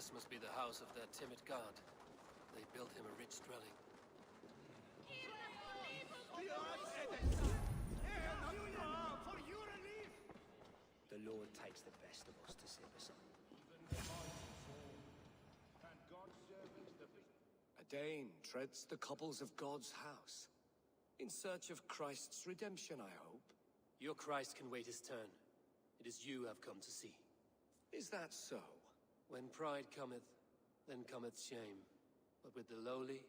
This must be the house of that timid god. They built him a rich dwelling. The Lord takes the best of us to see us on. A Dane treads the cobbles of God's house. In search of Christ's redemption, I hope. Your Christ can wait his turn. It is you I've come to see. Is that so? When pride cometh, then cometh shame. But with the lowly,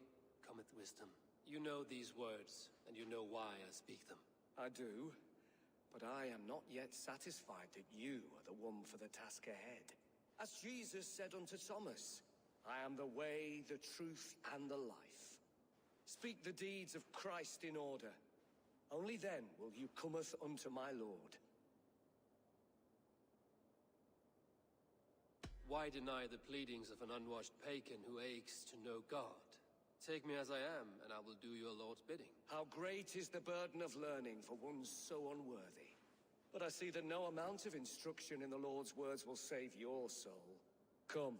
cometh wisdom. You know these words, and you know why I speak them. I do. But I am not yet satisfied that you are the one for the task ahead. As Jesus said unto Thomas, I am the way, the truth, and the life. Speak the deeds of Christ in order. Only then will you cometh unto my Lord. Why deny the pleadings of an unwashed pagan who aches to know God? Take me as I am, and I will do your Lord's bidding. How great is the burden of learning for one so unworthy. But I see that no amount of instruction in the Lord's words will save your soul. Come.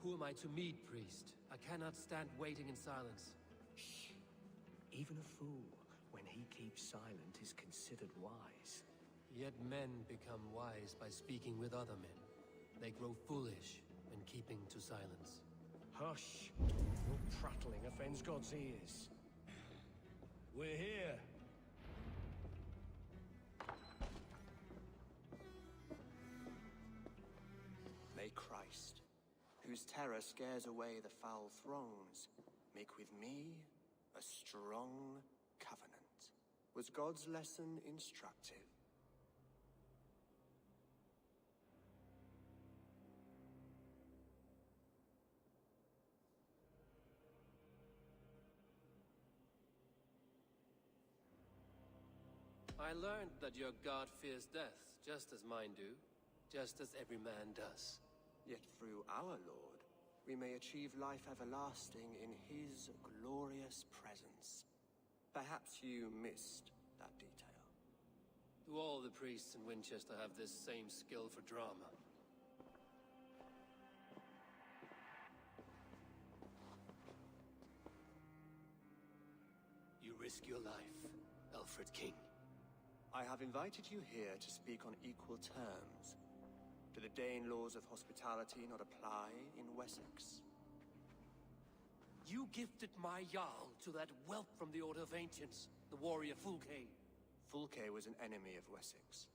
Who am I to meet, priest? I cannot stand waiting in silence. Shh. Even a fool, when he keeps silent, is considered wise. Yet men become wise by speaking with other men. They grow foolish when keeping to silence. Hush! Your prattling offends God's ears. We're here. May Christ, whose terror scares away the foul throngs, make with me a strong covenant. Was God's lesson instructive? I learned that your God fears death, just as mine do, just as every man does. Yet through our Lord, we may achieve life everlasting in his glorious presence. Perhaps you missed that detail. Do all the priests in Winchester have this same skill for drama? You risk your life, Alfred King. I have invited you here to speak on equal terms. Do the Dane laws of hospitality not apply in Wessex? You gifted my Jarl to that whelp from the Order of Ancients, the warrior Fulke. Fulke was an enemy of Wessex.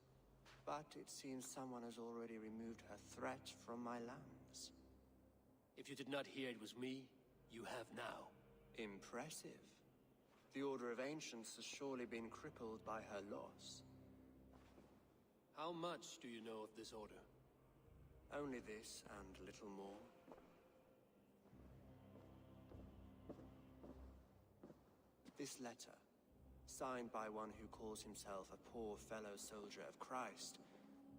But it seems someone has already removed her threat from my lands. If you did not hear it was me, you have now. Impressive. The Order of Ancients has surely been crippled by her loss. How much do you know of this order? Only this and little more. This letter, signed by one who calls himself a poor fellow soldier of Christ,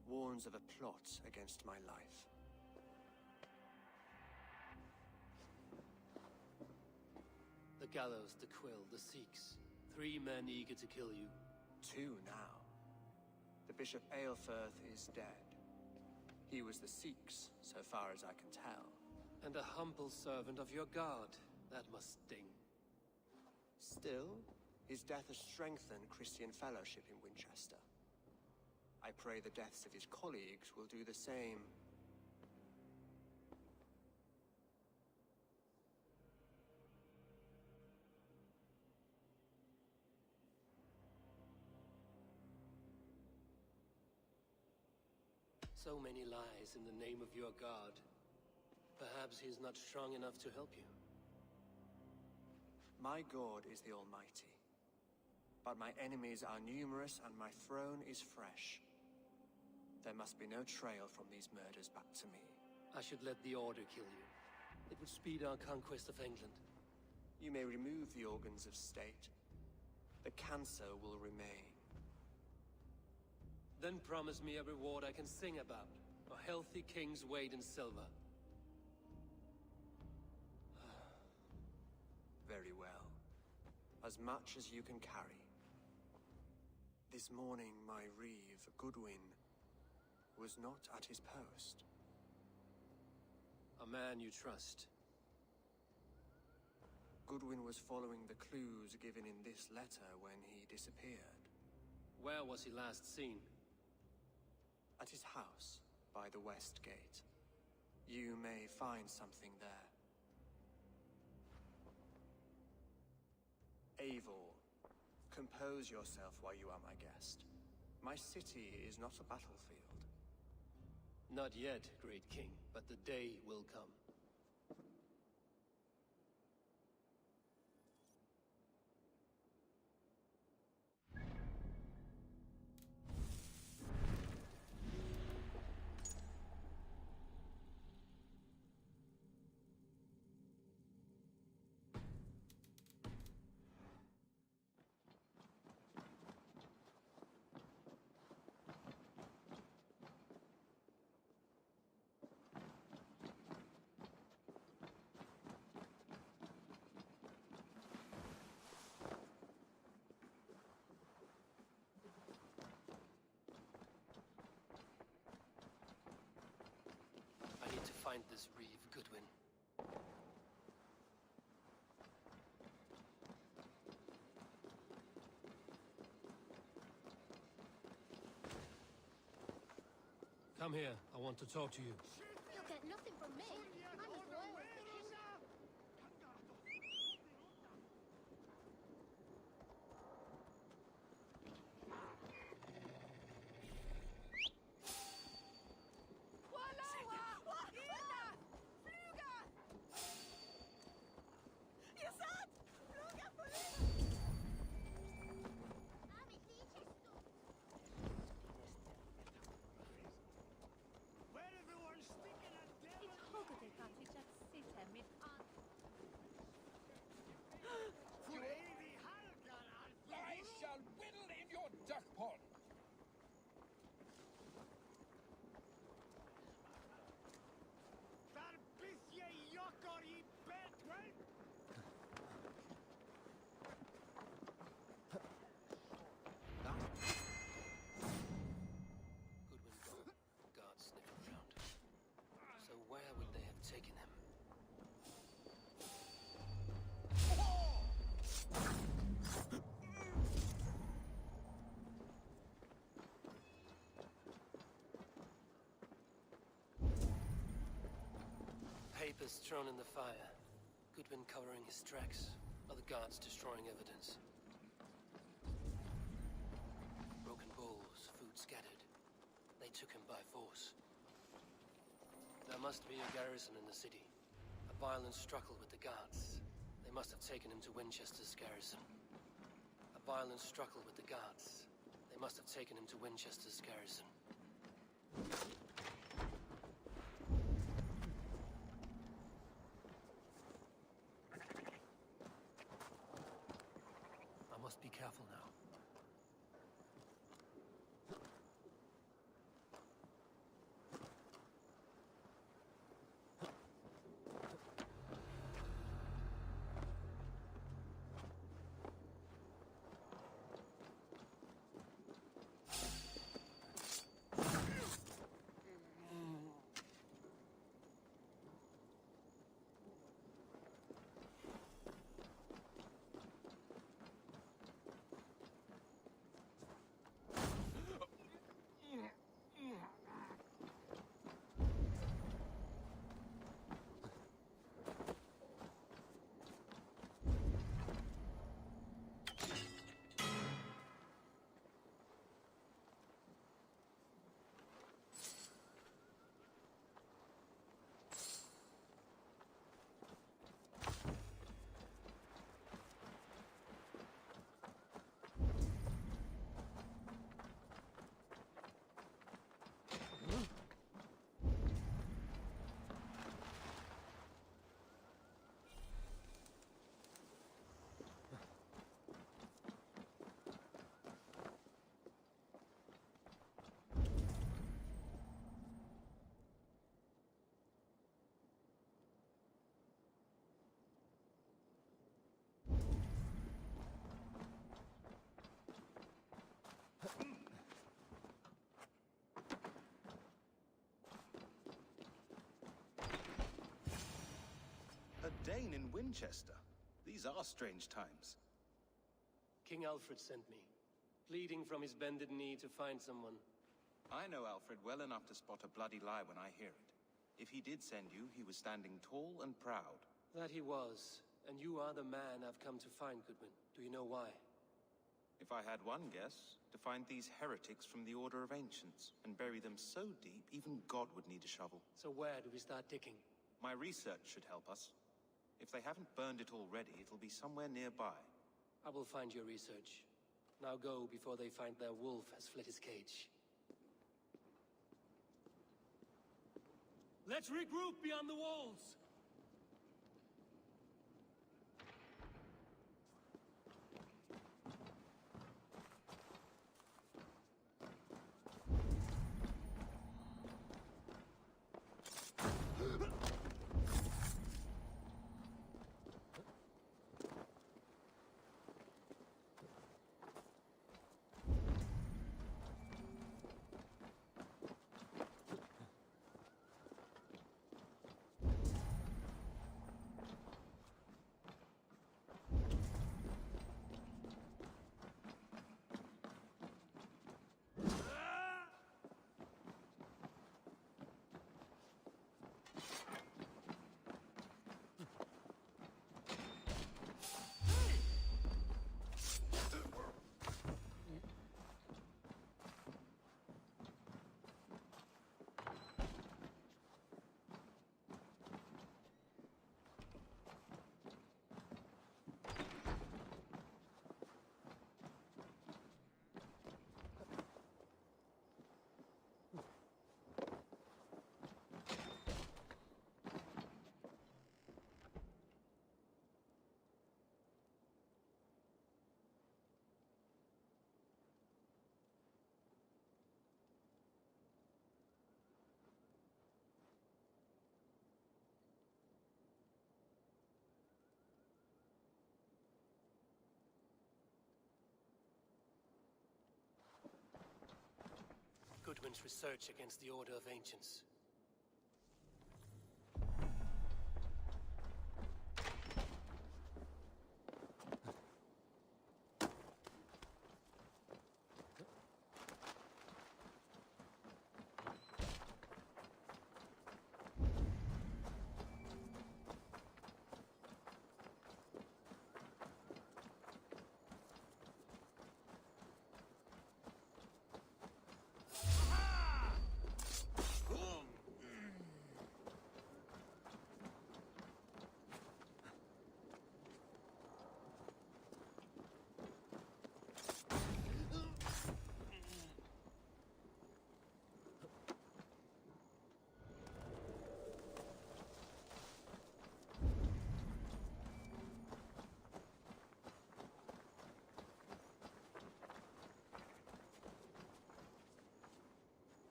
warns of a plot against my life. The gallows, the quill, the Sikhs. 3 men eager to kill you. 2 now. The Bishop Aelfirth is dead. He was the Sikhs, so far as I can tell. And a humble servant of your god. That must sting. Still, his death has strengthened Christian fellowship in Winchester. I pray the deaths of his colleagues will do the same. So many lies in the name of your god. Perhaps he is not strong enough to help you. My God is the Almighty. But my enemies are numerous and my throne is fresh. There must be no trail from these murders back to me. I should let the Order kill you. It would speed our conquest of England. You may remove the organs of state. The cancer will remain. Then promise me a reward I can sing about. A healthy king's weight in silver. As much as you can carry. This morning, my reeve, Goodwin, was not at his post. A man you trust. Goodwin was following the clues given in this letter when he disappeared. Where was he last seen? At his house, by the west gate. You may find something there. Eivor, compose yourself while you are my guest. My city is not a battlefield. Not yet, great king, but the day will come. I need to find this reeve, Goodwin. Come here. I want to talk to you. You'll get nothing from me. I'm as loyal as the king. I shall whittle in your duck pond. Goodwin gone. Guards sniffing around. So where would they have taken him? Papers thrown in the fire. Goodwin covering his tracks. Other guards destroying evidence. Broken bowls, food scattered. They took him by force. There must be a garrison in the city. A violent struggle with the guards. They must have taken him to Winchester's garrison. A violent struggle with the guards. They must have taken him to Winchester's garrison. I must be careful now. remain in Winchester. These are strange times. King Alfred sent me, pleading from his bended knee to find someone. I know Alfred well enough to spot a bloody lie when I hear it. If he did send you, he was standing tall and proud. That he was, and you are the man I've come to find, Goodman. Do you know why? If I had one guess, to find these heretics from the Order of Ancients, and bury them so deep, even God would need a shovel. So where do we start digging? My research should help us. If they haven't burned it already, it'll be somewhere nearby. I will find your research. Now go before they find their wolf has fled his cage. Let's regroup beyond the walls! Goodwin's research against the Order of Ancients.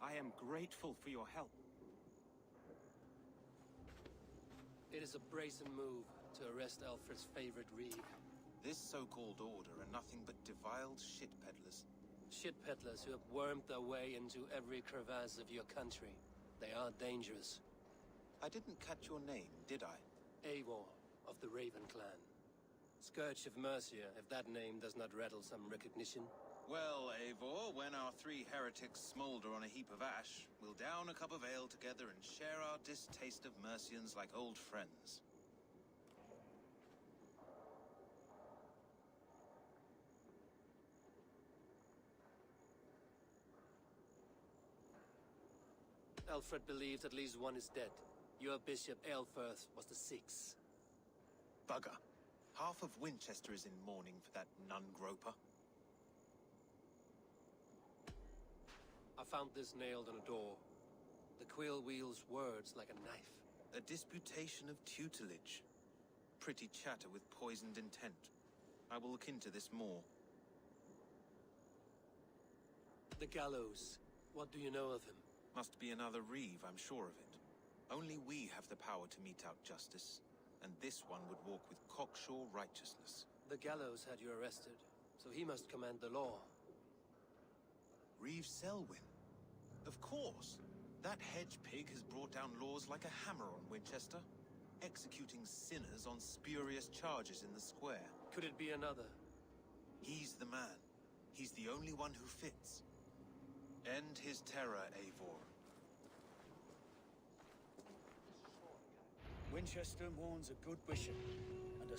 I am grateful for your help. It is a brazen move to arrest Alfred's favorite reeve. This so-called order are nothing but deviled shit peddlers. Shit peddlers who have wormed their way into every crevasse of your country. They are dangerous. I didn't catch your name, did I? Eivor, of the Raven clan. Scourge of Mercia, if that name does not rattle some recognition. Well, Eivor, when our three heretics smolder on a heap of ash, we'll down a cup of ale together and share our distaste of Mercians like old friends. Alfred believes at least one is dead. Your Bishop Aelfirth was the sixth. Bugger. Half of Winchester is in mourning for that nun-groper. I found this nailed on a door. The quill wields words like a knife. A disputation of tutelage. Pretty chatter with poisoned intent. I will look into this more. The gallows. What do you know of him? Must be another reeve, I'm sure of it. Only we have the power to mete out justice. And this one would walk with cocksure righteousness. The gallows had you arrested, so he must command the law. Reeve Selwyn. Of course. That hedge pig has brought down laws like a hammer on Winchester. executing sinners on spurious charges in the square. Could it be another? He's the man. He's the only one who fits. End his terror, Eivor. Winchester mourns a good bishop and a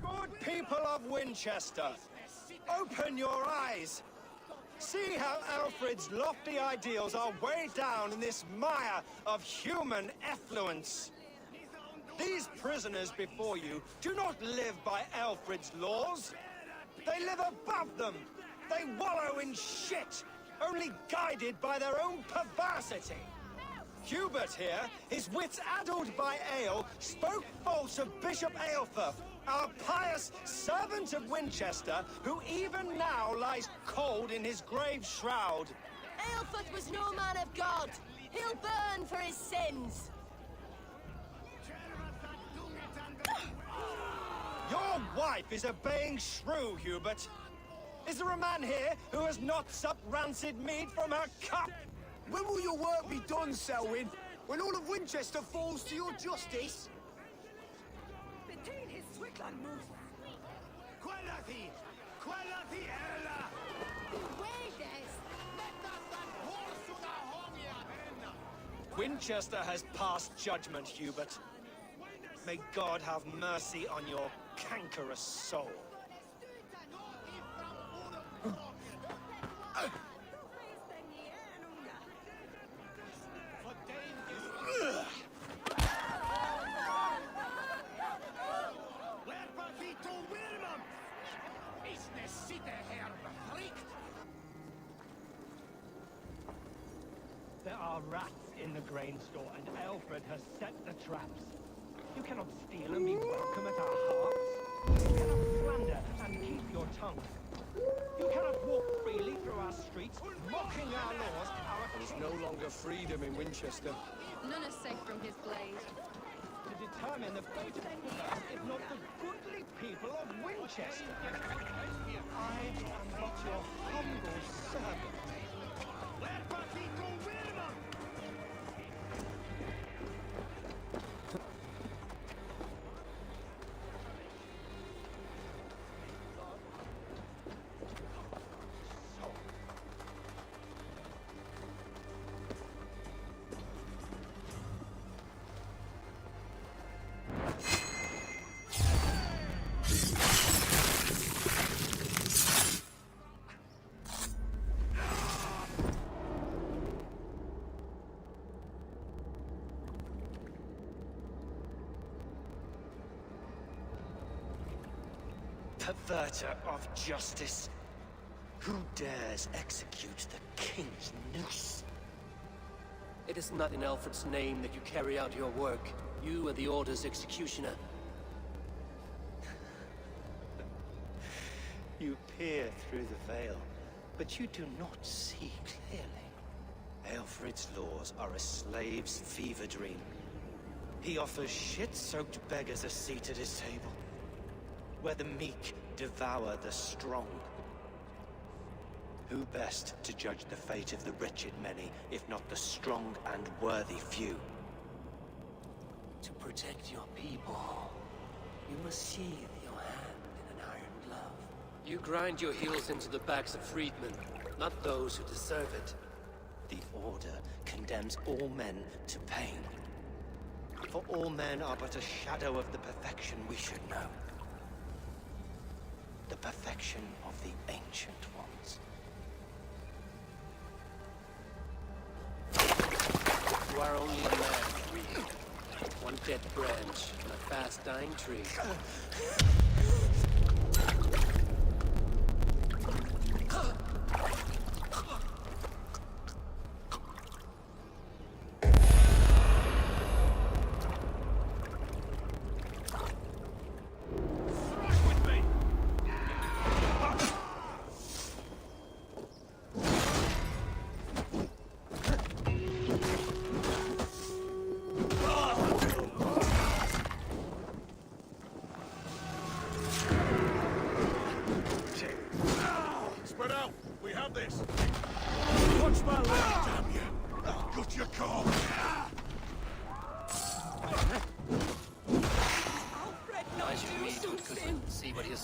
Good people of Winchester, open your eyes. See how Alfred's lofty ideals are weighed down in this mire of human effluence. These prisoners before you do not live by Alfred's laws. They live above them. They wallow in shit, only guided by their own perversity. Hubert here, his wits addled by ale, spoke false of Bishop Aelfir, our pious servant of Winchester, who even now lies cold in his grave shroud. Aelfir was no man of God. He'll burn for his sins. Your wife is obeying shrew, Hubert. Is there a man here who has not supped rancid mead from her cup? When will your work be done, Selwyn? When all of Winchester falls to your justice? Winchester has passed judgment, Hubert. May God have mercy on your cankerous soul. There are rats in the grain store, and Alfred has set the traps. You cannot steal and be welcome at our hearts. You cannot slander and keep your tongue. You cannot walk freely through our streets, mocking our laws, our There's no longer freedom in Winchester. None are safe from his blade. to determine the fate of us, if not the goodly people of Winchester. I am but your humble servant. Perverter of justice! Who dares execute the king's noose? It is not in Alfred's name that you carry out your work. You are the Order's executioner. You peer through the veil, but you do not see clearly. Alfred's laws are a slave's fever dream. He offers shit-soaked beggars a seat at his table, where the meek devour the strong. Who best to judge the fate of the wretched many, if not the strong and worthy few? To protect your people, you must sheathe your hand in an iron glove. You grind your heels into the backs of freedmen, not those who deserve it. The Order condemns all men to pain. For all men are but a shadow of the perfection we should know. The perfection of the Ancient Ones. You are only a man free. One dead branch on a fast-dying tree.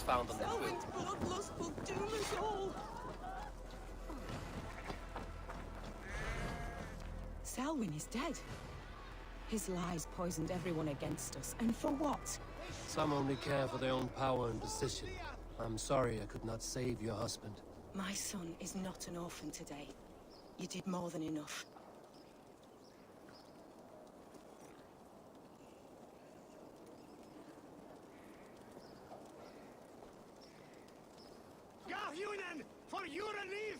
Found on the quilt. Bloodlust will doom us all. Selwyn is dead. His lies poisoned everyone against us, and for what? Some only care for their own power and position. I'm sorry I could not save your husband. My son is not an orphan today. You did more than enough. For your relief!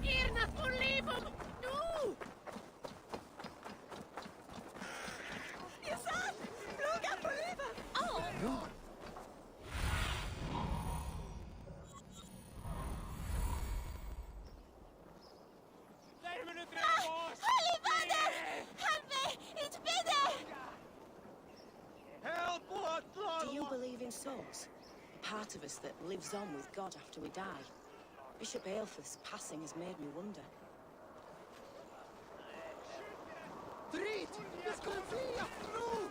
Irna, Olivum! No! Your son! Look at Oliver! Oh! No. Holy Mother! Help me! It's bitter! Help! Do you believe in souls? Part of us that lives on with God after we die. Bishop Aelfirth's passing has made me wonder. Treat! It's gonna be through!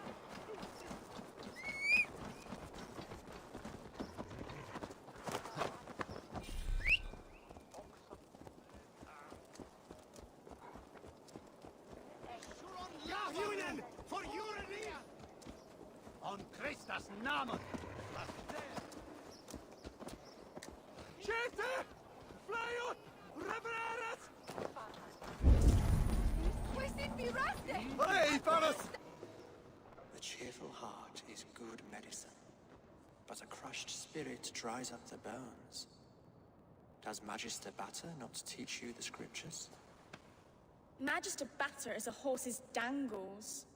For your relief! On Christus Namen! Chete! Flyot! Revereres! We sit be rusty! Hey, fellas! The cheerful heart is good medicine, but a crushed spirit dries up the bones. Does Magister Batter not teach you the scriptures? Magister Batter is a horse's dangles.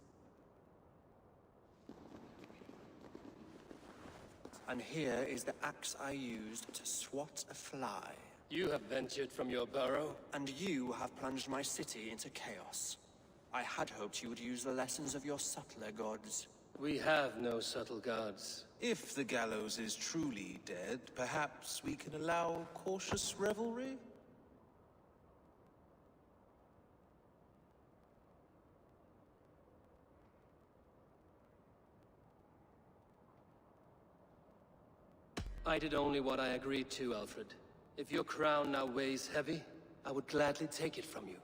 And here is the axe I used to swat a fly. You have ventured from your burrow? And you have plunged my city into chaos. I had hoped you would use the lessons of your subtler gods. We have no subtle gods. If the gallows is truly dead, perhaps we can allow cautious revelry? I did only what I agreed to, Alfred. If your crown now weighs heavy, I would gladly take it from you.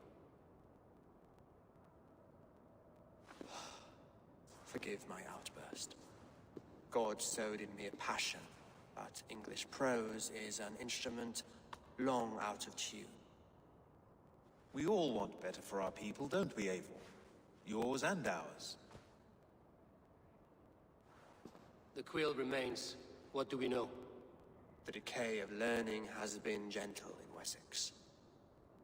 Forgive my outburst. God sowed in me a passion, but English prose is an instrument long out of tune. We all want better for our people, don't we, Eivor? Yours and ours. The quill remains. What do we know? The decay of learning has been gentle in Wessex.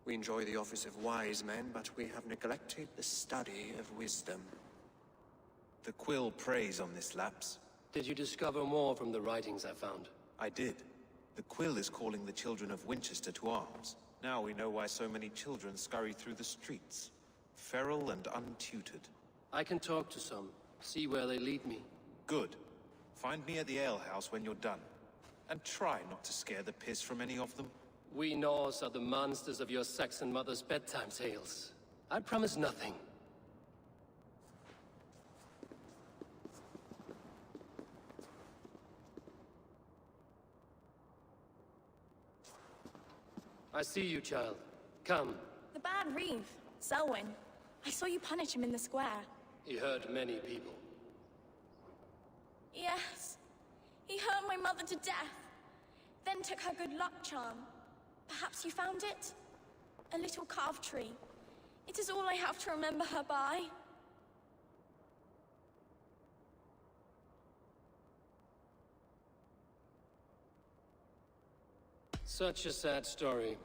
We enjoy the office of wise men, but we have neglected the study of wisdom. The quill preys on this lapse. Did you discover more from the writings I found? I did. The quill is calling the children of Winchester to arms. Now we know why so many children scurry through the streets. Feral and untutored. I can talk to some, see where they lead me. Good. Find me at the alehouse when you're done. And try not to scare the piss from any of them. We Norse are the monsters of your Saxon mother's bedtime tales. I promise nothing. I see you, child. Come. The bad Reeve, Selwyn. I saw you punish him in the square. He hurt many people. Yes. He hurt my mother to death. Then took her good luck charm. Perhaps you found it? A little carved tree. It is all I have to remember her by. Such a sad story.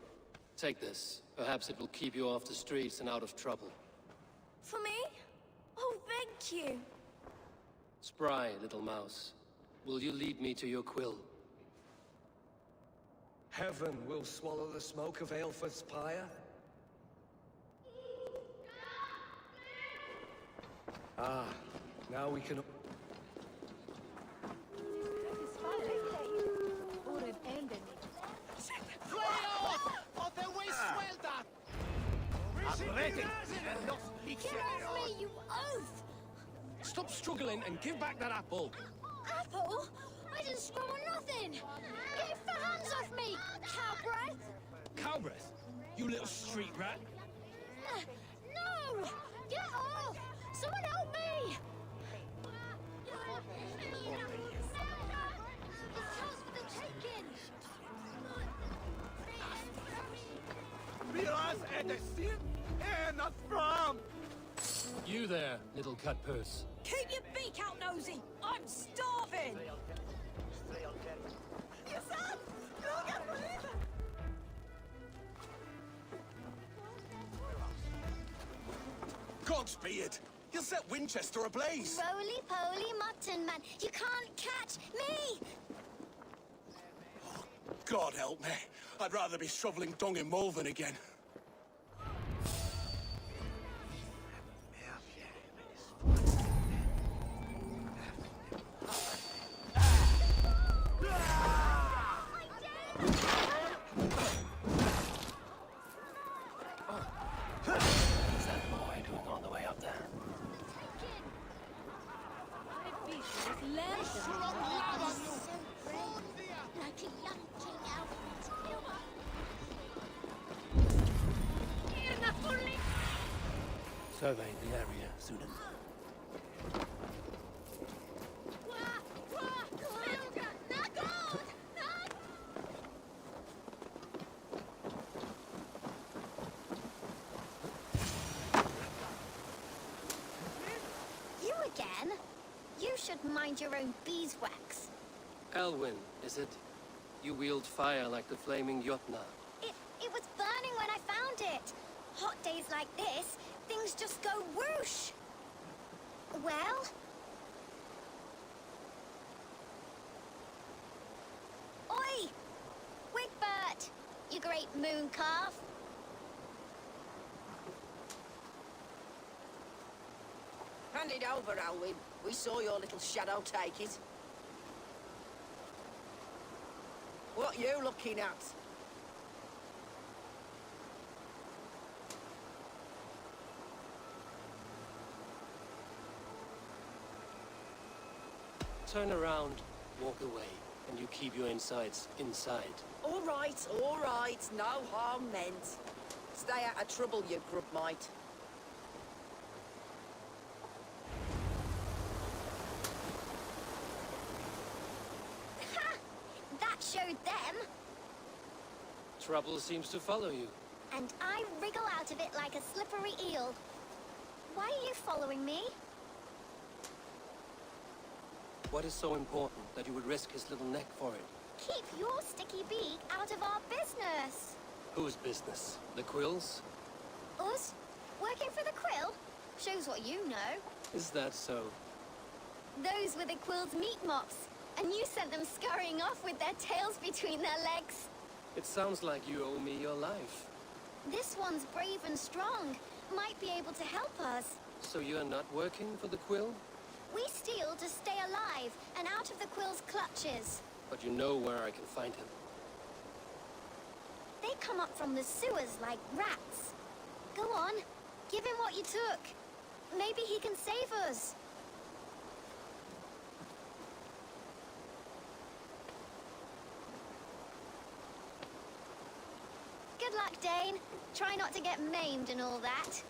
Take this. Perhaps it will keep you off the streets and out of trouble. For me? Oh, thank you. Spry, little mouse. Will you lead me to your quill? Heaven will swallow the smoke of Aelfred's pyre. Ah, now we can... Get off me, you oaf! Stop struggling and give back that apple! Apple? I didn't screw or nothing! Get your hands off me, cow breath! Cow breath? You little street rat! No! Get off! Someone help me! It's ours for the taking! Realize and sin and not from! You there, little cut purse. Keep your beak out, nosy! I'm starving! Your son! Look at me! Godspeed! You'll set Winchester ablaze! Roly-poly mutton man, you can't catch me! Oh, God help me. I'd rather be shoveling dung in Malvern again. Survey the area, student. You again? You should mind your own beeswax. Elwyn, is it? You wield fire like the flaming Jotnar. It was burning when I found it. Hot days like this, things just go whoosh. Well? Oi! Wigbert! You great moon calf. Hand it over, Alwyn. We saw your little shadow take it. What you looking at? Turn around, walk away, and you keep your insides inside. All right. No harm meant. Stay out of trouble, you grub mite. Ha! That showed them. Trouble seems to follow you. And I wriggle out of it like a slippery eel. Why are you following me? What is so important that you would risk his little neck for it? Keep your sticky beak out of our business. Whose business? The Quill's? Us? Working for the Quill? Shows what you know. Is that so? Those were the Quill's meat mops, and you sent them scurrying off with their tails between their legs. It sounds like you owe me your life. This one's brave and strong. Might be able to help us. So you're not working for the Quill? We steal to stay alive and out of the Quill's clutches. But you know where I can find him. They come up from the sewers like rats. Go on, give him what you took. Maybe he can save us. Good luck, Dane. Try not to get maimed and all that.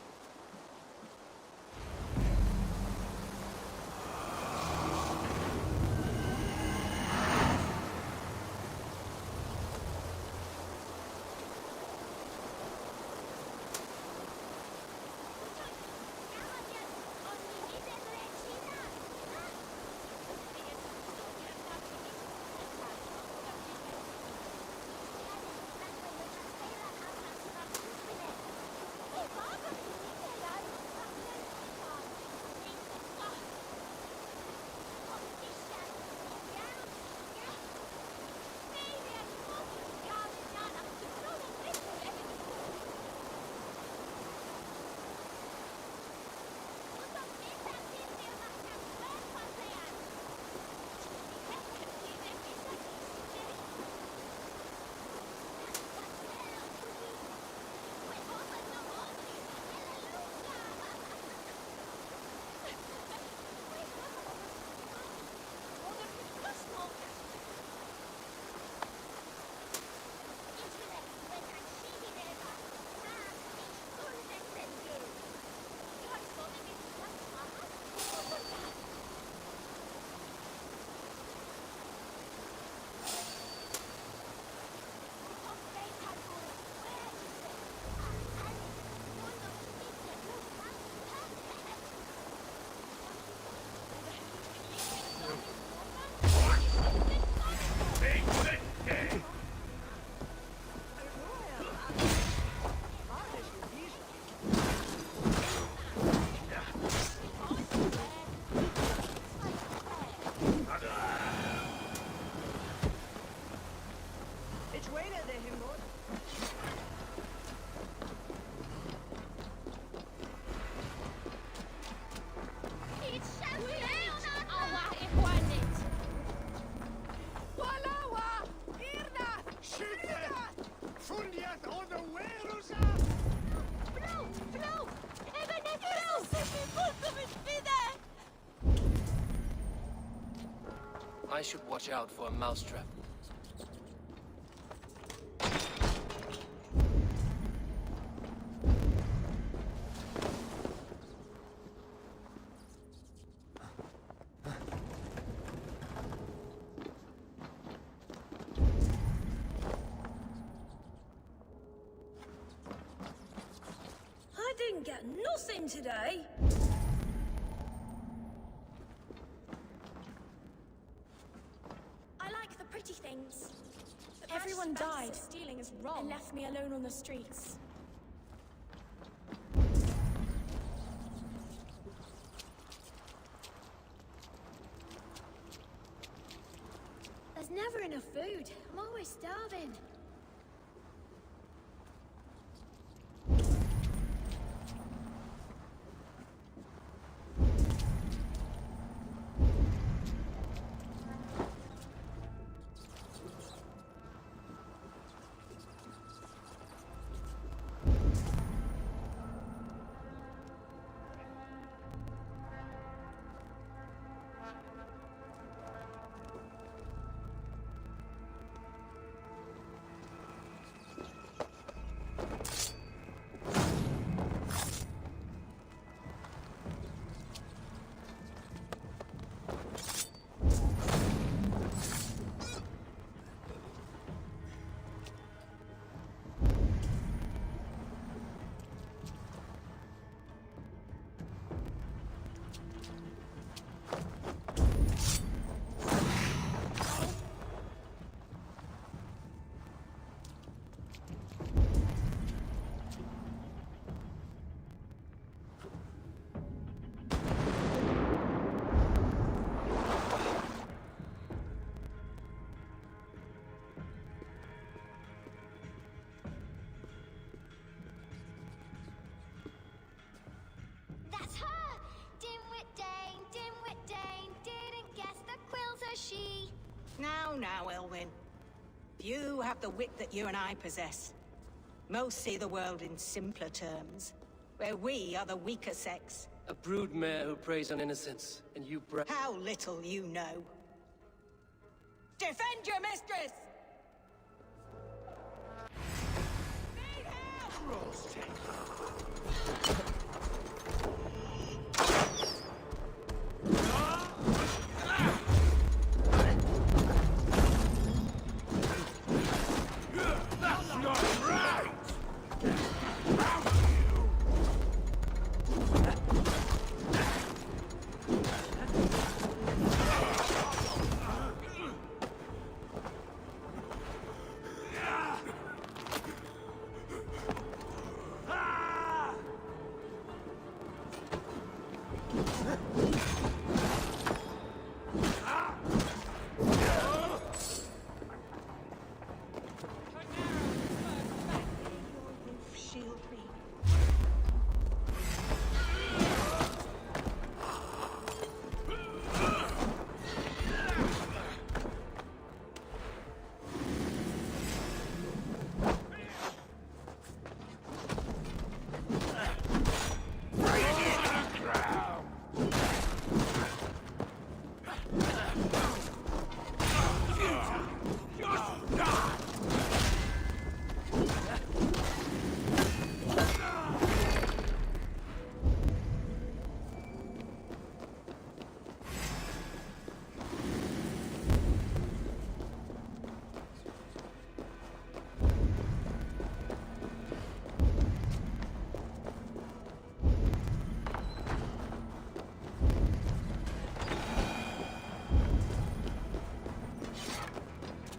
I should watch out for a mousetrap. I didn't get nothing today. Everyone died. Stealing is wrong. And left me alone on the streets. There's never enough food. I'm always starving. That's her! Dimwit Dane, didn't guess the quill's a she. Now, Elwyn. You have the wit that you and I possess. Most see the world in simpler terms, where we are the weaker sex. A broodmare who preys on innocence, and you How little you know. Defend your mistress! Need help!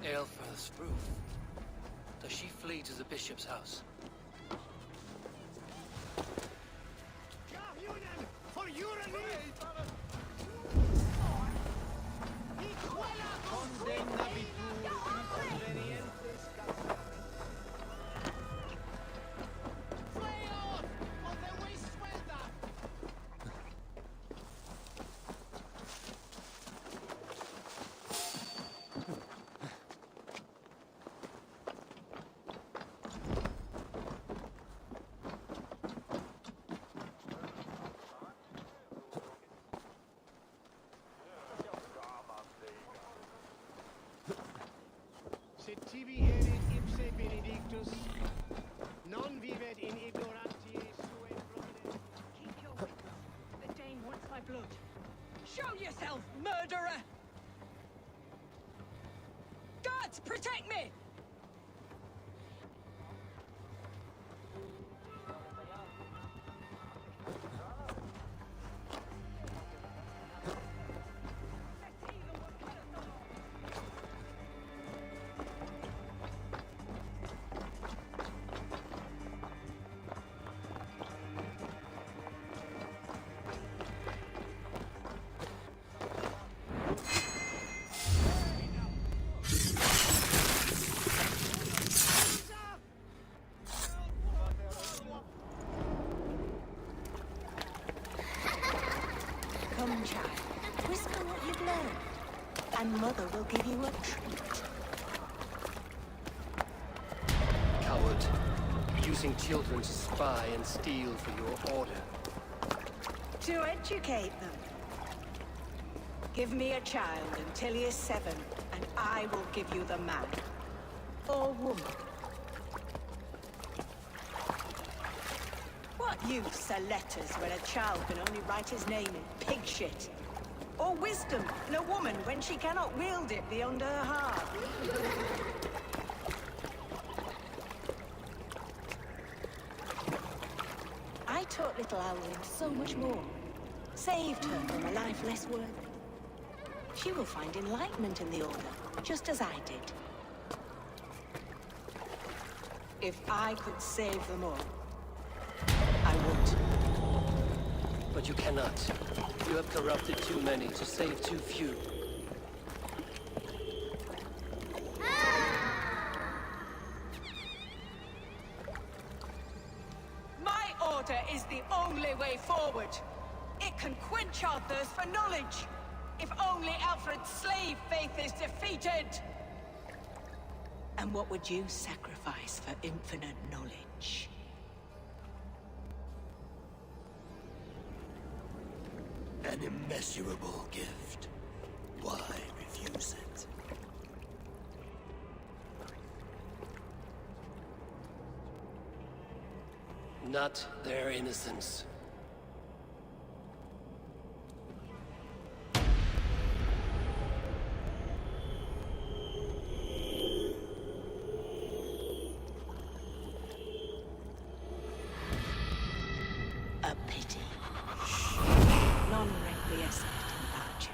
Aelfirth's roof. Does she flee to the bishop's house? Tibi erit ipse benedictus, non vivet in ignorantie sue providence. Keep your wit. The Dane wants my blood. Show yourself, murderer! Guards, protect me! Whisper what you've learned, and Mother will give you a treat. Coward. Using children to spy and steal for your order. To educate them. Give me a child until he is 7, and I will give you the man. Or woman. What use are letters when a child can only write his name in pig shit? Or wisdom in a woman when she cannot wield it beyond her heart? I taught little Alwyn so much more. Saved her from a life less worthy. She will find enlightenment in the Order, just as I did. If I could save them all, I would. But you cannot. You have corrupted too many to save too few. My order is the only way forward. It can quench our thirst for knowledge. If only Alfred's slave faith is defeated! And what would you sacrifice for infinite knowledge? An immeasurable gift. Why refuse it? Not their innocence. A pity. Non requiescat in pace.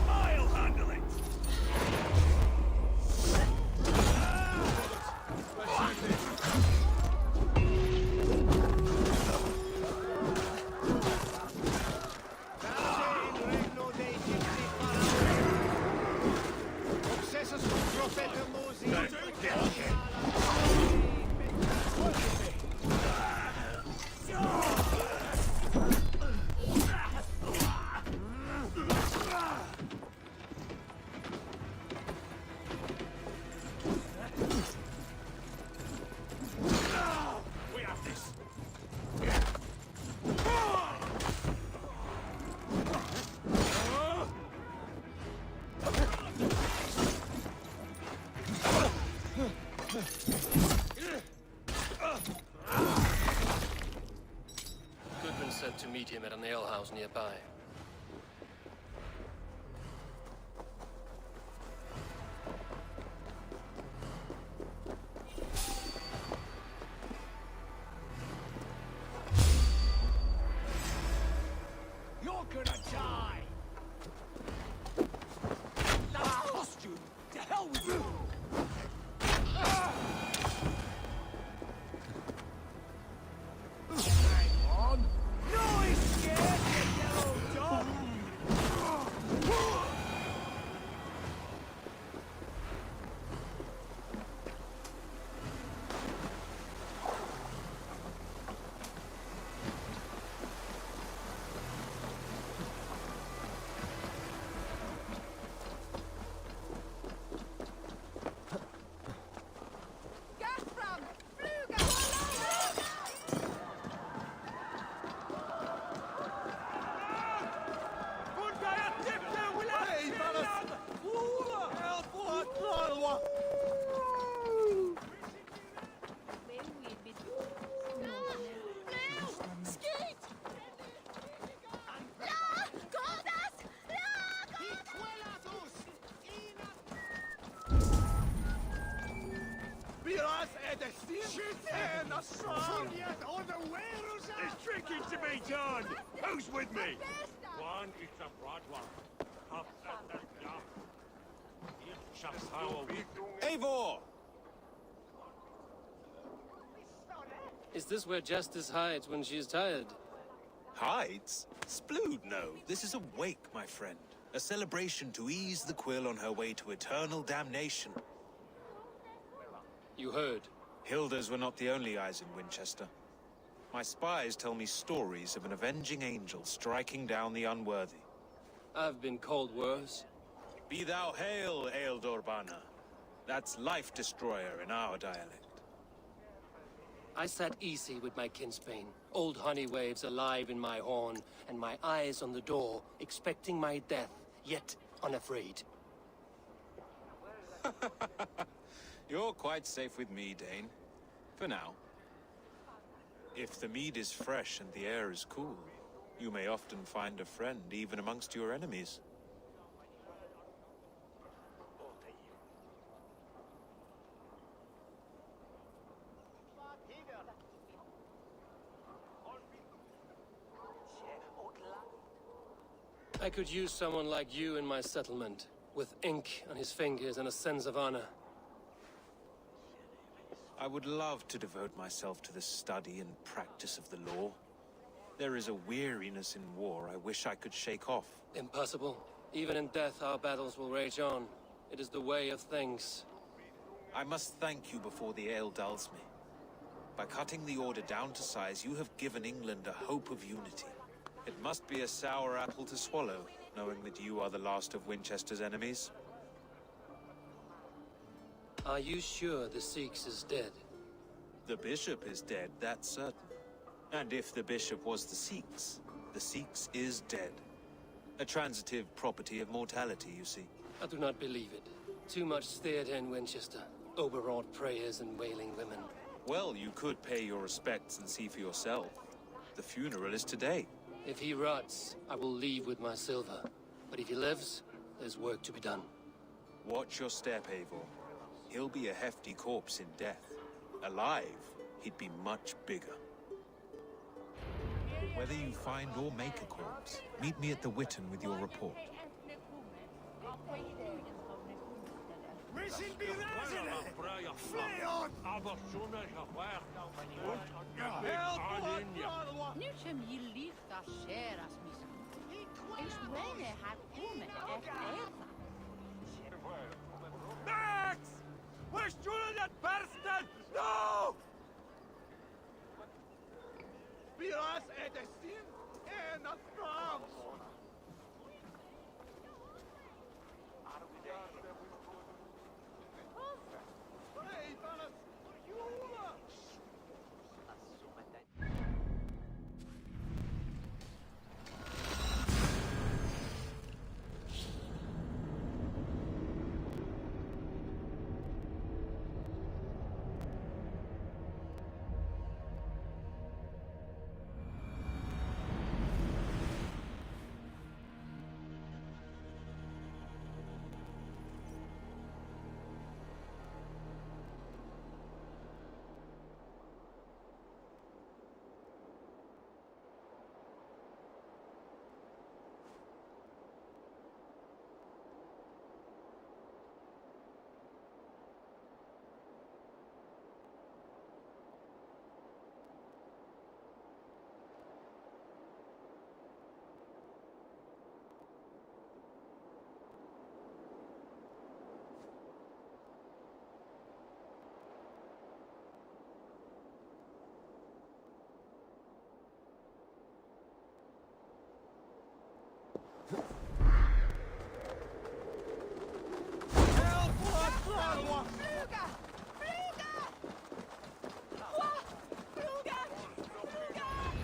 I'll handle it! We have this. Goodman said to meet him at an alehouse nearby. You're gonna die! That'll cost you! To hell with you! Hang on! No escape, you yellow dog! There's drinking to be done! Who's with me? One, it's a broad one. Eivor! Is this where Justice hides when she is tired? Hides? Splood, no. This is a wake, my friend. A celebration to ease the Quill on her way to eternal damnation. You heard. Hilda's were not the only eyes in Winchester. My spies tell me stories of an avenging angel striking down the unworthy. I've been called worse. Be thou hail, Ealdor Bana. That's Life Destroyer in our dialect. I sat easy with my kinsbane, old honey waves alive in my horn, and my eyes on the door, expecting my death, yet unafraid. You're quite safe with me, Dane. For now. If the mead is fresh and the air is cool, you may often find a friend even amongst your enemies. I could use someone like you in my settlement, with ink on his fingers and a sense of honor. I would love to devote myself to the study and practice of the law. There is a weariness in war I wish I could shake off. Impossible. Even in death, our battles will rage on. It is the way of things. I must thank you before the ale dulls me. By cutting the order down to size, you have given England a hope of unity. It must be a sour apple to swallow, knowing that you are the last of Winchester's enemies. Are you sure the Sikhs is dead? The bishop is dead, that's certain. And if the bishop was the Sikhs is dead. A transitive property of mortality, you see. I do not believe it. Too much theater in Winchester. Overwrought prayers and wailing women. Well, you could pay your respects and see for yourself. The funeral is today. If he rots, I will leave with my silver. But if he lives, there's work to be done. Watch your step, Eivor. He'll be a hefty corpse in death. Alive, he'd be much bigger. Whether you find or make a corpse, meet me at the Witten with your report. Max! We're shooting at Barston! No! Biraz edesin en atram.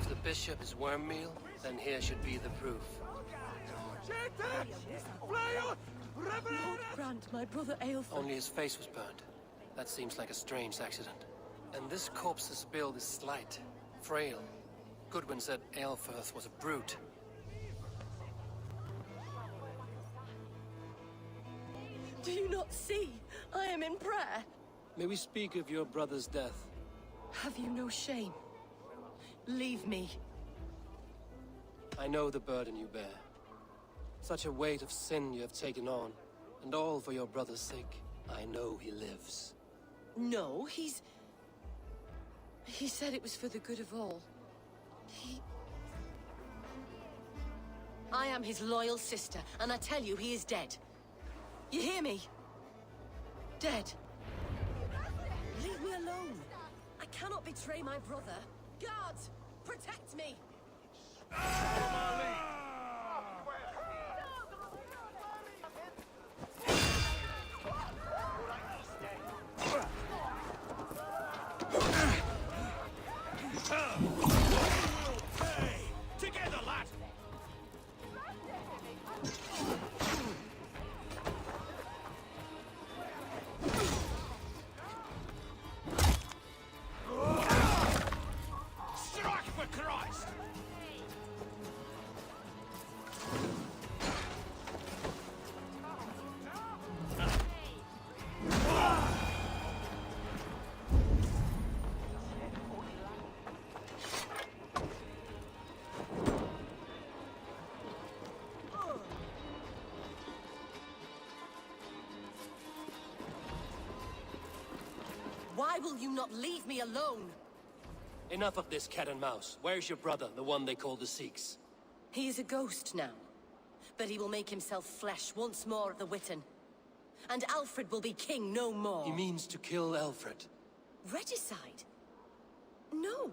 If the bishop is worm meal, then here should be the proof. Lord grant my brother Aelfried. Only his face was burned. That seems like a strange accident. And this corpse's build is slight, frail. Goodwin said Aelfirth was a brute. Do you not see? I am in prayer. May we speak of your brother's death? Have you no shame? Leave me. I know the burden you bear. Such a weight of sin you have taken on, and all for your brother's sake. I know he lives. No, he's... He said it was for the good of all. I am his loyal sister, and I tell you, he is dead. You hear me? Dead. Leave me alone. I cannot betray my brother. Guards, protect me! Hey! Together, lad! Strike for Christ! Why will you not leave me alone? Enough of this cat and mouse. Where's your brother, the one they call the Sikhs? He is a ghost now. But he will make himself flesh once more at the Witten. And Alfred will be king no more. He means to kill Alfred. Regicide? No.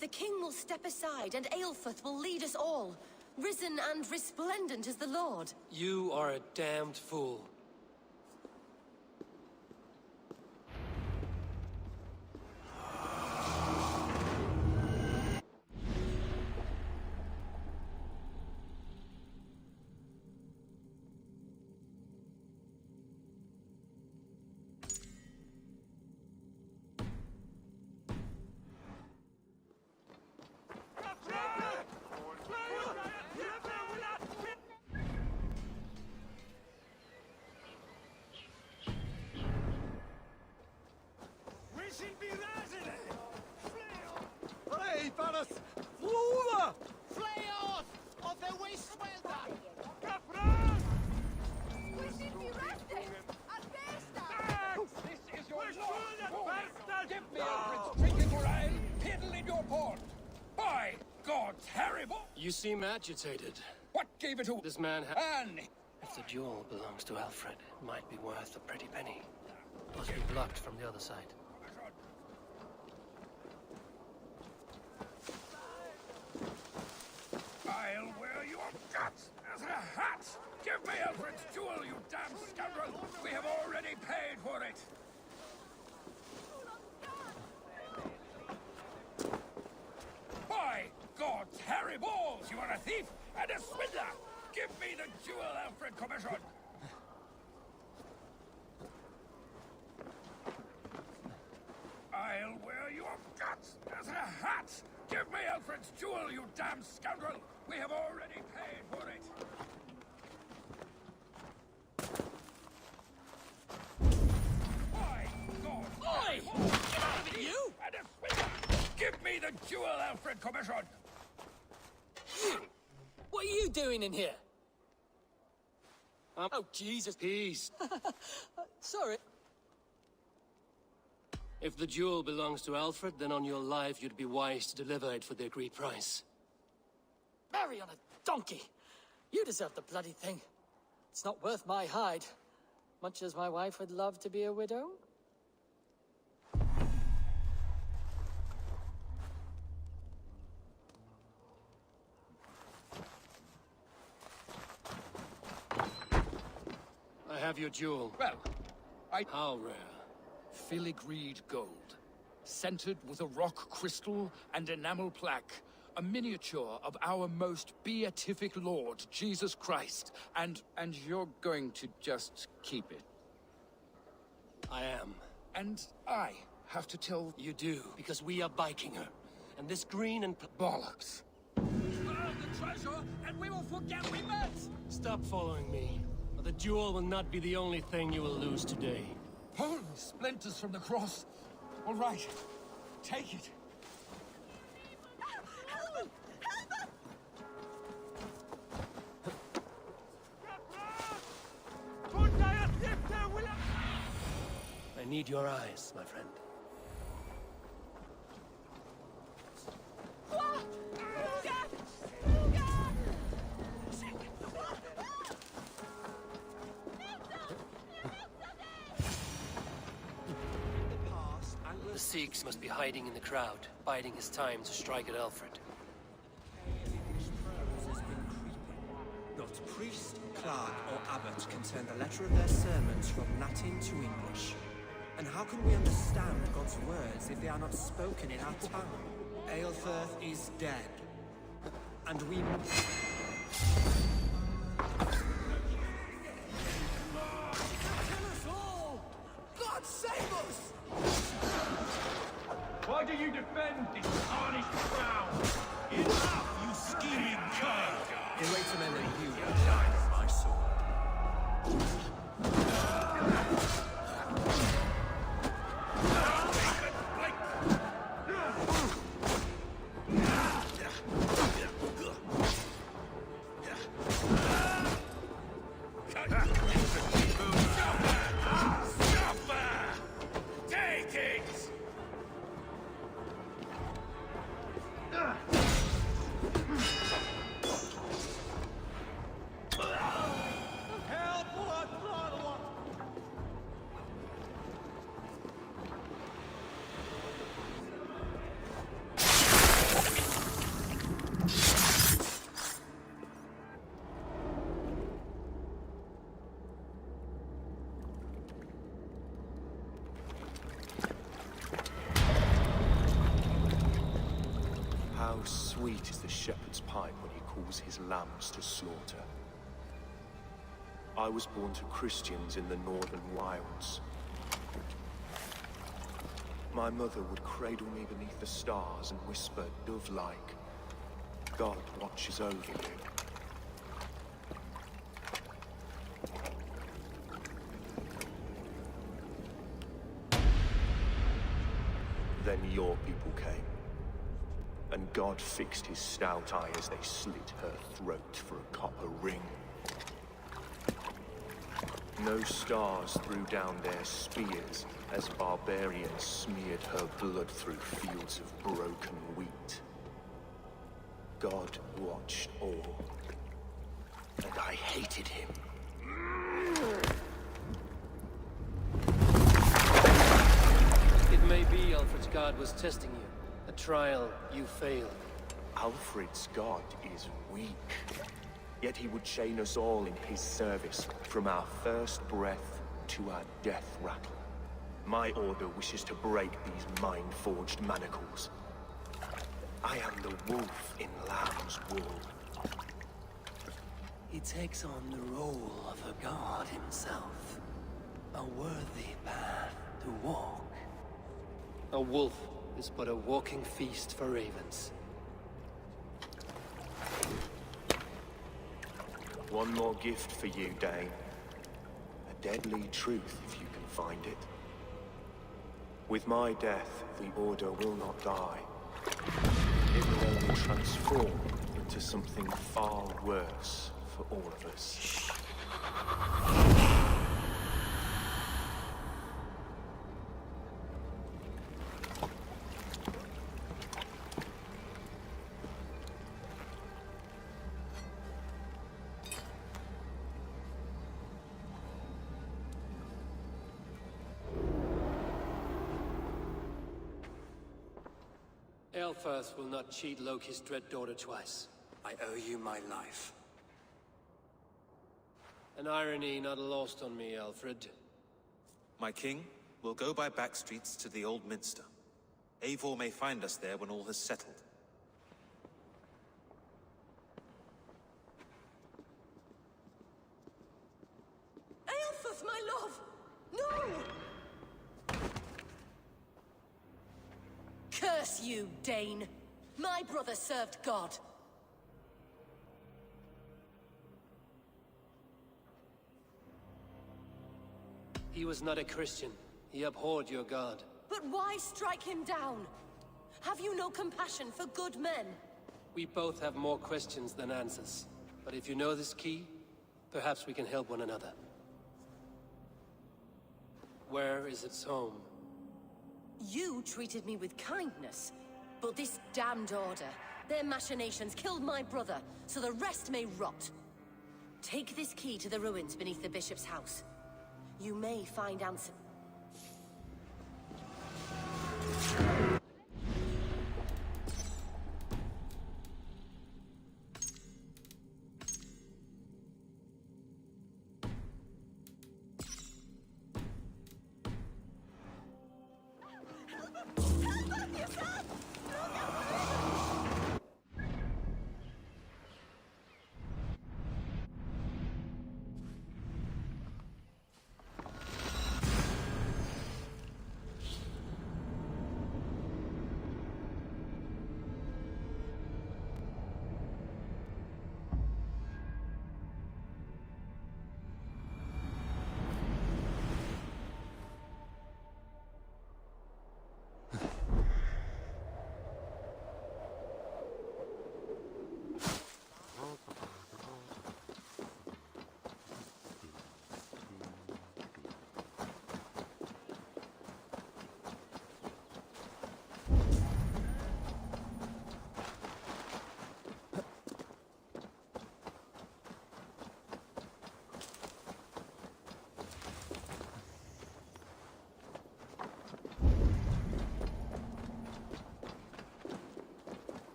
The king will step aside and Aelfrith will lead us all, risen and resplendent as the Lord. You are a damned fool. Hey, Varas! Flora! Fleos of the Westwelder! This is your lord! Give me Alfred's trinket or I'll piddle in your port! By God, terrible! You seem agitated. What gave it to This man Anne? If the jewel belongs to Alfred, it might be worth a pretty penny. Must be blocked from the other side. I'll wear your guts as a hat! Give me Alfred's jewel, you damn scoundrel! We have already paid for it! By God's hairy balls, you are a thief and a swindler! Give me the jewel Alfred commissioned! I'll wear your guts as a hat! Give me Alfred's jewel, you damn scoundrel! We have already paid for it! By God! Oi! Get out of it, you! And a swindler! Give me the jewel Alfred commissioned! What are you doing in here? Oh, Jesus. Peace. Sorry. If the jewel belongs to Alfred, then on your life you'd be wise to deliver it for the agreed price. Marry on a donkey! You deserve the bloody thing. It's not worth my hide. Much as my wife would love to be a widow. I have your jewel. Well, How rare. Filigreed gold, centered with a rock crystal and enamel plaque, a miniature of our most beatific Lord, Jesus Christ, and you're going to just keep it. I am. And I have to tell... You do, because we are Vikinger. And this green and... Bollocks. Burn the treasure, and we will forget we met! Stop following me, or the jewel will not be the only thing you will lose today. Oh, splinters from the cross. All right, take it. I need your eyes, my friend. Sikhs must be hiding in the crowd, biding his time to strike at Alfred. Not priest, clerk, or abbot can turn the letter of their sermons from Latin to English. And how can we understand God's words if they are not spoken in our tongue? Aelfirth is dead. And we... Kill us all! God save us! Why do you defend this tarnished crown? Enough, you scheming cur! Greater men than you will die with my sword. Take it! How sweet is the shepherd's pipe when he calls his lambs to slaughter. I was born to Christians in the northern wilds. My mother would cradle me beneath the stars and whisper, dove-like, God watches over you. Then your people came. And God fixed his stout eye as they slit her throat for a copper ring. No stars threw down their spears as barbarians smeared her blood through fields of broken wheat. God watched all, and I hated him. It may be Alfred's God was testing you. A trial you failed. Alfred's God is weak. Yet he would chain us all in his service, from our first breath to our death rattle. My order wishes to break these mind-forged manacles. I am the wolf in lamb's wool. He takes on the role of a god himself. A worthy path to walk. A wolf is but a walking feast for ravens. One more gift for you, Dane. A deadly truth, if you can find it. With my death, the Order will not die. It will only transform into something far worse for all of us. Aelfirth will not cheat Loki's dread daughter twice. I owe you my life. An irony not lost on me, Alfred. My king, we'll go by back streets to the Old Minster. Eivor may find us there when all has settled. Aelfirth, my love! No! Curse you, Dane! My brother served God. He was not a Christian. He abhorred your god. But why strike him down? Have you no compassion for good men? We both have more questions than answers. But if you know this key, perhaps we can help one another. Where is its home? You treated me with kindness, but this damned Order, their machinations killed my brother, so the rest may rot. Take this key to the ruins beneath the bishop's house. You may find answers.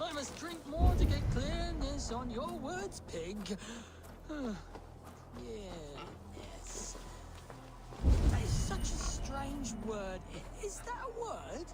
I must drink more to get clearness on your words, pig. Yes. That is such a strange word. Is that a word?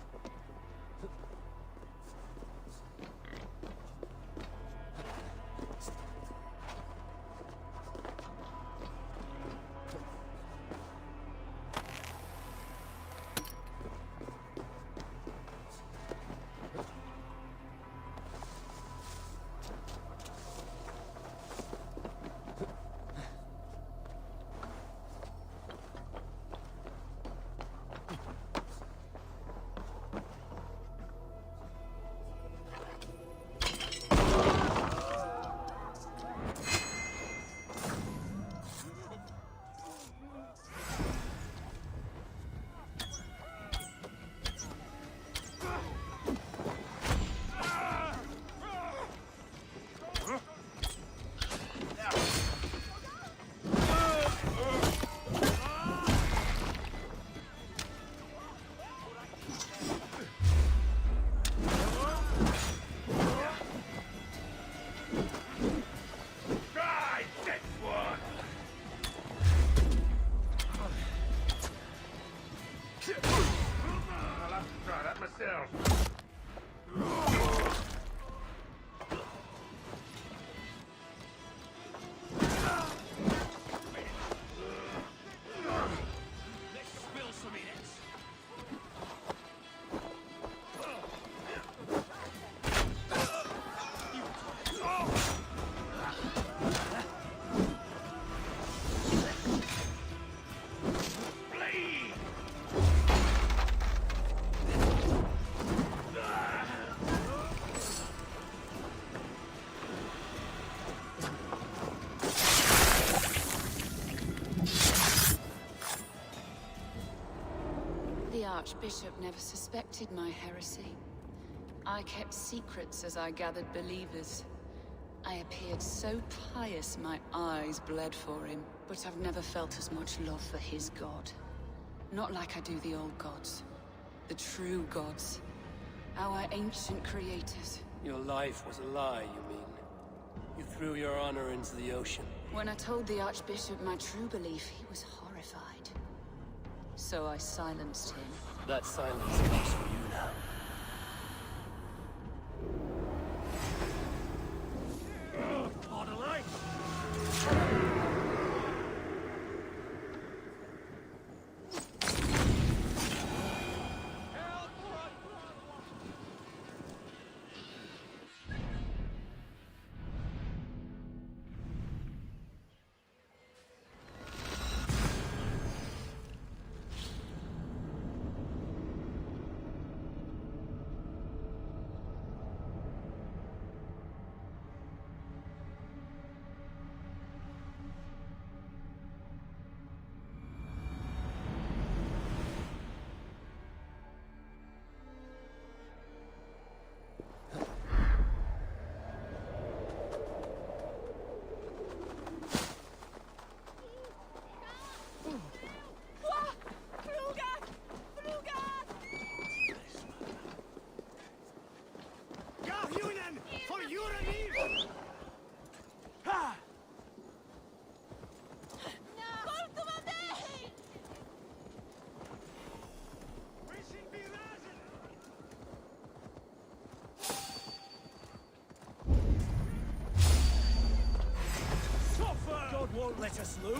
The Archbishop never suspected my heresy. I kept secrets as I gathered believers. I appeared so pious my eyes bled for him, but I've never felt as much love for his god. Not like I do the old gods. The true gods. Our ancient creators. Your life was a lie, you mean? You threw your honor into the ocean. When I told the Archbishop my true belief, he was horrified. So I silenced him. That silence comes from you now.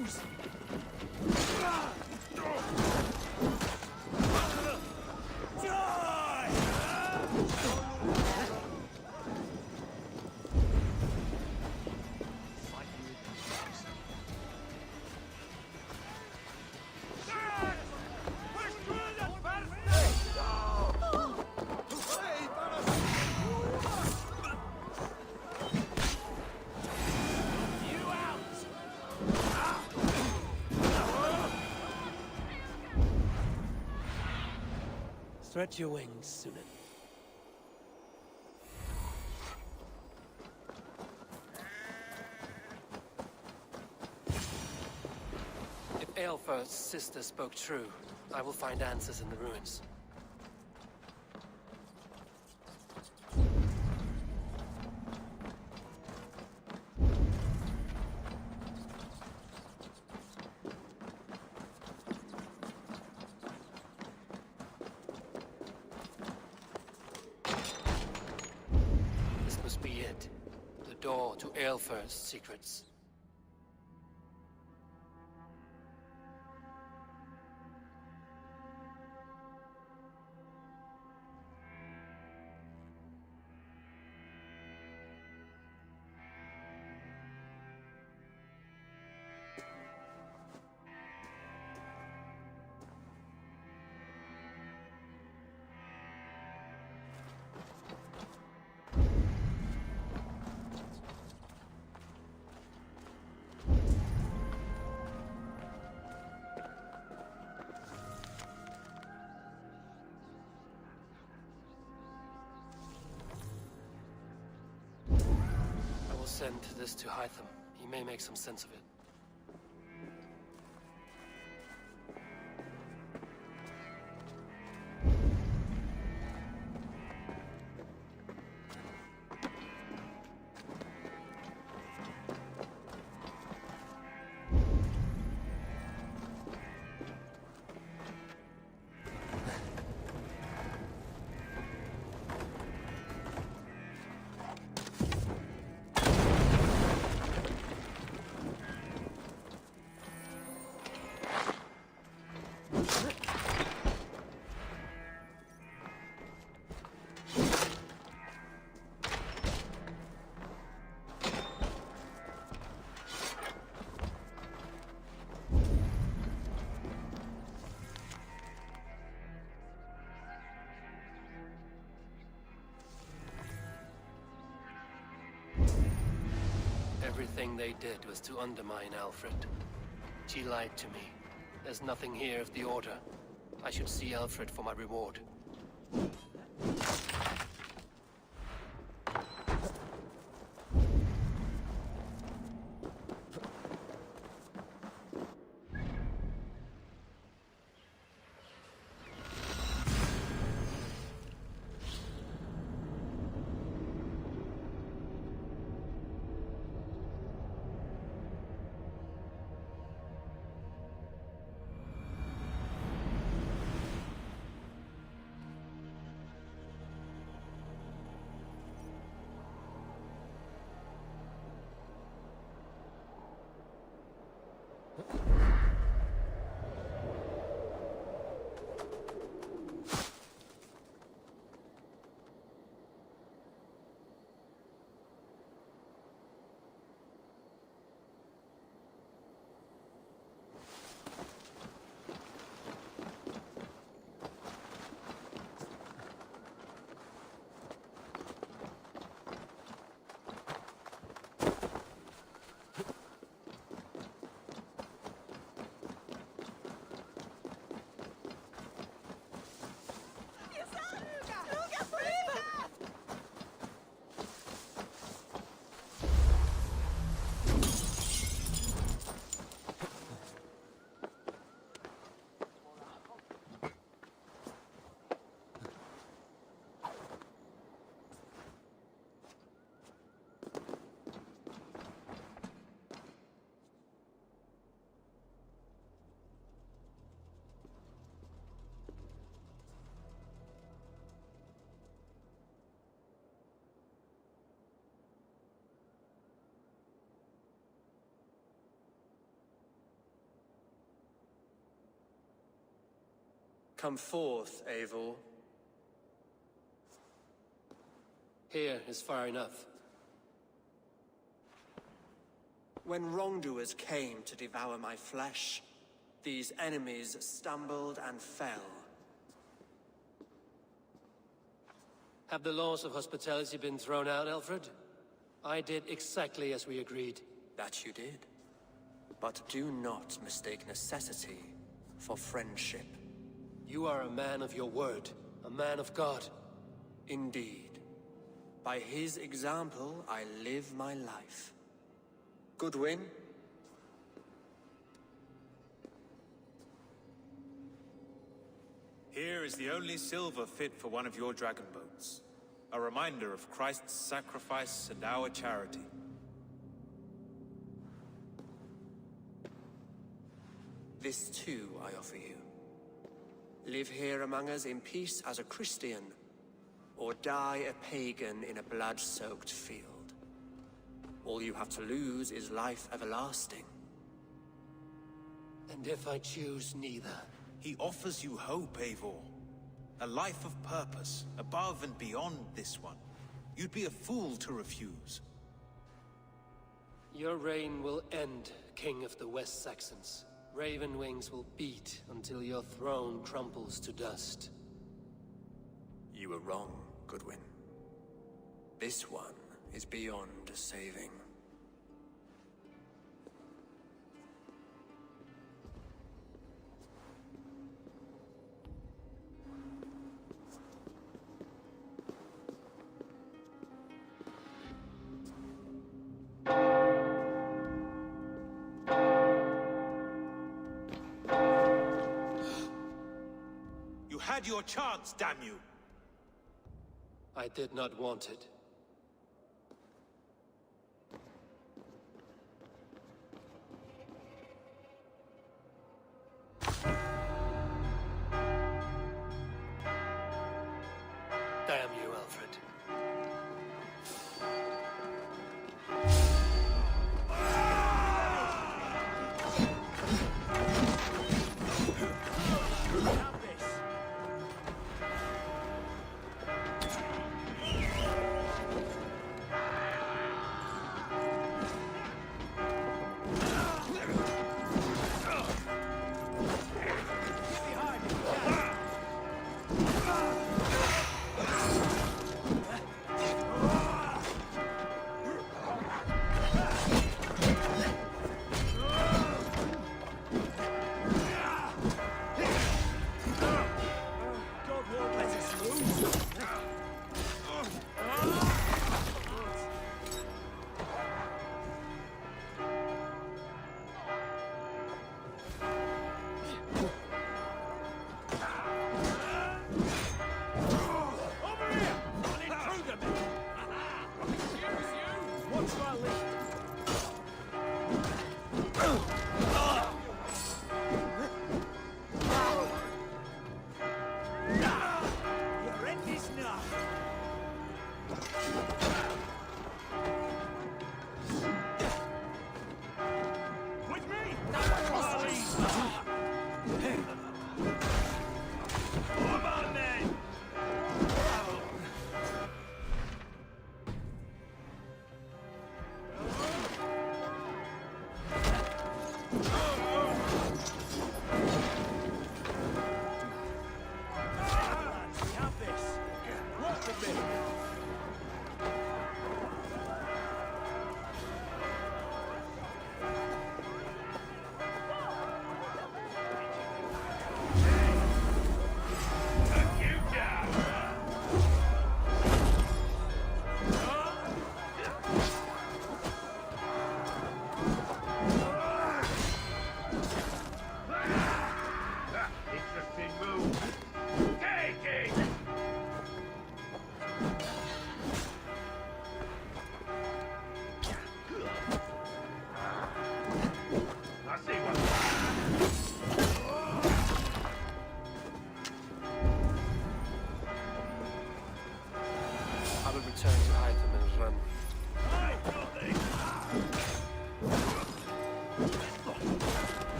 lose! Stretch your wings, Sunan. If Aelfir's sister spoke true, I will find answers in the ruins. This must be it. The door to Aelfir's secrets. I will send this to Hytham. He may make some sense of it. Everything they did was to undermine Alfred. She lied to me. There's nothing here of the Order. I should see Alfred for my reward. Come forth, Eivor. Here is far enough. When wrongdoers came to devour my flesh, these enemies stumbled and fell. Have the laws of hospitality been thrown out, Alfred? I did exactly as we agreed. That you did. But do not mistake necessity for friendship. You are a man of your word, a man of God. Indeed. By his example, I live my life. Goodwin? Here is the only silver fit for one of your dragon boats. A reminder of Christ's sacrifice and our charity. This too I offer you. Live here among us in peace as a Christian, or die a pagan in a blood-soaked field. All you have to lose is life everlasting. And if I choose neither? He offers you hope, Eivor. A life of purpose, above and beyond this one. You'd be a fool to refuse. Your reign will end, King of the West Saxons. Raven wings will beat until your throne crumbles to dust. You were wrong, Goodwin. This one is beyond saving. You had your chance, damn you! I did not want it. Damn you, Alfred. Have this.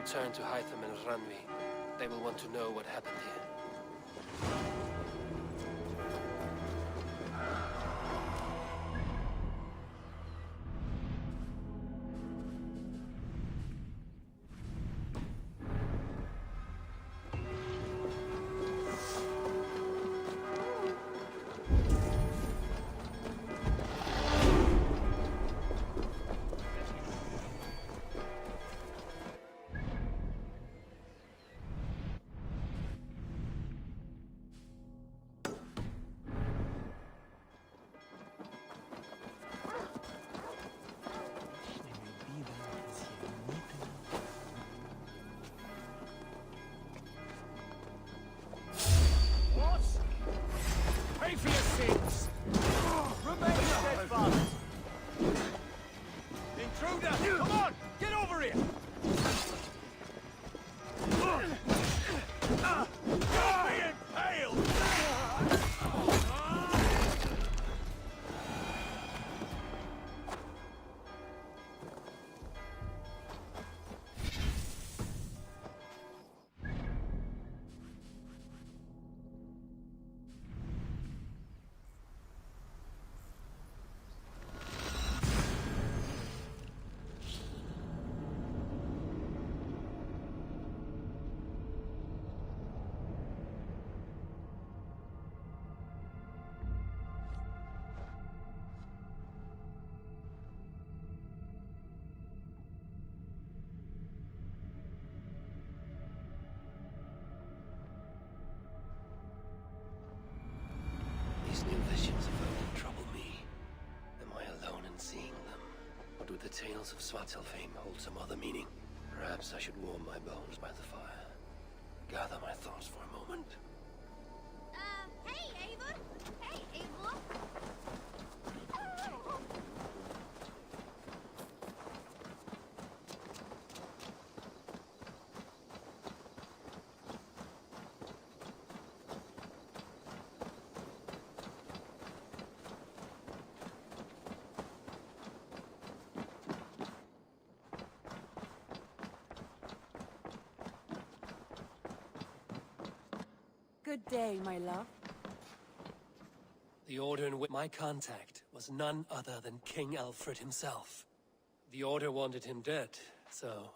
return to Hytham and Ranvi. They will want to know what happened here. Pay for your sins! Remain steadfast! Intruder! Come on! Get over here! Die impaled! These new visions of Odin trouble me. Am I alone in seeing them? Or do the tales of Svartalfheim hold some other meaning? Perhaps I should warm my bones by the fire. Gather my thoughts for a moment. Hey, Eivor! Hey, Eivor! Good day, my love. The order in which my contact was none other than King Alfred himself. The order wanted him dead, so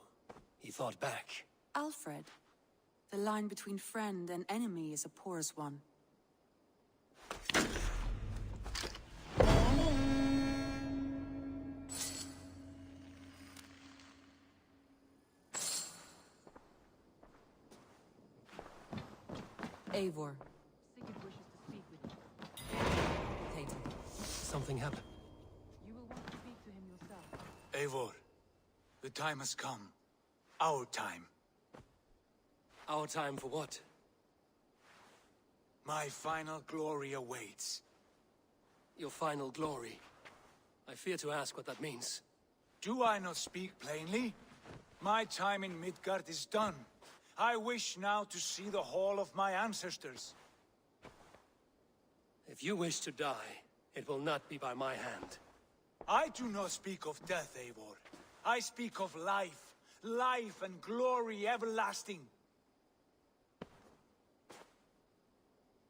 he fought back. Alfred, the line between friend and enemy is a porous one. Eivor. Sigurd wishes to speak with you. Tatum. Something happened. You will want to speak to him yourself. Eivor, the time has come. Our time. Our time for what? My final glory awaits. Your final glory. I fear to ask what that means. Do I not speak plainly? My time in Midgard is done. I wish now to see the hall of my ancestors. If you wish to die, it will not be by my hand. I do not speak of death, Eivor. I speak of life. Life and glory everlasting.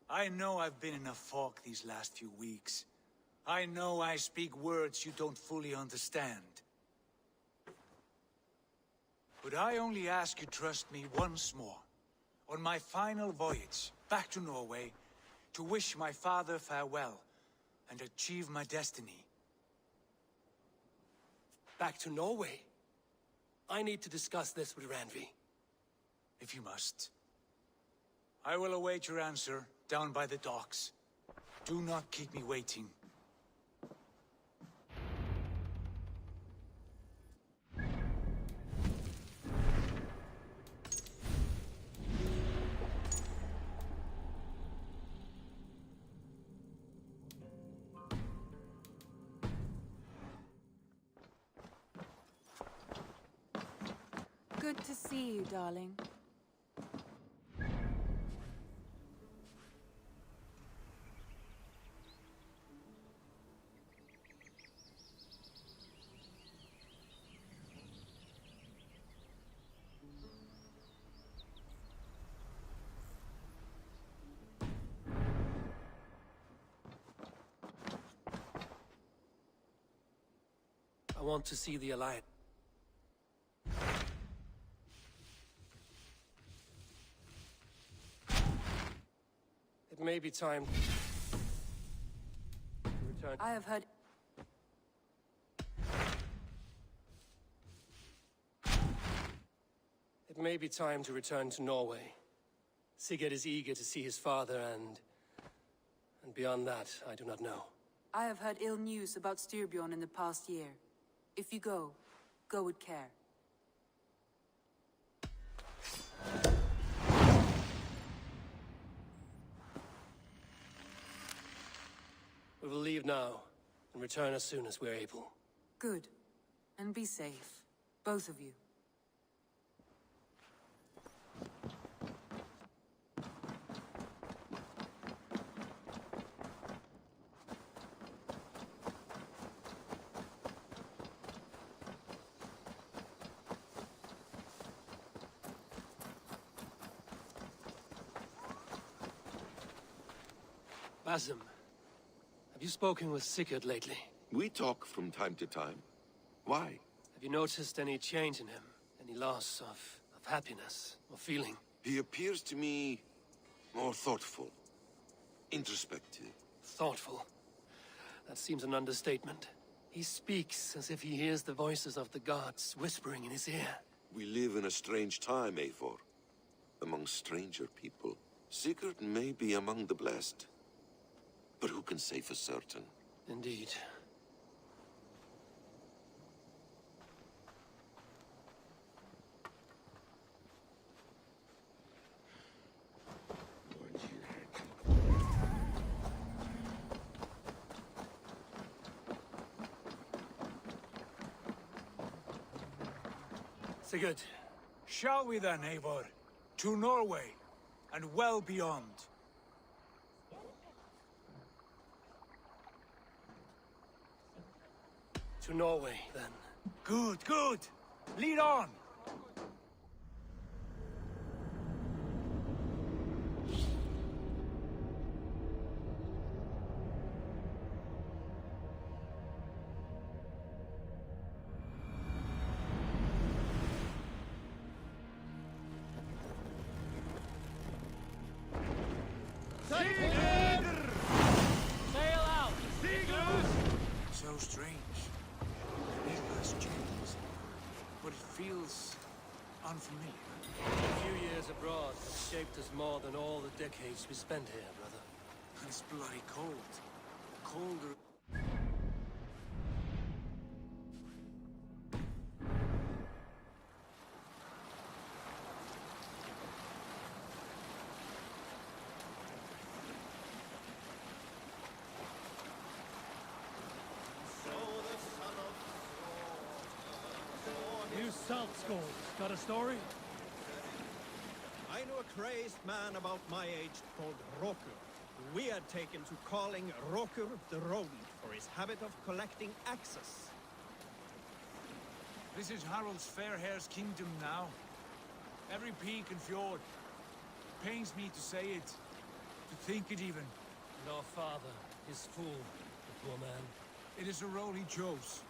I know I've been in a fog these last few weeks. I know I speak words you don't fully understand. But I only ask you trust me once more, on my final voyage back to Norway, to wish my father farewell and achieve my destiny. Back to Norway? I need to discuss this with Ranvi. If you must. I will await your answer down by the docks. Do not keep me waiting. Good to see you, darling. want to see the Alliance. It may be time to return. I have heard... It may be time to return to Norway. Sigurd is eager to see his father and beyond that, I do not know. I have heard ill news about Styrbjorn in the past year. If you go, go with care. We will leave now and return as soon as we're able. Good. And be safe. Both of you. Basim, have you spoken with Sigurd lately? We talk from time to time. Why? Have you noticed any change in him? Any loss of happiness or feeling? He appears to me more thoughtful, introspective. Thoughtful? That seems an understatement. He speaks as if he hears the voices of the gods whispering in his ear. We live in a strange time, Eivor. Among stranger people. Sigurd may be among the blessed. But who can say for certain? Indeed. Sigurd. Shall we then, Eivor? To Norway, and well beyond. To Norway, then. Good, good! Lead on! So strange. Needless changes. But it feels unfamiliar. A few years abroad have shaped us more than all the decades we spent here, brother. It's bloody cold. Colder. You salt skulls, got a story? I know a crazed man about my age called Rokur. We had taken to calling Rokur the Rodent for his habit of collecting axes. This is Harald's Fairhair's kingdom now. Every peak and fjord. Pains me to say it, to think it even. And our father, his fool, the poor man. It is a role he chose.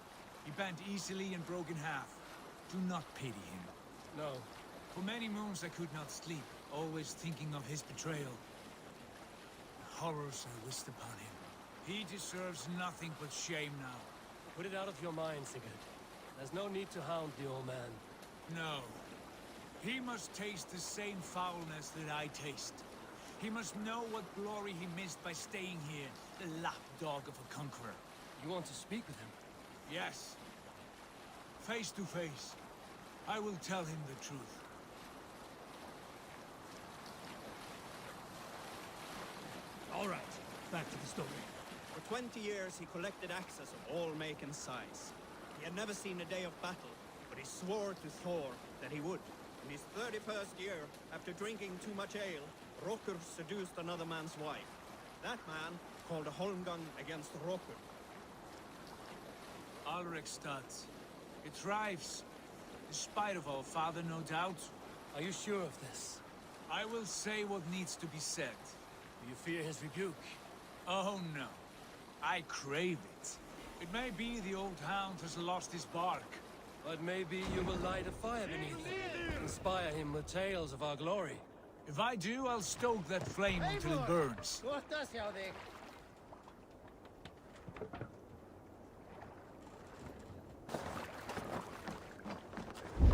He bent easily and broke in half. Do not pity him. No. For many moons I could not sleep, always thinking of his betrayal. The horrors I wished upon him. He deserves nothing but shame now. Put it out of your mind, Sigurd. There's no need to hound the old man. No. He must taste the same foulness that I taste. He must know what glory he missed by staying here, the lapdog of a conqueror. You want to speak with him? Yes. Face to face. I will tell him the truth. All right, back to the story. For 20 years he collected axes of all make and size. He had never seen a day of battle, but he swore to Thor that he would. In his 31st year, after drinking too much ale, Rokur seduced another man's wife. That man called a holmgang against Rokur. Alrekstad. It thrives. In spite of our father, no doubt. Are you sure of this? I will say what needs to be said. Do you fear his rebuke? Oh no. I crave it. It may be the old hound has lost his bark. But maybe you will light a fire beneath him. Inspire him with tales of our glory. If I do, I'll stoke that flame until it burns. What does he have?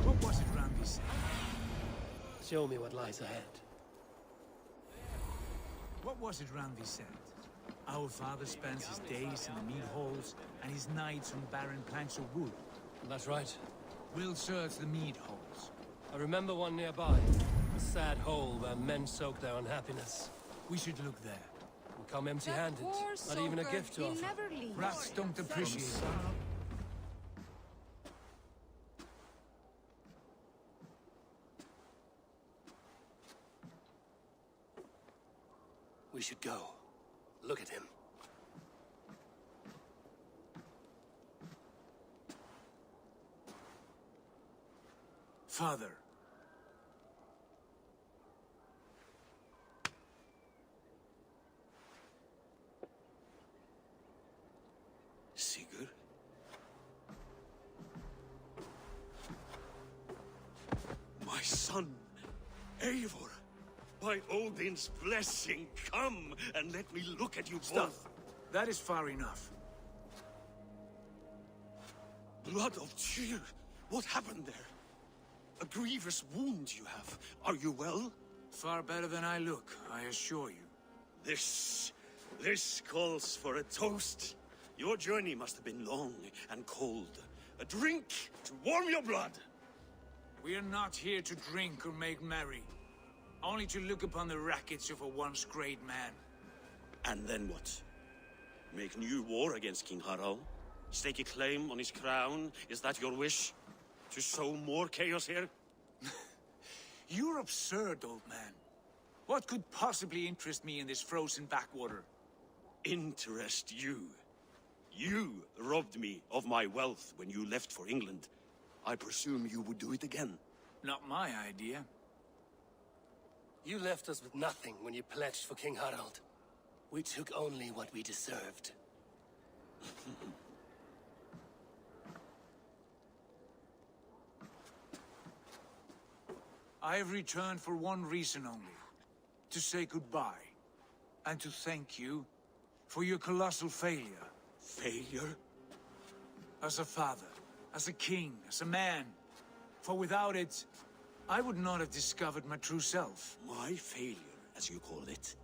What was it Randy said? Show me what lies ahead. What was it Randy said? Our father spends his days in the mead halls and his nights on barren planks of wood. That's right. We'll search the mead halls. I remember one nearby. A sad hole where men soak their unhappiness. We should look there. We come empty-handed. Not even a gift to offer. Rats don't appreciate it. We should go. Look at him. Father. Sigurd? My son, Eivor. By Odin's blessing, come and let me look at you both. That is far enough. Blood of Tyr. What happened there? A grievous wound you have. Are you well? Far better than I look, I assure you. This calls for a toast. Your journey must have been long and cold. A drink to warm your blood. We are not here to drink or make merry. Only to look upon the wreckage of a once great man. And then what? Make new war against King Harald? Stake a claim on his crown? Is that your wish? To sow more chaos here? You're absurd, old man. What could possibly interest me in this frozen backwater? Interest you? You robbed me of my wealth when you left for England. I presume you would do it again. Not my idea. You left us with nothing when you pledged for King Harald. We took only what we deserved. I have returned for one reason only. To say goodbye. And to thank you for your colossal failure. Failure? As a father, as a king, as a man. For without it, I would not have discovered my true self. My failure, as you call it.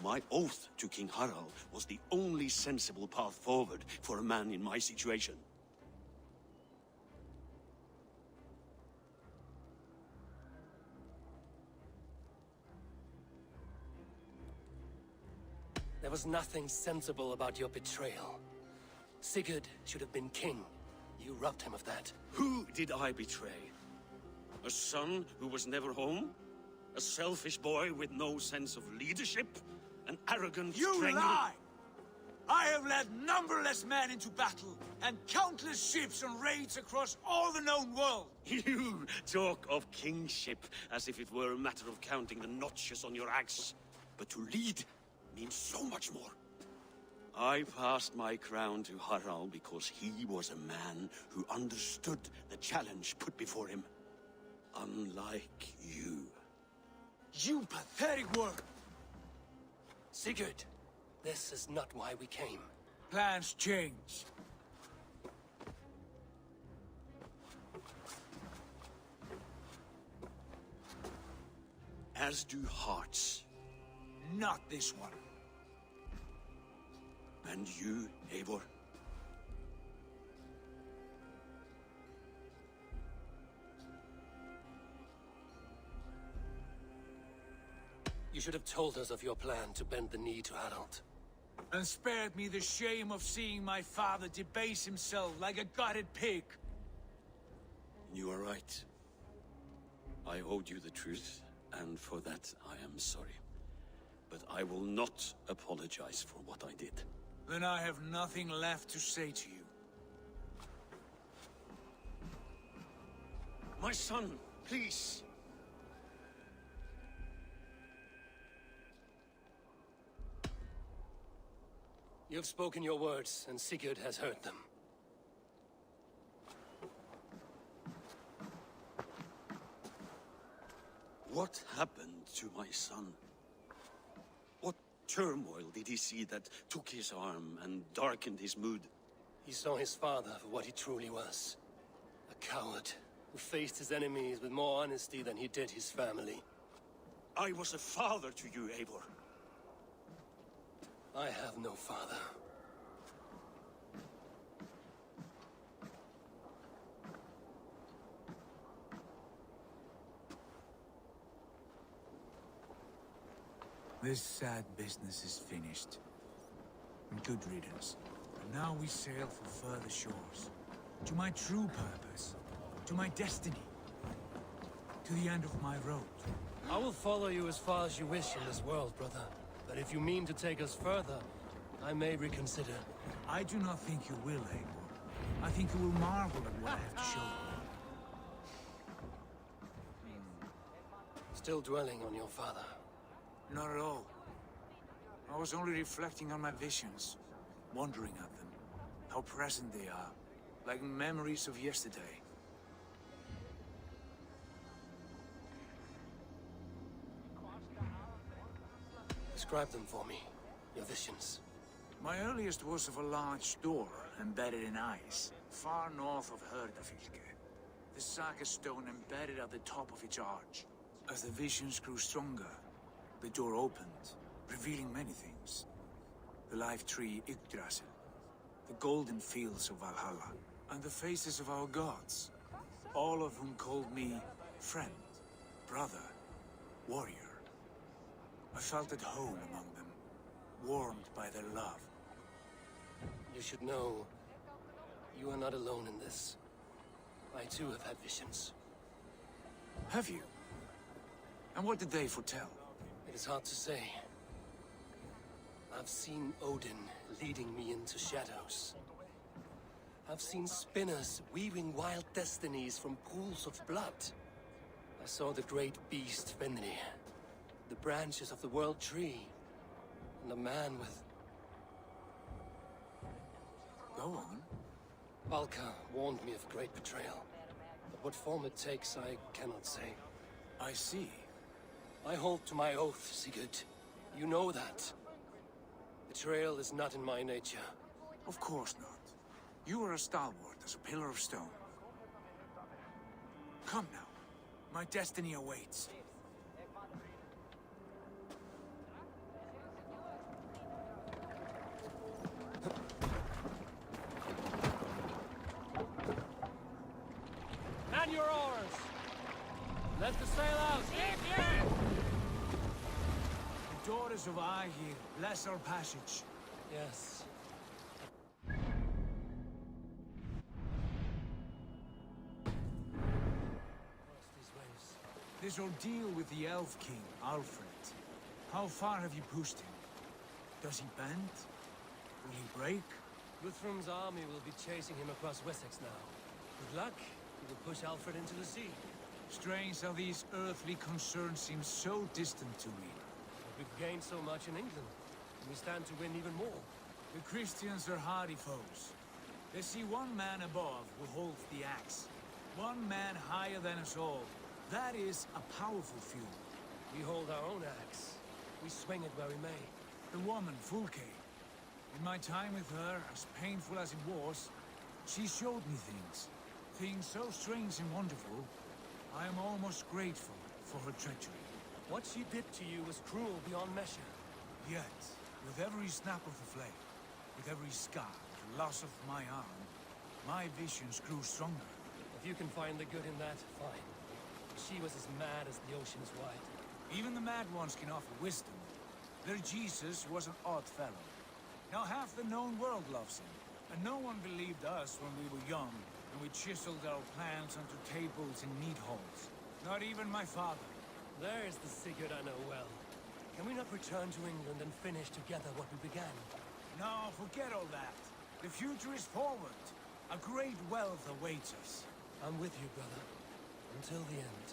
My oath to King Harald was the only sensible path forward for a man in my situation. There was nothing sensible about your betrayal. Sigurd should have been king. You robbed him of that. Who did I betray? A son who was never home? A selfish boy with no sense of leadership? An arrogant You strangler? lie! I have led numberless men into battle, and countless ships on raids across all the known world. You talk of kingship as if it were a matter of counting the notches on your axe. But to lead means so much more. I passed my crown to Harald because he was a man who understood the challenge put before him. Unlike you. You pathetic worm! Sigurd, this is not why we came. Plans change. As do hearts. Not this one. And you, Eivor? You should have told us of your plan to bend the knee to Harald. And spared me the shame of seeing my father debase himself like a gutted pig. You are right. I owed you the truth, and for that I am sorry. But I will not apologize for what I did. Then I have nothing left to say to you. My son, please. You have spoken your words, and Sigurd has heard them. What happened to my son? What turmoil did he see that took his arm and darkened his mood? He saw his father for what he truly was. A coward who faced his enemies with more honesty than he did his family. I was a father to you, Eivor. I have no father. This sad business is finished. And good riddance. And now we sail for further shores. To my true purpose. To my destiny. To the end of my road. I will follow you as far as you wish in this world, brother. But if you mean to take us further, I may reconsider. I do not think you will, Eivor. I think you will marvel at what I have to show you. Still dwelling on your father. Not at all. I was only reflecting on my visions, wondering at them, how present they are, like memories of yesterday. Describe them for me, your visions. My earliest was of a large door embedded in ice, far north of Herdafylke. The saga stone embedded at the top of its arch. As the visions grew stronger, the door opened, revealing many things. The life tree Yggdrasil, the golden fields of Vallhala, and the faces of our gods, all of whom called me friend, brother, warrior. I felt at home among them, warmed by their love. You should know, you are not alone in this. I too have had visions. Have you? And what did they foretell? It is hard to say. I've seen Odin leading me into shadows. I've seen spinners weaving wild destinies from pools of blood. I saw the great beast Fenrir, the branches of the world tree, and a man with... Go on. Valka warned me of great betrayal. But what form it takes, I cannot say. I see. I hold to my oath, Sigurd. You know that. Betrayal is not in my nature. Of course not. You are a stalwart as a pillar of stone. Come now. My destiny awaits. Man your oars! Let the sail out! The daughters of Aegir, bless our passage. Yes. This ordeal with the Elf King, Alfred. How far have you pushed him? Does he bend? Will he break? Guthrum's army will be chasing him across Wessex now. Good luck. He will push Alfred into the sea. Strange how these earthly concerns seem so distant to me. But we've gained so much in England, and we stand to win even more. The Christians are hardy foes. They see one man above who holds the axe. One man higher than us all. That is a powerful feud. We hold our own axe. We swing it where we may. The woman, Fulke. In my time with her, as painful as it was, she showed me things. Things so strange and wonderful, I am almost grateful for her treachery. What she did to you was cruel beyond measure. Yet, with every snap of the flame, with every scar, the loss of my arm, my visions grew stronger. If you can find the good in that, fine. She was as mad as the ocean is wide. Even the mad ones can offer wisdom. Their Jesus was an odd fellow. Now half the known world loves him, and no one believed us when we were young, and we chiseled our plans onto tables in meat halls. Not even my father. There is the Sigurd I know well. Can we not return to England and finish together what we began? No, forget all that. The future is forward. A great wealth awaits us. I'm with you, brother. Until the end.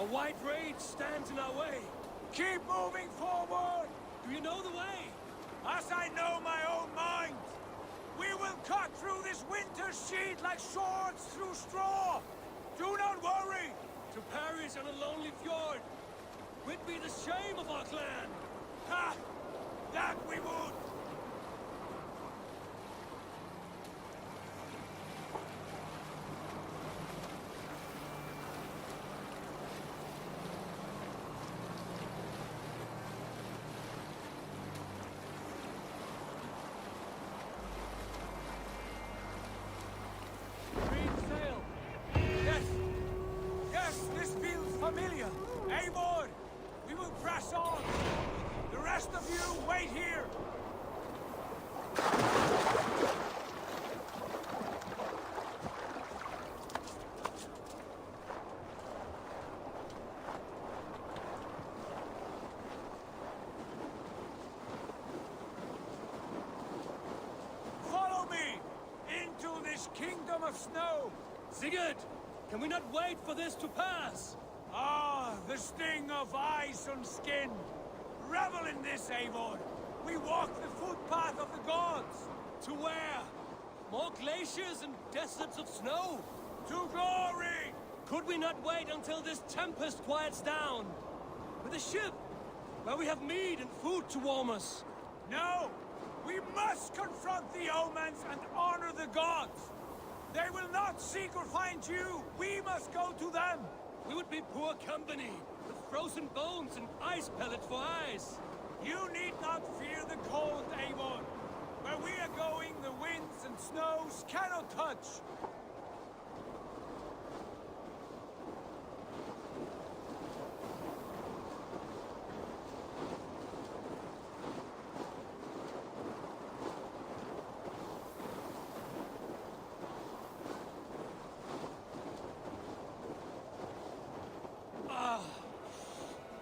A white rage stands in our way. Keep moving forward! Do you know the way? As I know my own mind! We will cut through this winter sheet like swords through straw! Do not worry! To Paris on a lonely fjord. Rid be the shame of our clan! Ha! That we would! Familiar! Eivor! We will press on! The rest of you, wait here! Follow me! Into this kingdom of snow! Sigurd! Can we not wait for this to pass? Ah, the sting of ice on skin! Revel in this, Eivor! We walk the footpath of the gods! To where? More glaciers and deserts of snow? To glory! Could we not wait until this tempest quiets down? With a ship, where we have meat and food to warm us? No! We must confront the omens and honor the gods! They will not seek or find you! We must go to them! We would be poor company, with frozen bones and ice pellets for eyes. You need not fear the cold, Eivor. Where we are going, the winds and snows cannot touch.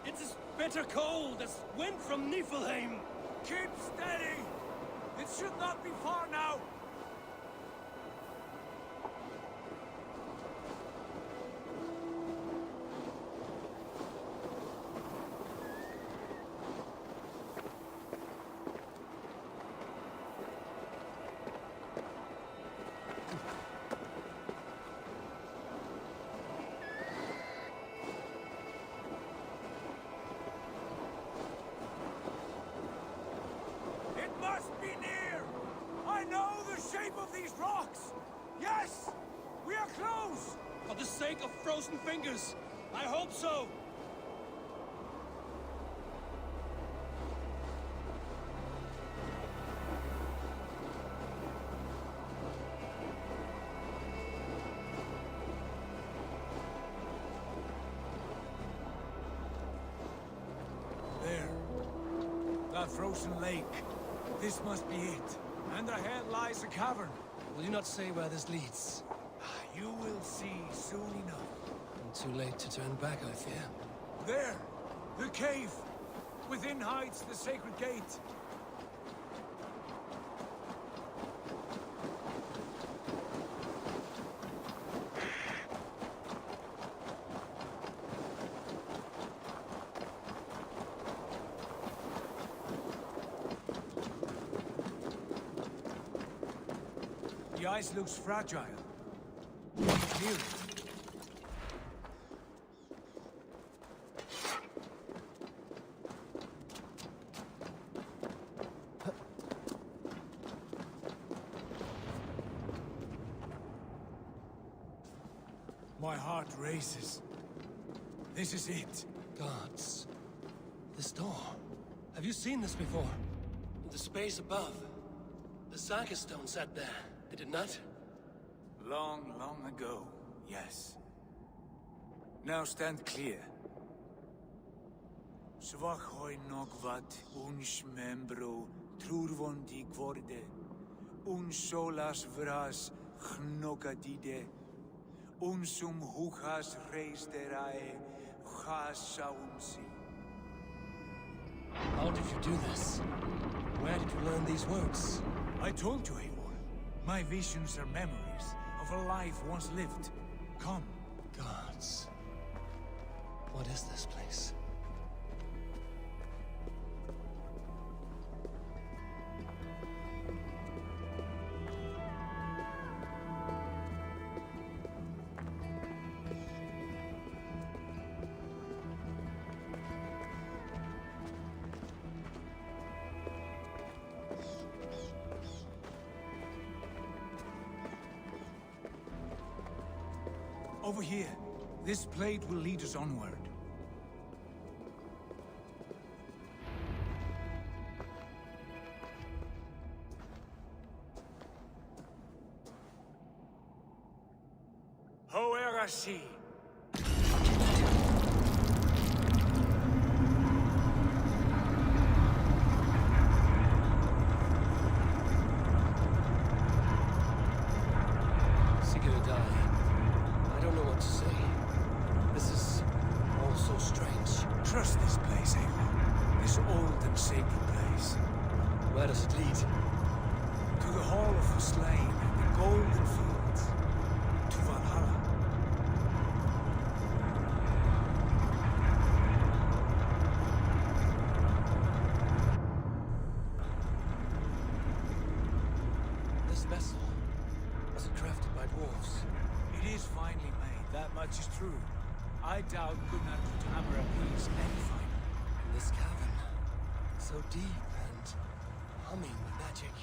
It's as bitter cold as wind from Niflheim. Keep steady! It should not be far now! Of these rocks! Yes! We are close! For the sake of frozen fingers, I hope so! There. That frozen lake. This must be it. And ahead lies a cavern. Will you not say where this leads? You will see soon enough. Too late to turn back, I fear. There! The cave! Within hides the sacred gate. The ice looks fragile. Clear it. My heart races. This is it. Gods. This door. Have you seen this before? The space above. The Saga stone sat there, did it not? Long, long ago, yes. Now stand clear. Svachoi nogvat uns membro trurvondi gvorde, uns solas vras gnokadide, unsum huchas reisterae chasaunsi. How did you do this? Where did you learn these words? I told you, Eivor. My visions are memories of a life once lived. Come. Gods. What is this place? Over here. This blade will lead us onward. Hoerasi. I don't know what to say. This is all so strange. Trust this place, Eivor. This old and sacred place. Where does it lead? To the Hall of the Slain, the Golden Fields. To Vallhala. This vessel, was it crafted by dwarves? It is finely made, that much is true. I doubt Gunnar could hammer a piece any finer. In this cavern, so deep and humming with magic.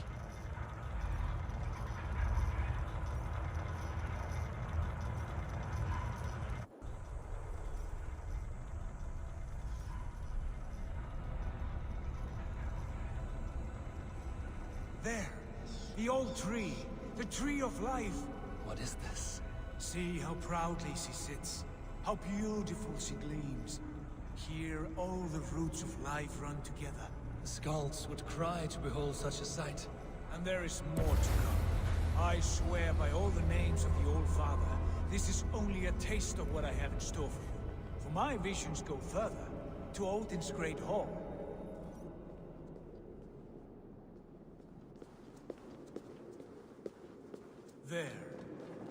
There, the old tree, the tree of life. What is this? See how proudly she sits, how beautiful she gleams. Here all the roots of life run together. The skalds would cry to behold such a sight. And there is more to come. I swear by all the names of the Old Father, this is only a taste of what I have in store for you. For my visions go further, to Odin's great hall. There.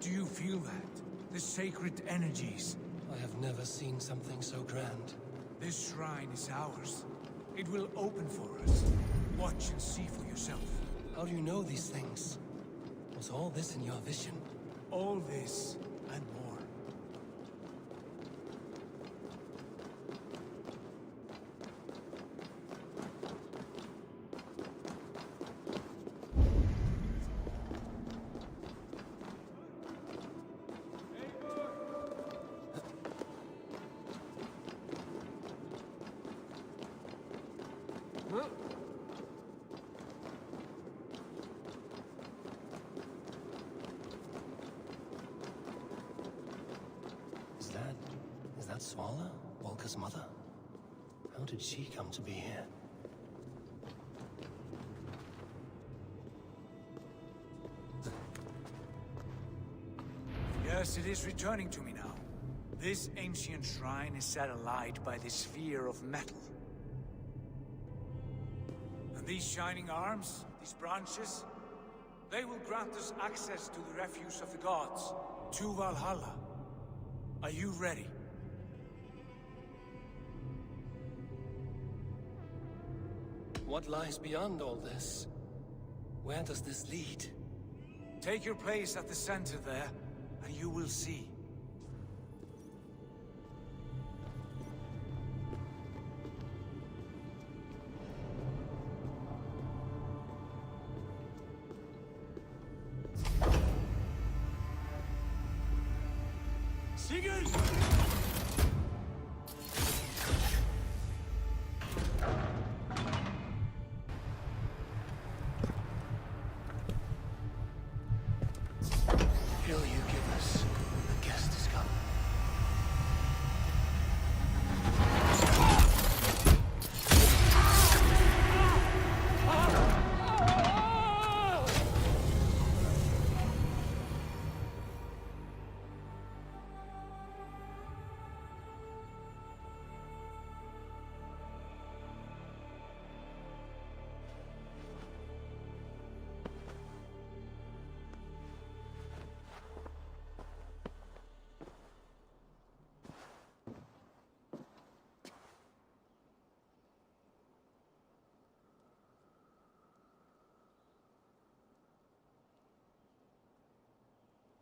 Do you feel that? The sacred energies. I have never seen something so grand. This shrine is ours. It will open for us. Watch and see for yourself. How do you know these things? Was all this in your vision? All this and more. Is that Vallhala, Volka's mother? How did she come to be here? Yes, it is returning to me now. This ancient shrine is set alight by the sphere of metal. And these shining arms, these branches, they will grant us access to the refuse of the gods, to Vallhala. Are you ready? What lies beyond all this? Where does this lead? Take your place at the center there, and you will see. Sigurd! Hill you give us, the guest has come.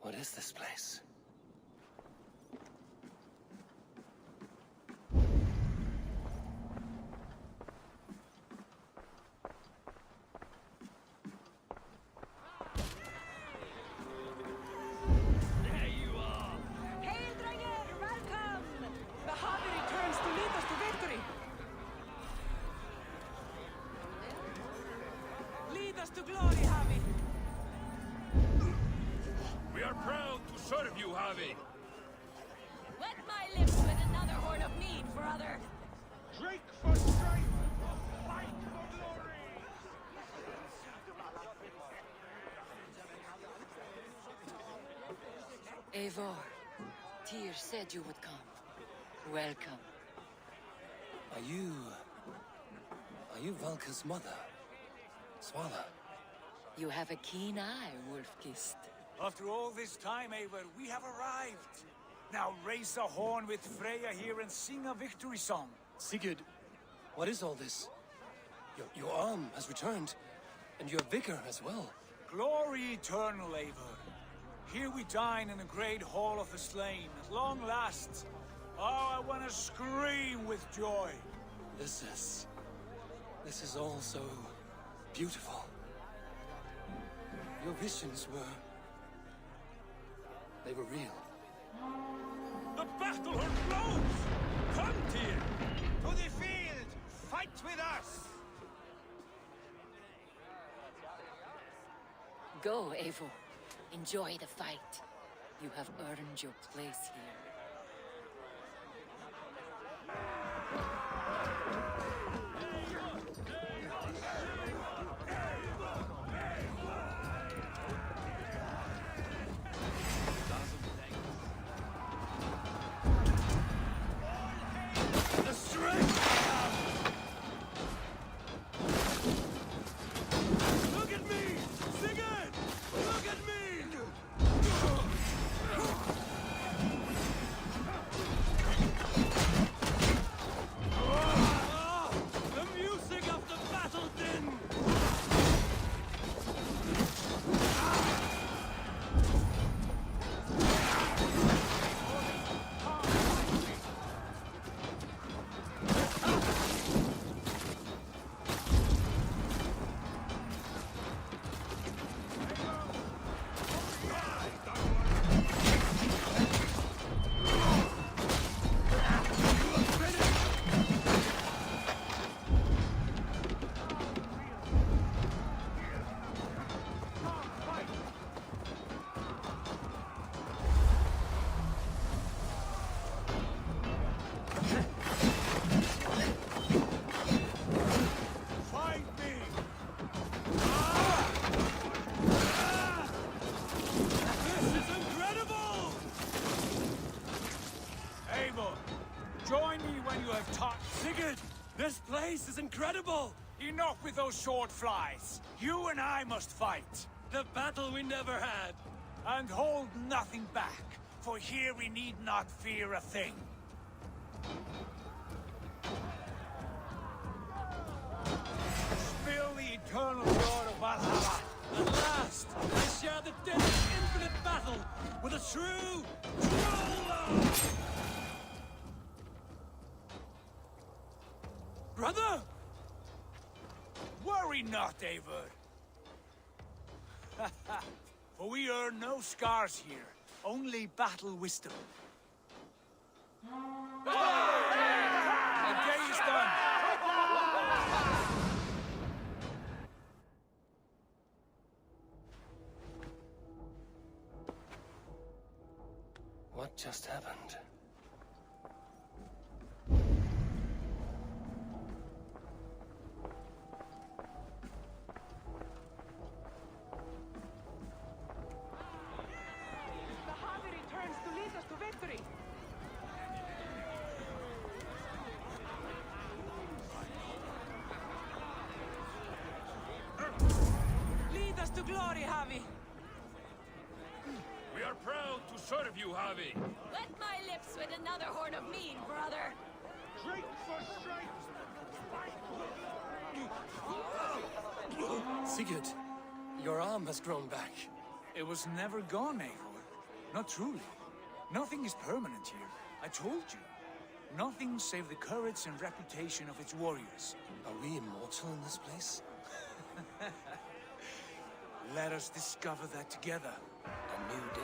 What is this place? There you are! Hail, Dranger! Welcome! The Harvey returns to lead us to victory! Lead us to glory, Harvey! We are proud to serve you, Harvey. Wet my lips with another horn of mead, brother. Drink for strength! Fight for glory! Eivor, Tyr said you would come. Welcome. Are you Valka's mother? Vallhala? You have a keen eye, Wolf-Kissed. After all this time, Eivor, we have arrived. Now raise a horn with Freya here and sing a victory song. Sigurd, what is all this? Your arm has returned, and your vigor as well. Glory eternal, Eivor. Here we dine in the great hall of the slain, at long last. Oh, I want to scream with joy. This is all so beautiful. Your visions they were real. The battle horn blows! Come, Tyr! To the field! Fight with us! Go, Eivor. Enjoy the fight. You have earned your place here. Look at me! Sigurd! Look at me! The music of the battle din! Fight me! This is incredible! Eivor, join me when you have taught. Sigurd, this place is incredible! Enough with those short flies. You and I must fight. The battle we never had. And hold nothing back, for here we need not fear a thing. Spill the eternal blood of Vallhala. At last, I share the deadly infinite battle with a true love! Brother! Worry not, Eivor. For we earn no scars here, only battle wisdom. The day is done. What just happened? The Harvey returns to lead us to victory! Lead us to glory, Harvey! We are proud to serve you, Harvey. Wet my lips with another horn of mead, brother. Drink for strength! Sigurd, your arm has grown back. It was never gone, Eivor. Not truly. Nothing is permanent here. I told you. Nothing save the courage and reputation of its warriors. Are we immortal in this place? Let us discover that together. A new day.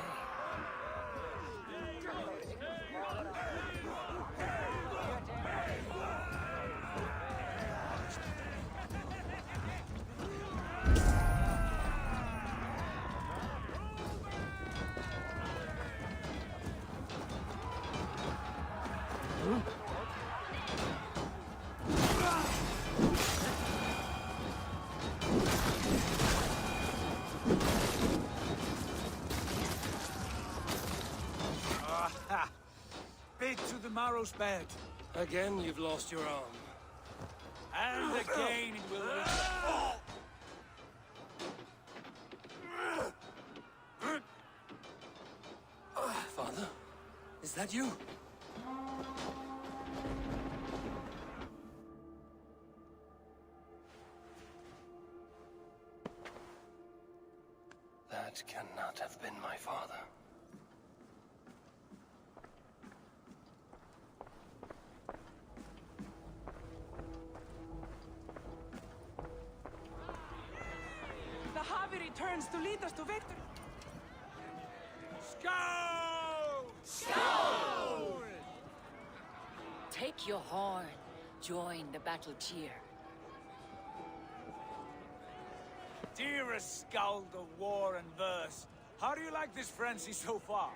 Bit to the marrow's bed. Again, you've lost your arm. And again it will Father? Is that you? That cannot have been my father. The Harvey returns to lead us to victory. Scout! Scout! Take your horn. Join the battle cheer. Dearest Skald of war and verse, how do you like this frenzy so far?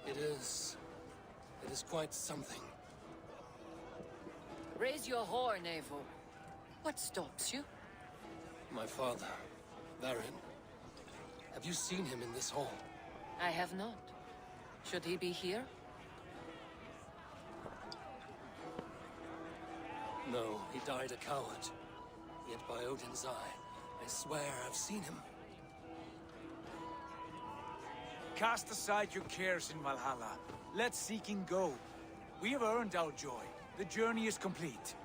It is quite something. Raise your horn, Eivor. What stops you? My father, Varin. Have you seen him in this hall? I have not. Should he be here? No, he died a coward. Yet by Odin's eye, I swear I've seen him. Cast aside your cares in Valhalla. Let seeking go. We have earned our joy. The journey is complete.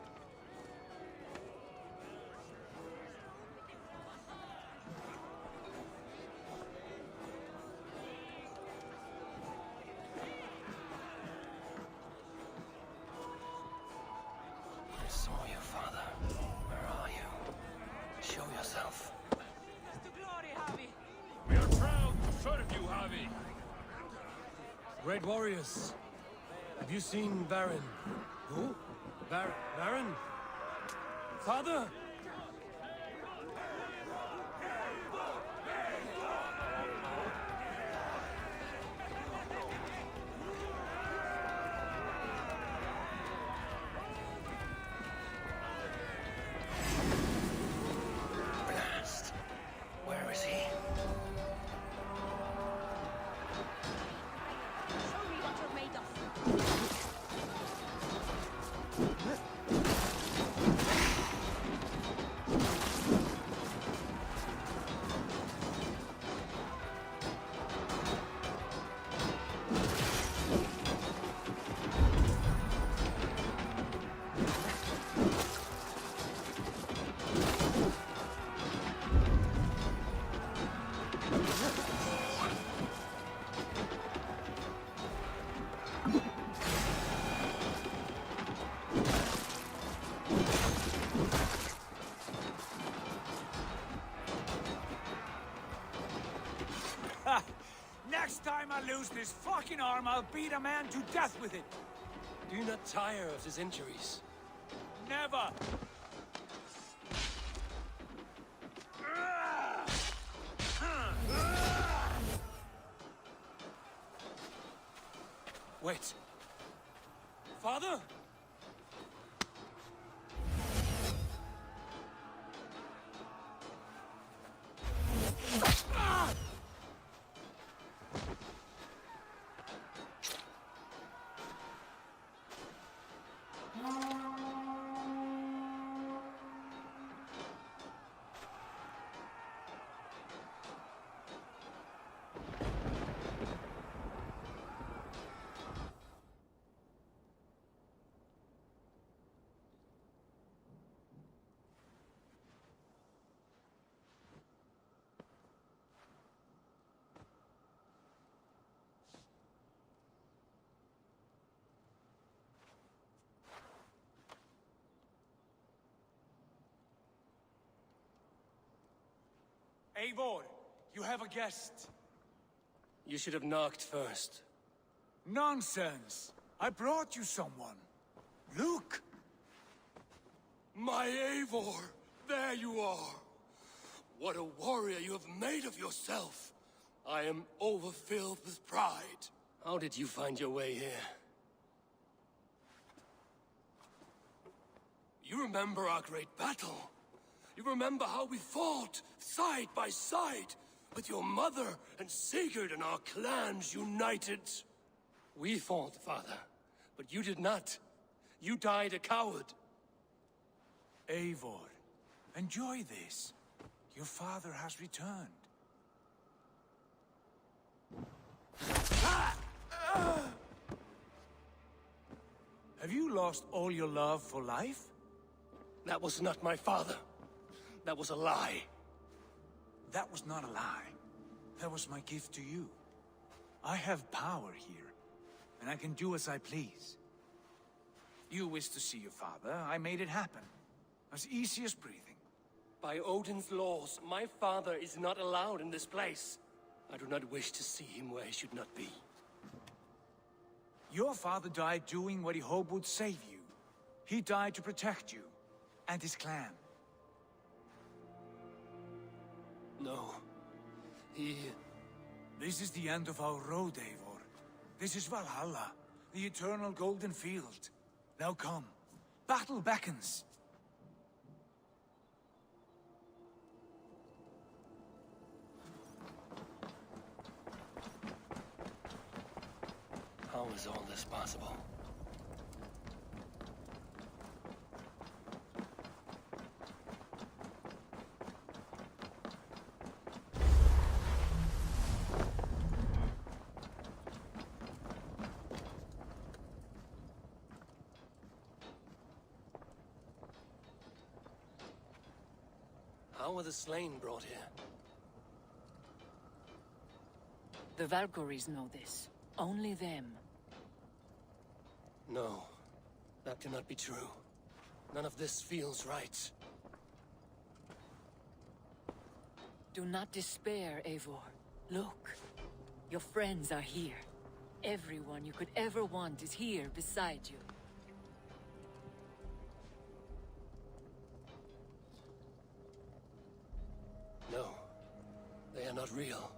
I saw you, Father. Where are you? Show yourself. We are proud to serve you, Javi. Great warriors. Have you seen Varin? Who? Varin? Father? Blast. Where is he? Next time I lose this fucking arm, I'll beat a man to death with it. Do not tire of his injuries. Never! Wait. Father? Eivor, you have a guest. You should have knocked first. Nonsense! I brought you someone. Look! My Eivor! There you are! What a warrior you have made of yourself! I am overfilled with pride. How did you find your way here? You remember our great battle? You remember how we fought, side by side, with your mother and Sigurd and our clans united? We fought, father, but you did not. You died a coward. Eivor, enjoy this. Your father has returned. Have you lost all your love for life? That was not my father. That was a lie. That was not a lie. That was my gift to you. I have power here, and I can do as I please. You wished to see your father, I made it happen. As easy as breathing. By Odin's laws, my father is not allowed in this place. I do not wish to see him where he should not be. Your father died doing what he hoped would save you. He died to protect you, and his clan. No. This is the end of our road, Eivor. This is Vallhala, the eternal golden field. Now come. Battle beckons. How is all this possible? How were the slain brought here? The Valkyries know this. Only them. No, that cannot be true. None of this feels right. Do not despair, Eivor. Look. Your friends are here. Everyone you could ever want is here beside you. No, they are not real.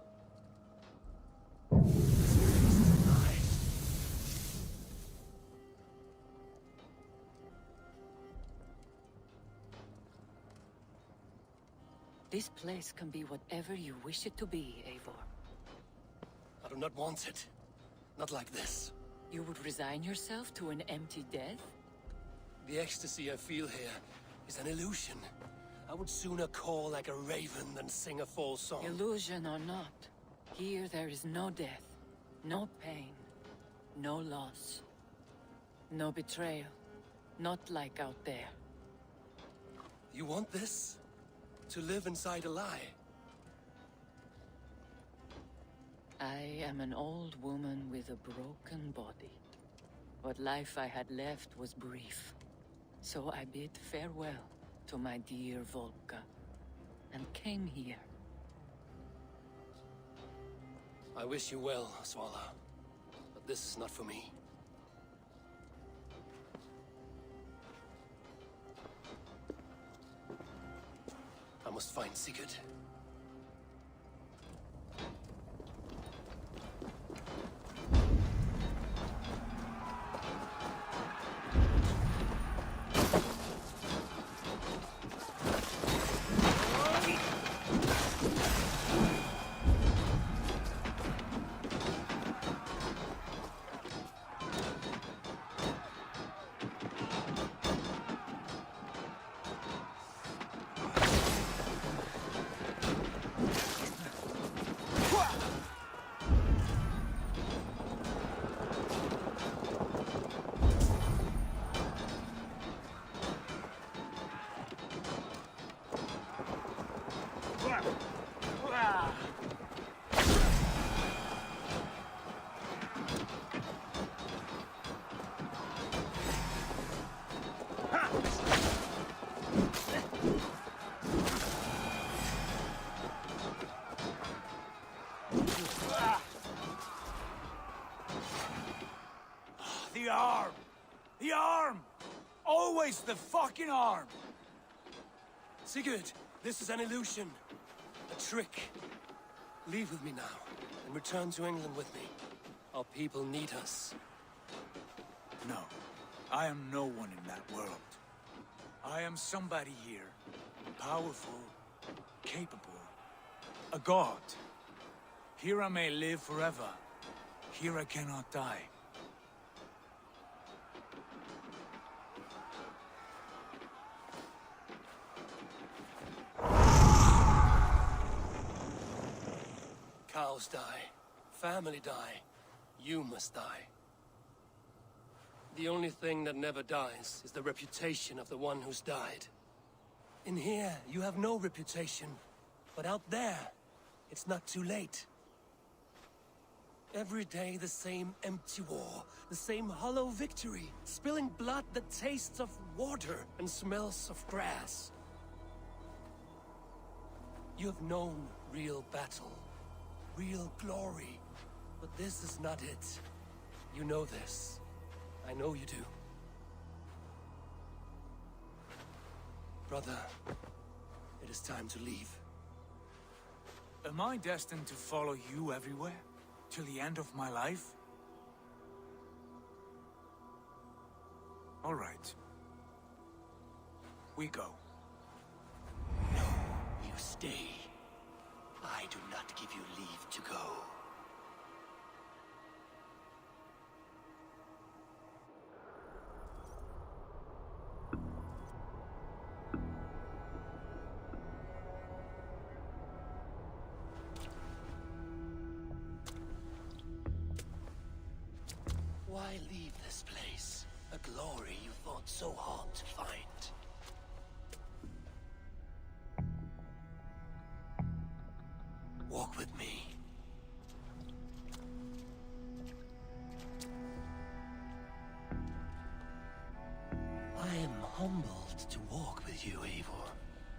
This place can be whatever you wish it to be, Eivor. I do not want it. Not like this. You would resign yourself to an empty death? The ecstasy I feel here is an illusion. I would sooner call like a raven than sing a false song. Illusion or not, here there is no death, no pain, no loss, no betrayal. Not like out there. You want this? To live inside a lie? I am an old woman with a broken body. What life I had left was brief. So I bid farewell to my dear Volka, and came here. I wish you well, Vallhala, but this is not for me. I must find Sigurd. The arm! The arm! Always the fucking arm! Sigurd, this is an illusion. A trick. Leave with me now, and return to England with me. Our people need us. No, I am no one in that world. I am somebody here. Powerful, capable, a god. Here I may live forever. Here I cannot die. Cows die. Family die. You must die. The only thing that never dies is the reputation of the one who's died. In here, you have no reputation. But out there, it's not too late. Every day the same empty war, the same hollow victory, spilling blood that tastes of water and smells of grass. You have known real battle, real glory, but this is not it. You know this. I know you do. Brother, it is time to leave. Am I destined to follow you everywhere? Till the end of my life? All right. We go. No, you stay. I do not give you leave to go. Why leave this place? A glory you fought so hard to find. Walk with me. I am humbled to walk with you, Eivor.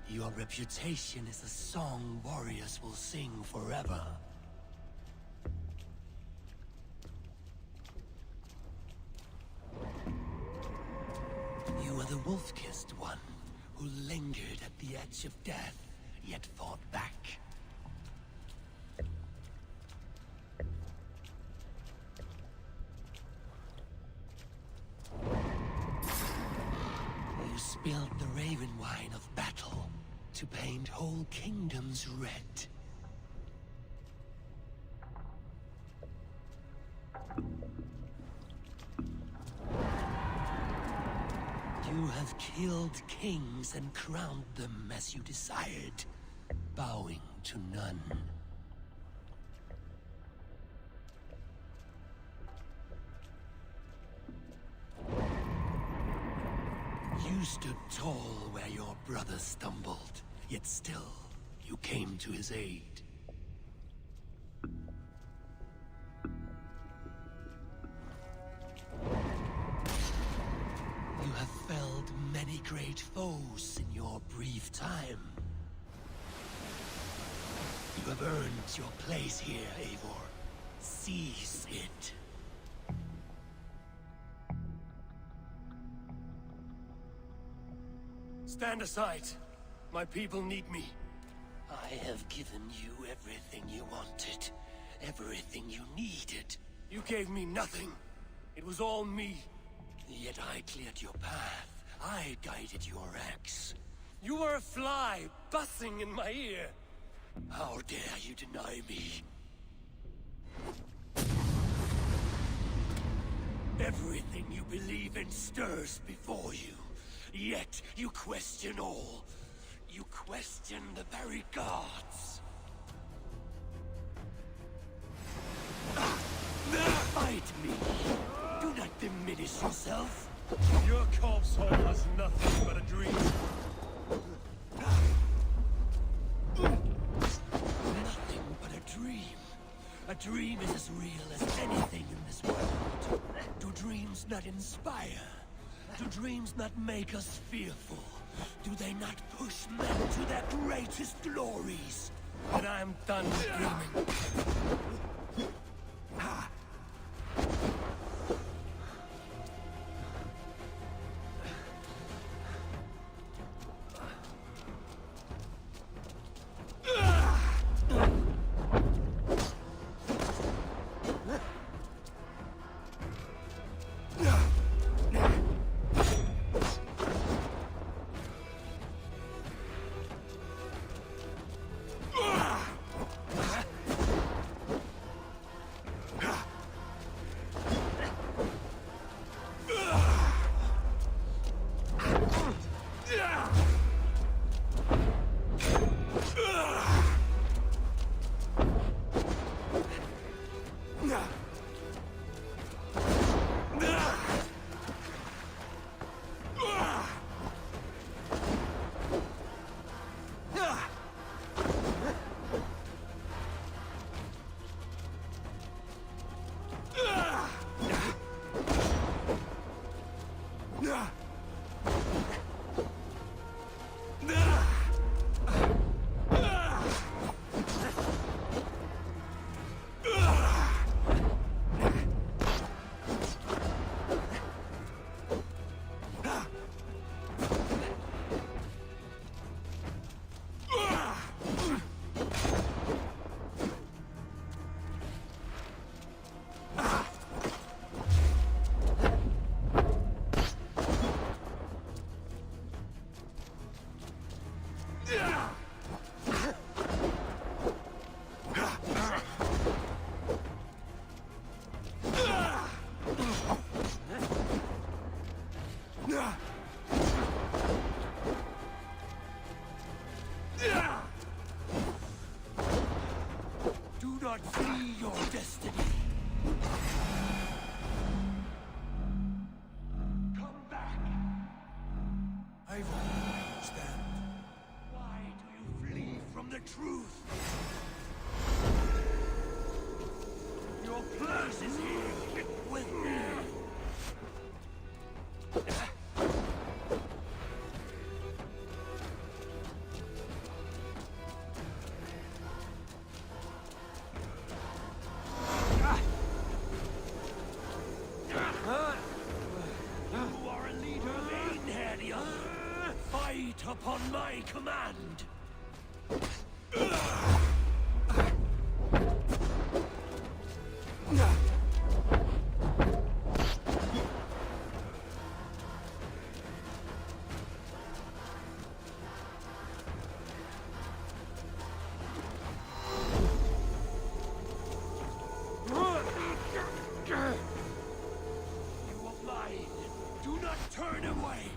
Your reputation is a song warriors will sing forever. You are the wolf-kissed one, who lingered at the edge of death, yet fought back. You spilled the raven wine of battle to paint whole kingdoms red. You have killed kings and crowned them as you desired, bowing to none. You stood tall where your brother stumbled, yet still, you came to his aid. You have felled many great foes in your brief time. You have earned your place here, Eivor. Seize it. Stand aside. My people need me. I have given you everything you wanted. Everything you needed. You gave me nothing. It was all me. Yet I cleared your path. I guided your axe. You were a fly, buzzing in my ear. How dare you deny me? Everything you believe in stirs before you. Yet you question all. You question the very gods. Fight me! Do not diminish yourself. Your corpse hole has nothing but a dream. Nothing but a dream. A dream is as real as anything in this world. Do dreams not inspire? Do dreams not make us fearful? Do they not push men to their greatest glories? But I am done dreaming. not flee your destiny. Come back. Eivor, stand. Why do you flee from the truth? Your place is here with me. Upon my command! You are mine! Do not turn away!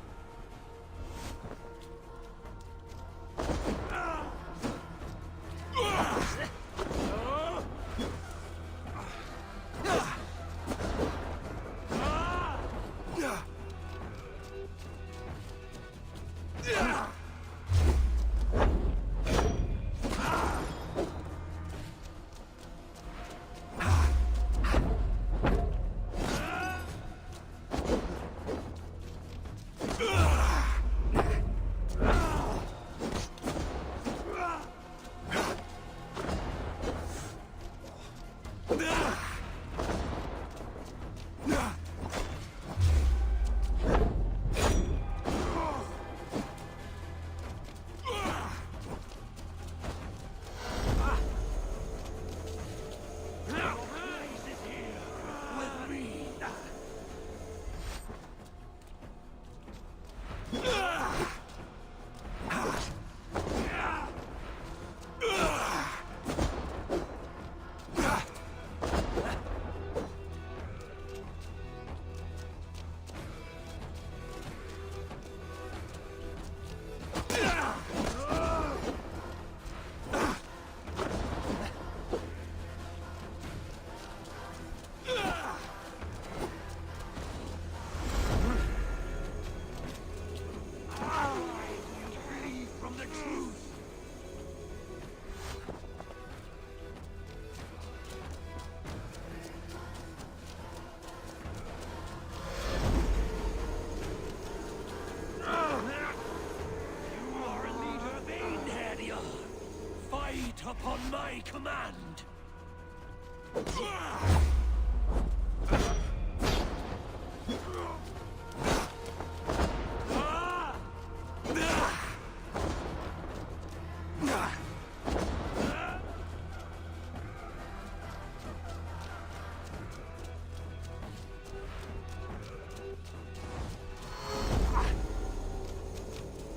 Upon my command!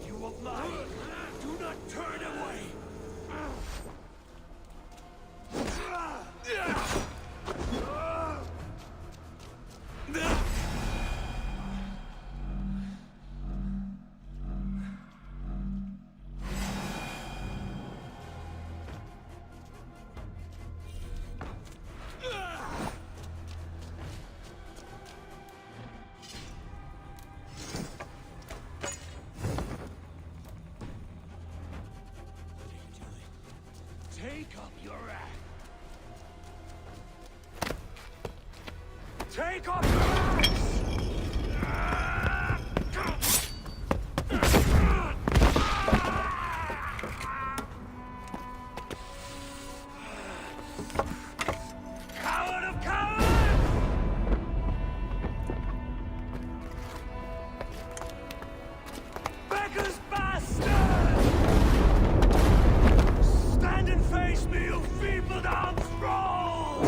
You are mine! Do not turn away! Take up your axe! Take up your axe! Coward of cowards! Beggar's bastard! Stand and face me, you feeble armed thrall!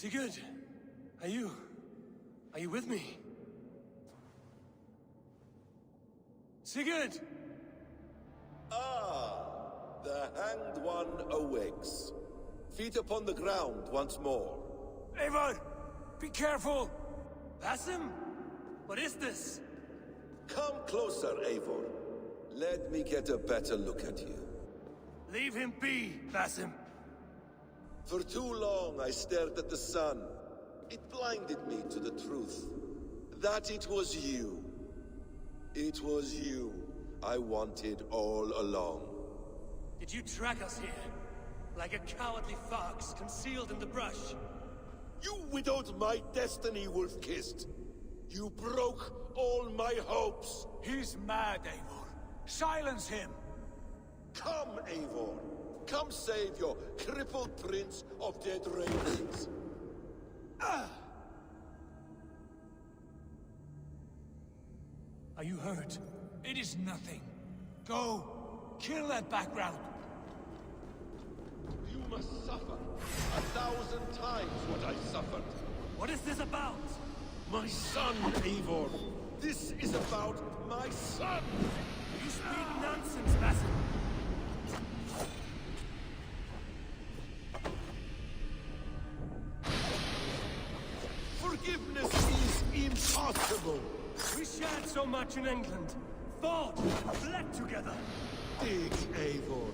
Sigurd, are you with me? Sigurd! Ah, the hanged one awakes. Feet upon the ground once more. Eivor, be careful! Basim? What is this? Come closer, Eivor. Let me get a better look at you. Leave him be, Basim. For too long I stared at the sun. It blinded me to the truth. That it was you. It was you I wanted all along. Did you track us here? Like a cowardly fox concealed in the brush? You widowed my destiny, Wolf-Kissed. You broke all my hopes. He's mad, Eivor. Silence him! Come, Eivor. Come save your crippled prince of dead ravens. Are you hurt? It is nothing. Go. Kill that background. You must suffer 1,000 times what I suffered. What is this about? My son, Eivor. This is about my son. You speak nonsense, Basim. Forgiveness is impossible. We shared so much in England. Fought and bled together. Dig, Eivor,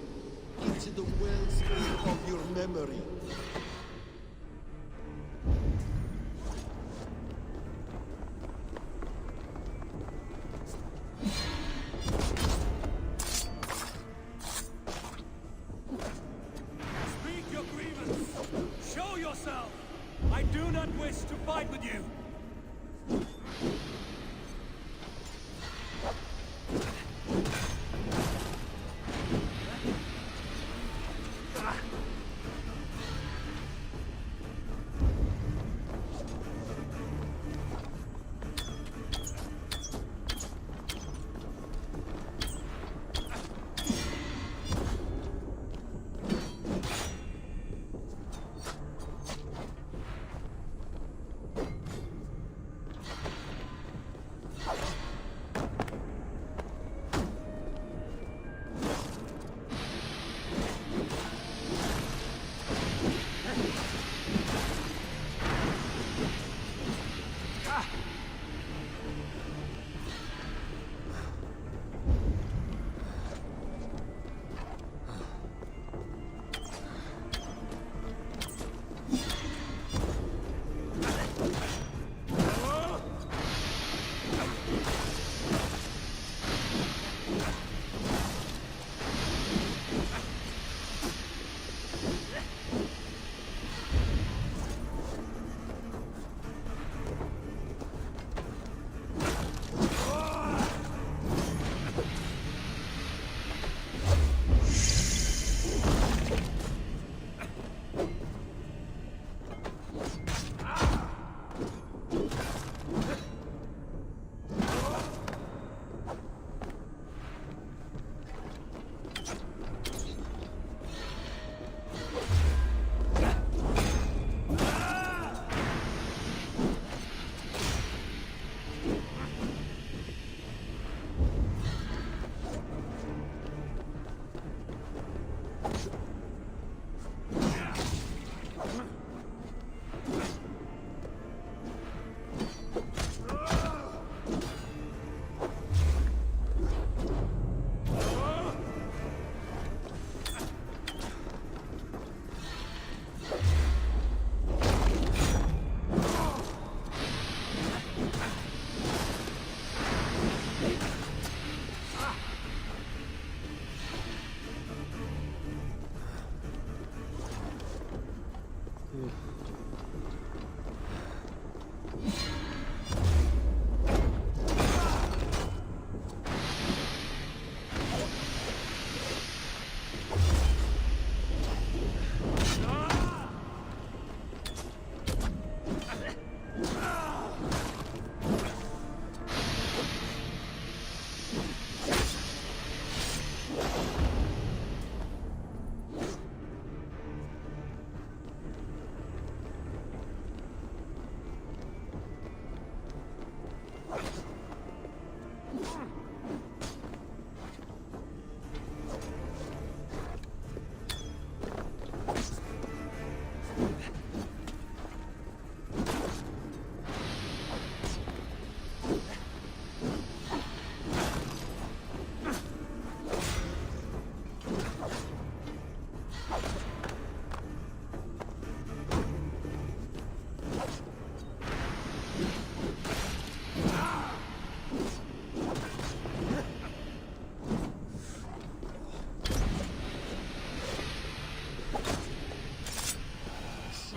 into the wellspring of your memory. Speak your grievance. Show yourself. I do not wish to fight with you.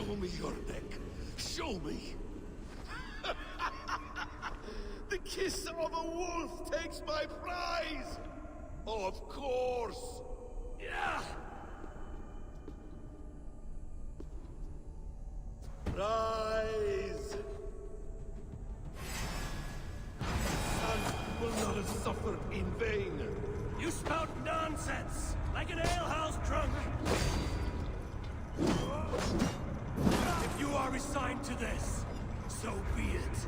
Show me your neck. Show me. The kiss of a wolf takes my prize. Of course. Yeah. Rise. Son will not have suffered in vain. You spout nonsense, like an alehouse drunk. If you are resigned to this, so be it.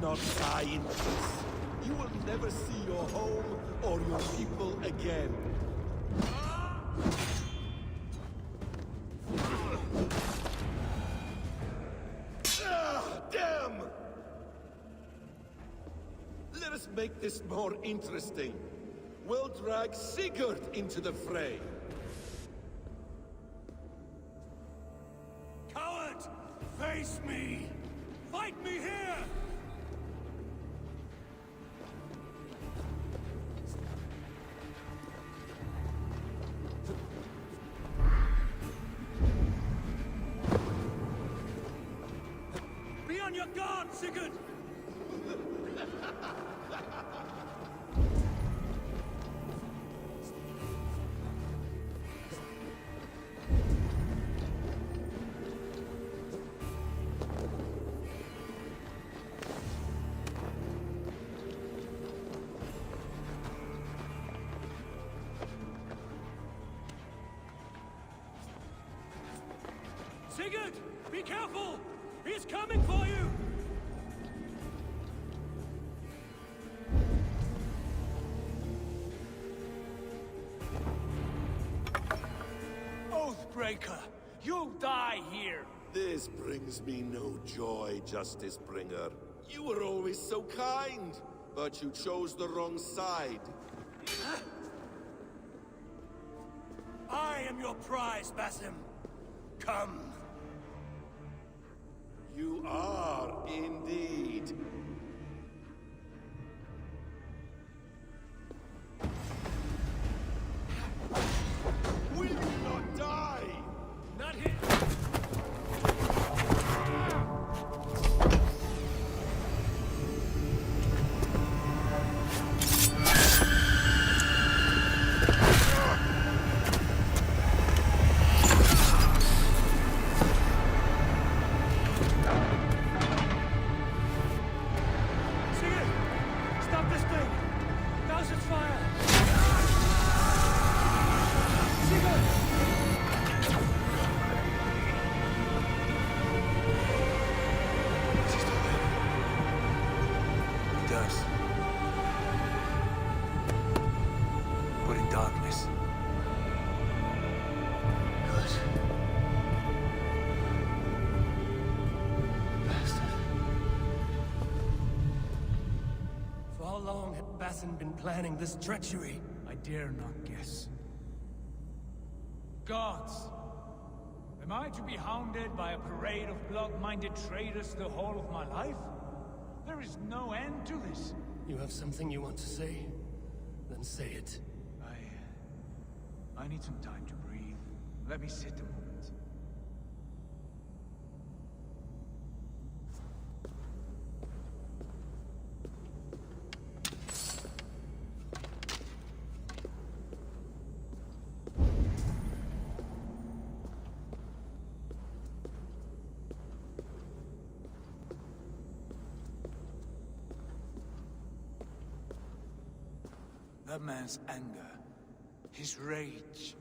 Not die in peace. You will never see your home or your people again. Damn! Let us make this more interesting. We'll drag Sigurd into the fray. Coward! Face me! Fight me here! Be on your guard, Sigurd! Sigurd! Be careful! He's coming for you! Oathbreaker! You'll die here! This brings me no joy, Justice Bringer. You were always so kind, but you chose the wrong side. I am your prize, Basim. Come. You are indeed. Will you not die? Not here. Been planning this treachery. I dare not guess. Gods! Am I to be hounded by a parade of blood-minded traitors the whole of my life? There is no end to this. You have something you want to say? Then say it. I need some time to breathe. Let me sit a moment. That man's anger, his rage,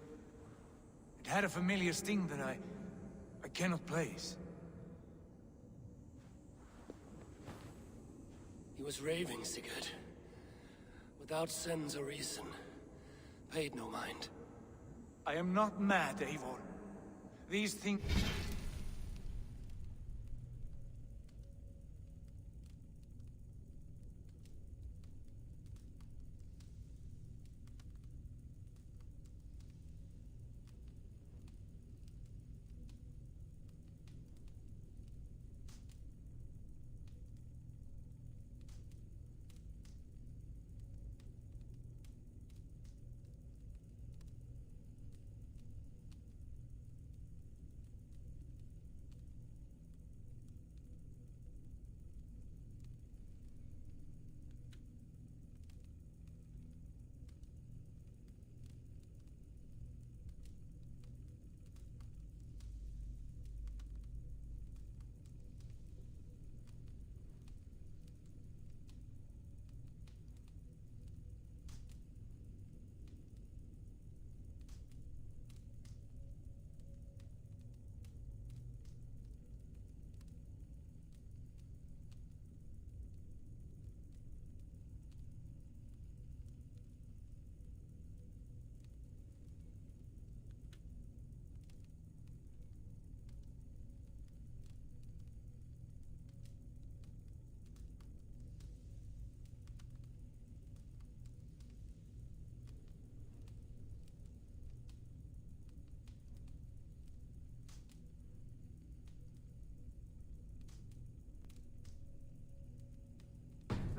it had a familiar sting that I cannot place. He was raving, Sigurd. Without sense or reason. Paid no mind. I am not mad, Eivor. These things...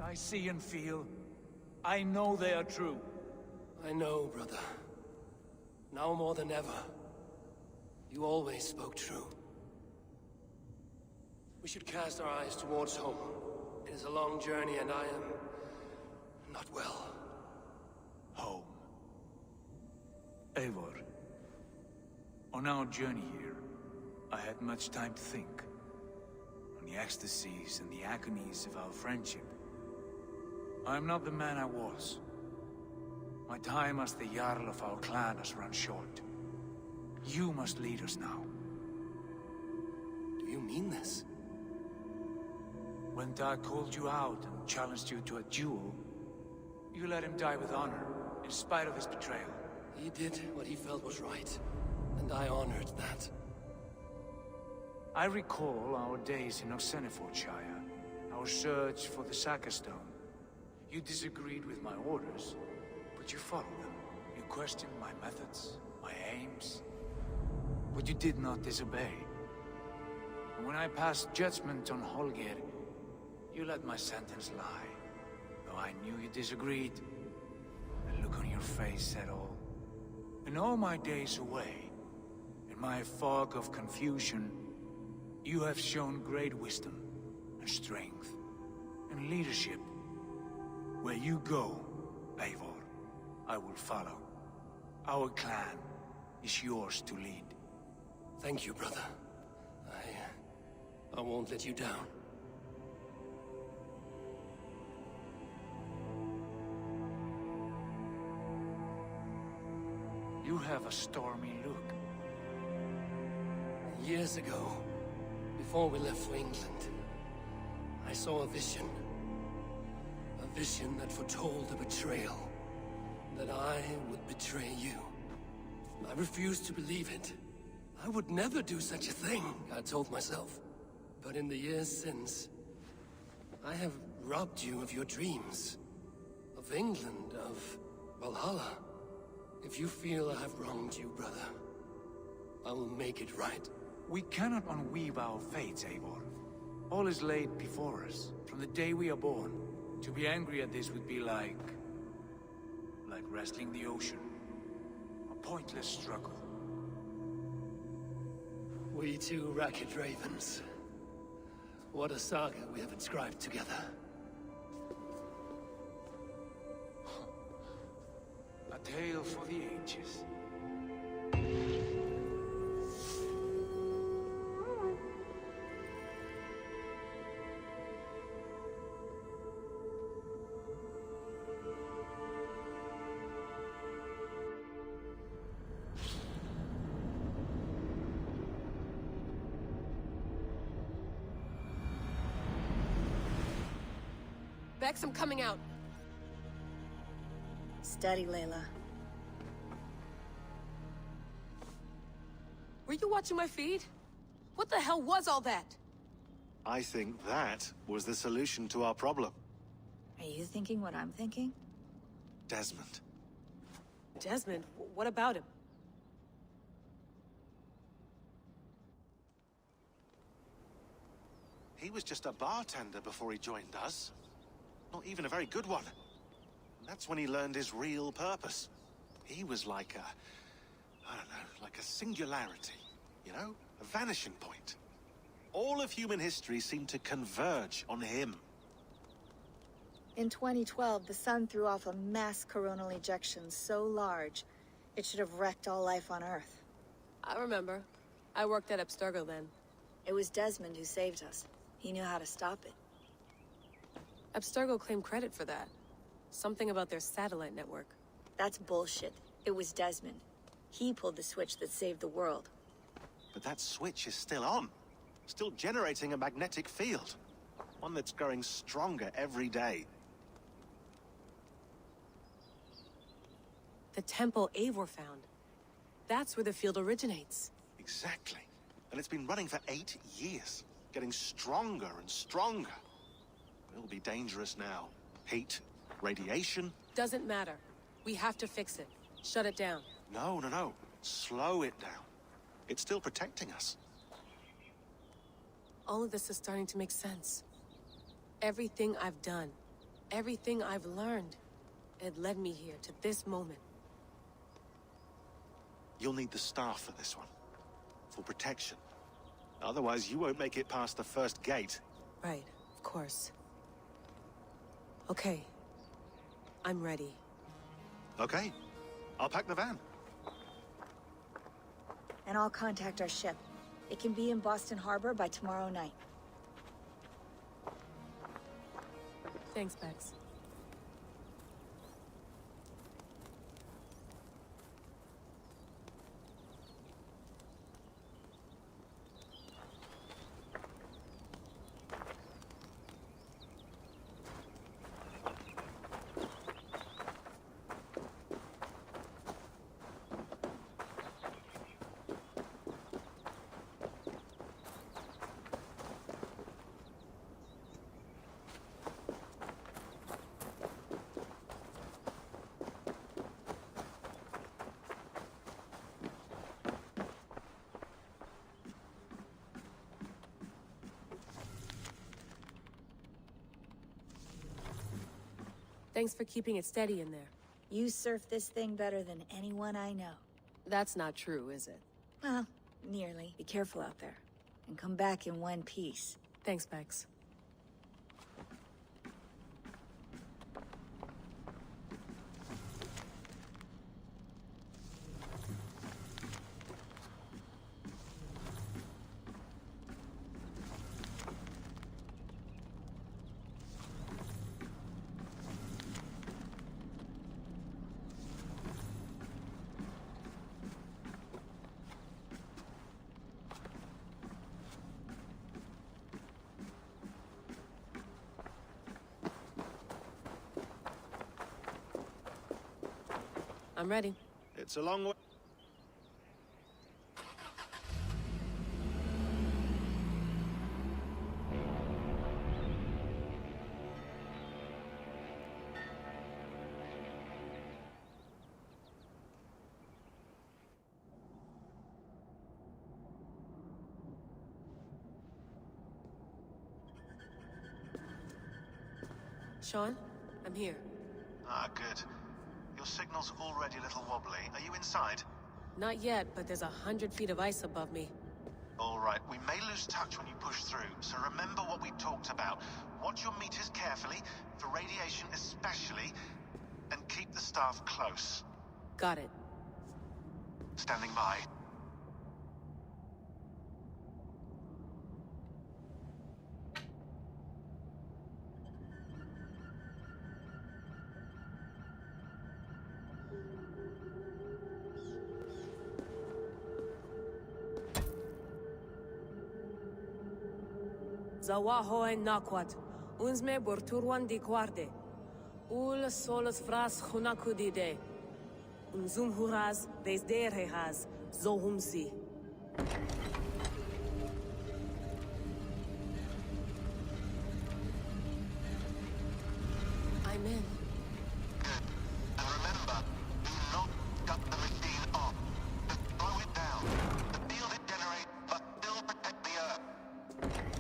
I see and feel. I know they are true. I know, brother. Now more than ever. You always spoke true. We should cast our eyes towards home. It is a long journey and I am... not well. Home. Eivor. On our journey here, I had much time to think. On the ecstasies and the agonies of our friendship. I am not the man I was. My time as the Jarl of our clan has run short. You must lead us now. Do you mean this? When Dag called you out and challenged you to a duel, you let him die with honor, in spite of his betrayal. He did what he felt was right, and I honored that. I recall our days in Oxenfordshire, our search for the Saga Stone. You disagreed with my orders, but you followed them. You questioned my methods, my aims, but you did not disobey. And when I passed judgment on Holger, you let my sentence lie. Though I knew you disagreed, the look on your face said all. In all my days away, in my fog of confusion, you have shown great wisdom and strength and leadership. Where you go, Eivor, I will follow. Our clan is yours to lead. Thank you, brother. I won't let you down. You have a stormy look. Years ago, before we left for England, I saw a vision. A vision that foretold a betrayal. That I would betray you. I refused to believe it. I would never do such a thing, I told myself. But in the years since, I have robbed you of your dreams. Of England, of Vallhala. If you feel I have wronged you, brother, I will make it right. We cannot unweave our fates, Eivor. All is laid before us, from the day we are born. To be angry at this would be like wrestling the ocean. A pointless struggle. We two racket ravens. What a saga we have inscribed together. A tale for the ages. Bex, I'm coming out. Steady, Layla. Were you watching my feed? What the hell was all that? I think that was the solution to our problem. Are you thinking what I'm thinking? Desmond. Desmond? What about him? He was just a bartender before he joined us. Not even a very good one. And that's when he learned his real purpose. He was like a... I don't know, like a singularity. You know? A vanishing point. All of human history seemed to converge on him. In 2012, the sun threw off a mass coronal ejection so large, it should have wrecked all life on Earth. I remember. I worked at Abstergo then. It was Desmond who saved us. He knew how to stop it. Abstergo claimed credit for that. Something about their satellite network. That's bullshit. It was Desmond. He pulled the switch that saved the world. But that switch is still on. Still generating a magnetic field. One that's growing stronger every day. The temple Eivor found. That's where the field originates. Exactly. And it's been running for 8 years. Getting stronger and stronger. It'll be dangerous now. Heat, radiation. Doesn't matter. We have to fix it. Shut it down. No, no, no. Slow it down. It's still protecting us. All of this is starting to make sense. Everything I've done, everything I've learned, it led me here to this moment. You'll need the staff for this one. For protection. Otherwise, you won't make it past the first gate. Right, of course. Okay. I'm ready. Okay. I'll pack the van. And I'll contact our ship. It can be in Boston Harbor by tomorrow night. Thanks, Bex. Thanks for keeping it steady in there. You surf this thing better than anyone I know. That's not true, is it? Well, nearly. Be careful out there. And come back in one piece. Thanks, Bex. I'm ready. It's a long way. Sean, I'm here. Ah, good. Your signal's already a little wobbly. Are you inside? Not yet, but there's 100 feet of ice above me. All right, we may lose touch when you push through, so remember what we talked about. Watch your meters carefully, for radiation especially, and keep the staff close. Got it. Standing by. Zawahoy Nakwat. Uns me borturwan di guarde. Ul solos vras hunakudide. Unzum huraz, desderehaz, zohumsi. I'm in. And remember, do not cut the machine off. Just slow it down. The field it generates must still protect the Earth.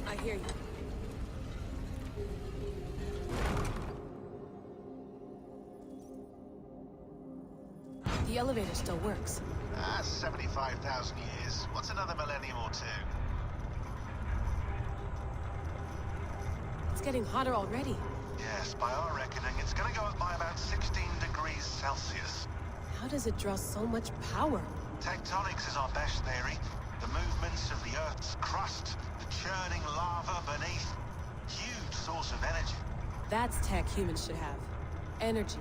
I hear you. The elevator still works. 75,000 years. What's another millennium or two? It's getting hotter already. Yes, by our reckoning, it's gonna go up by about 16 degrees Celsius. How does it draw so much power? Tectonics is our best theory. The movements of the Earth's crust, the churning lava beneath. Huge source of energy. That's tech humans should have. Energy,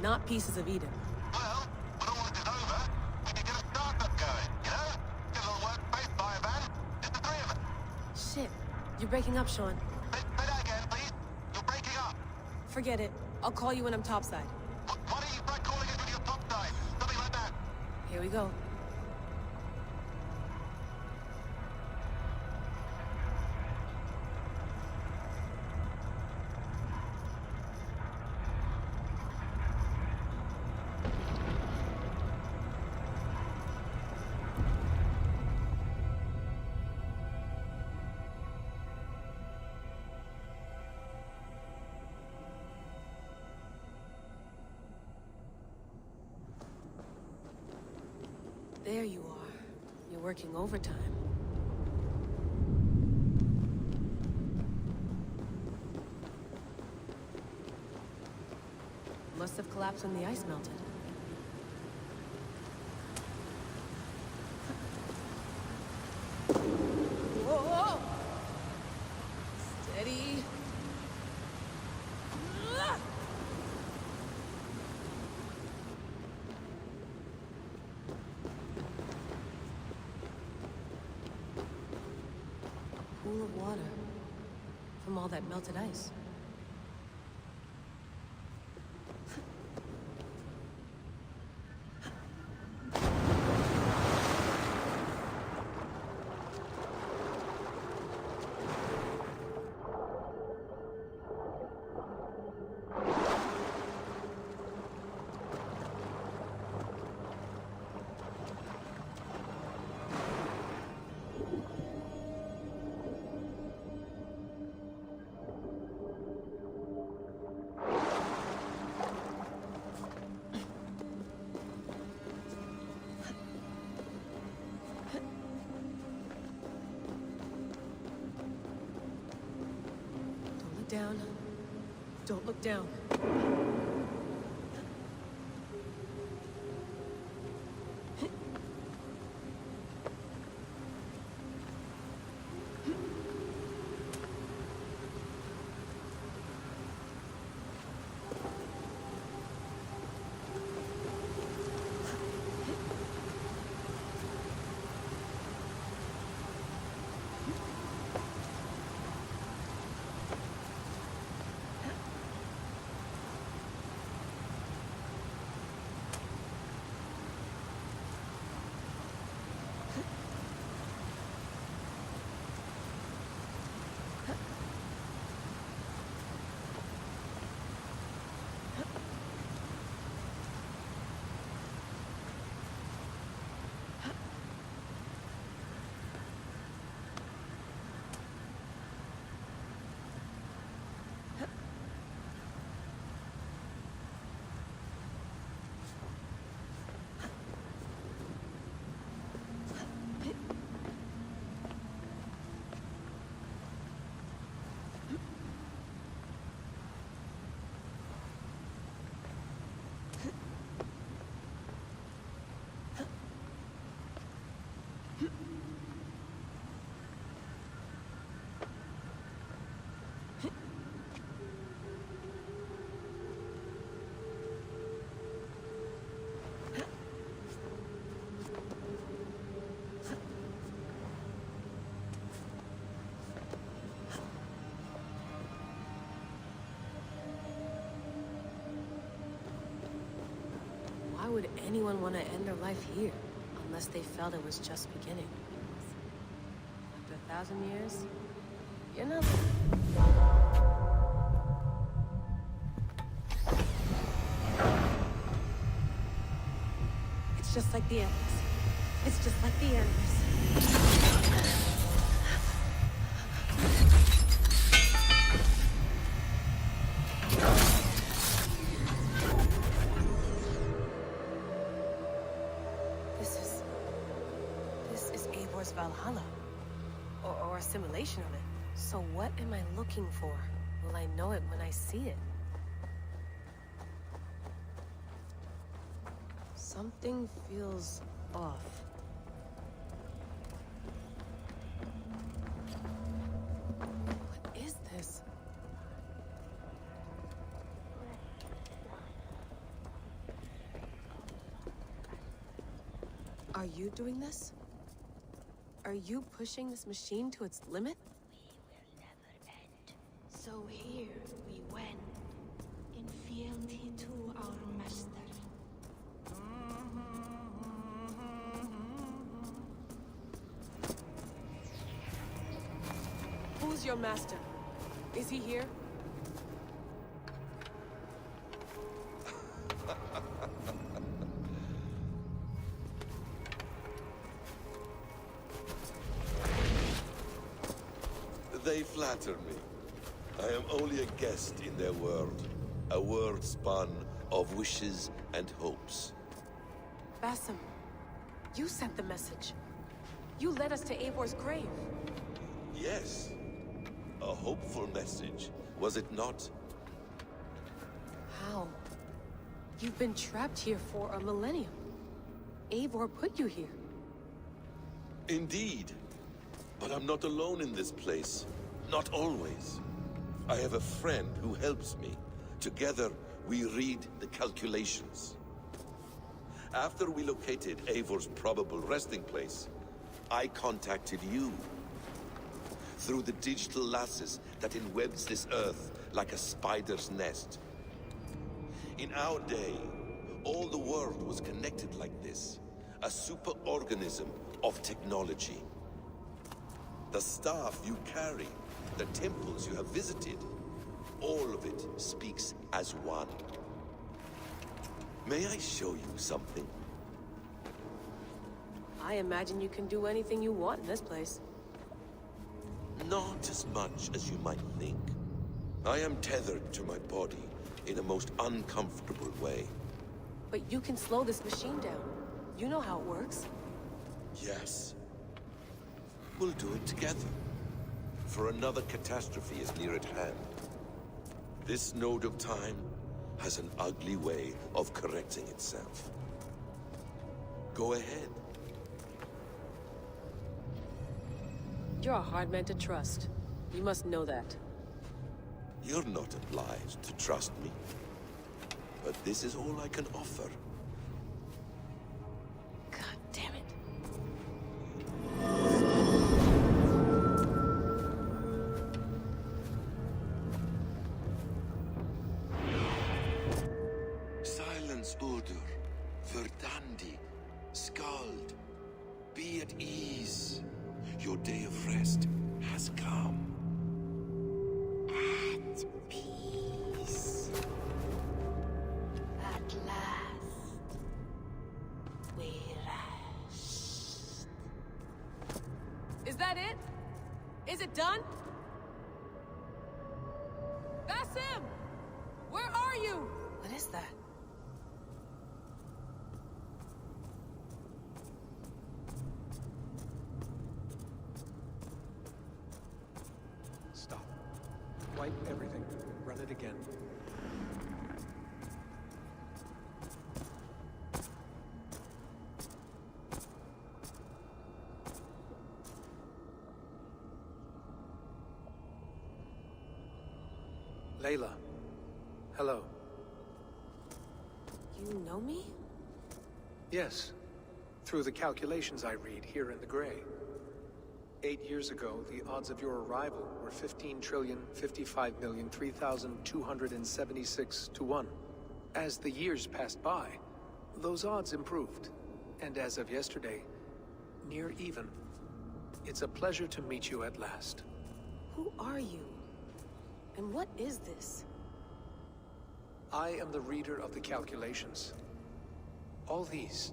not pieces of Eden. Well, when all this is over, we can get a startup going, you know? Get a little workspace, buy a van, just the three of us. Shit, you're breaking up, Sean. Say that again, please. You're breaking up. Forget it. I'll call you when I'm topside. Why don't you try calling us with your top side? Something like that. Here we go. There you are. You're working overtime. Must have collapsed when the ice melted. Whoa, whoa! Steady. Pool of water from all that melted ice. Down. Don't look down. anyone want to end their life here? Unless they felt it was just beginning. After 1,000 years, you're not... It's just like the others. It's just like the others. This is Eivor's Vallhala. Or a simulation of it. So what am I looking for? Will I know it when I see it? Something feels off. What is this? Are you doing this? Are you pushing this machine to its limit? So here we went, in fealty to our master. Who's your master? Is he here? They flatter me. I am only a guest in their world. A world spun of wishes and hopes. Basim, you sent the message. You led us to Eivor's grave. Yes. A hopeful message, was it not? How? You've been trapped here for a millennium. Eivor put you here. Indeed. But I'm not alone in this place. Not always. I have a friend who helps me. Together, we read the calculations. After we located Eivor's probable resting place, I contacted you. Through the digital lasses that enwebs this earth like a spider's nest. In our day, all the world was connected like this. A superorganism of technology. The staff you carry, the temples you have visited, all of it speaks as one. May I show you something? I imagine you can do anything you want in this place. Not as much as you might think. I am tethered to my body in a most uncomfortable way. But you can slow this machine down. You know how it works. Yes. We'll do it together. For another catastrophe is near at hand. This node of time has an ugly way of correcting itself. Go ahead. You're a hard man to trust. You must know that. You're not obliged to trust me. But this is all I can offer. God damn it. Silence, Udur. Verdandi. Skald. Be at ease. Your day of rest has come. At peace. At last, we rest. Is that it? Is it done? Basim! Where are you? What is that? Stop. Wipe everything. Run it again. Layla. Hello. You know me? Yes. Through the calculations I read here in the gray. 8 years ago, the odds of your arrival were 15,055,003,276 to 1. As the years passed by, Those odds improved, and as of yesterday, near even. It's a pleasure to meet you at last. Who are you? And what is this? I am the reader of the calculations. All these,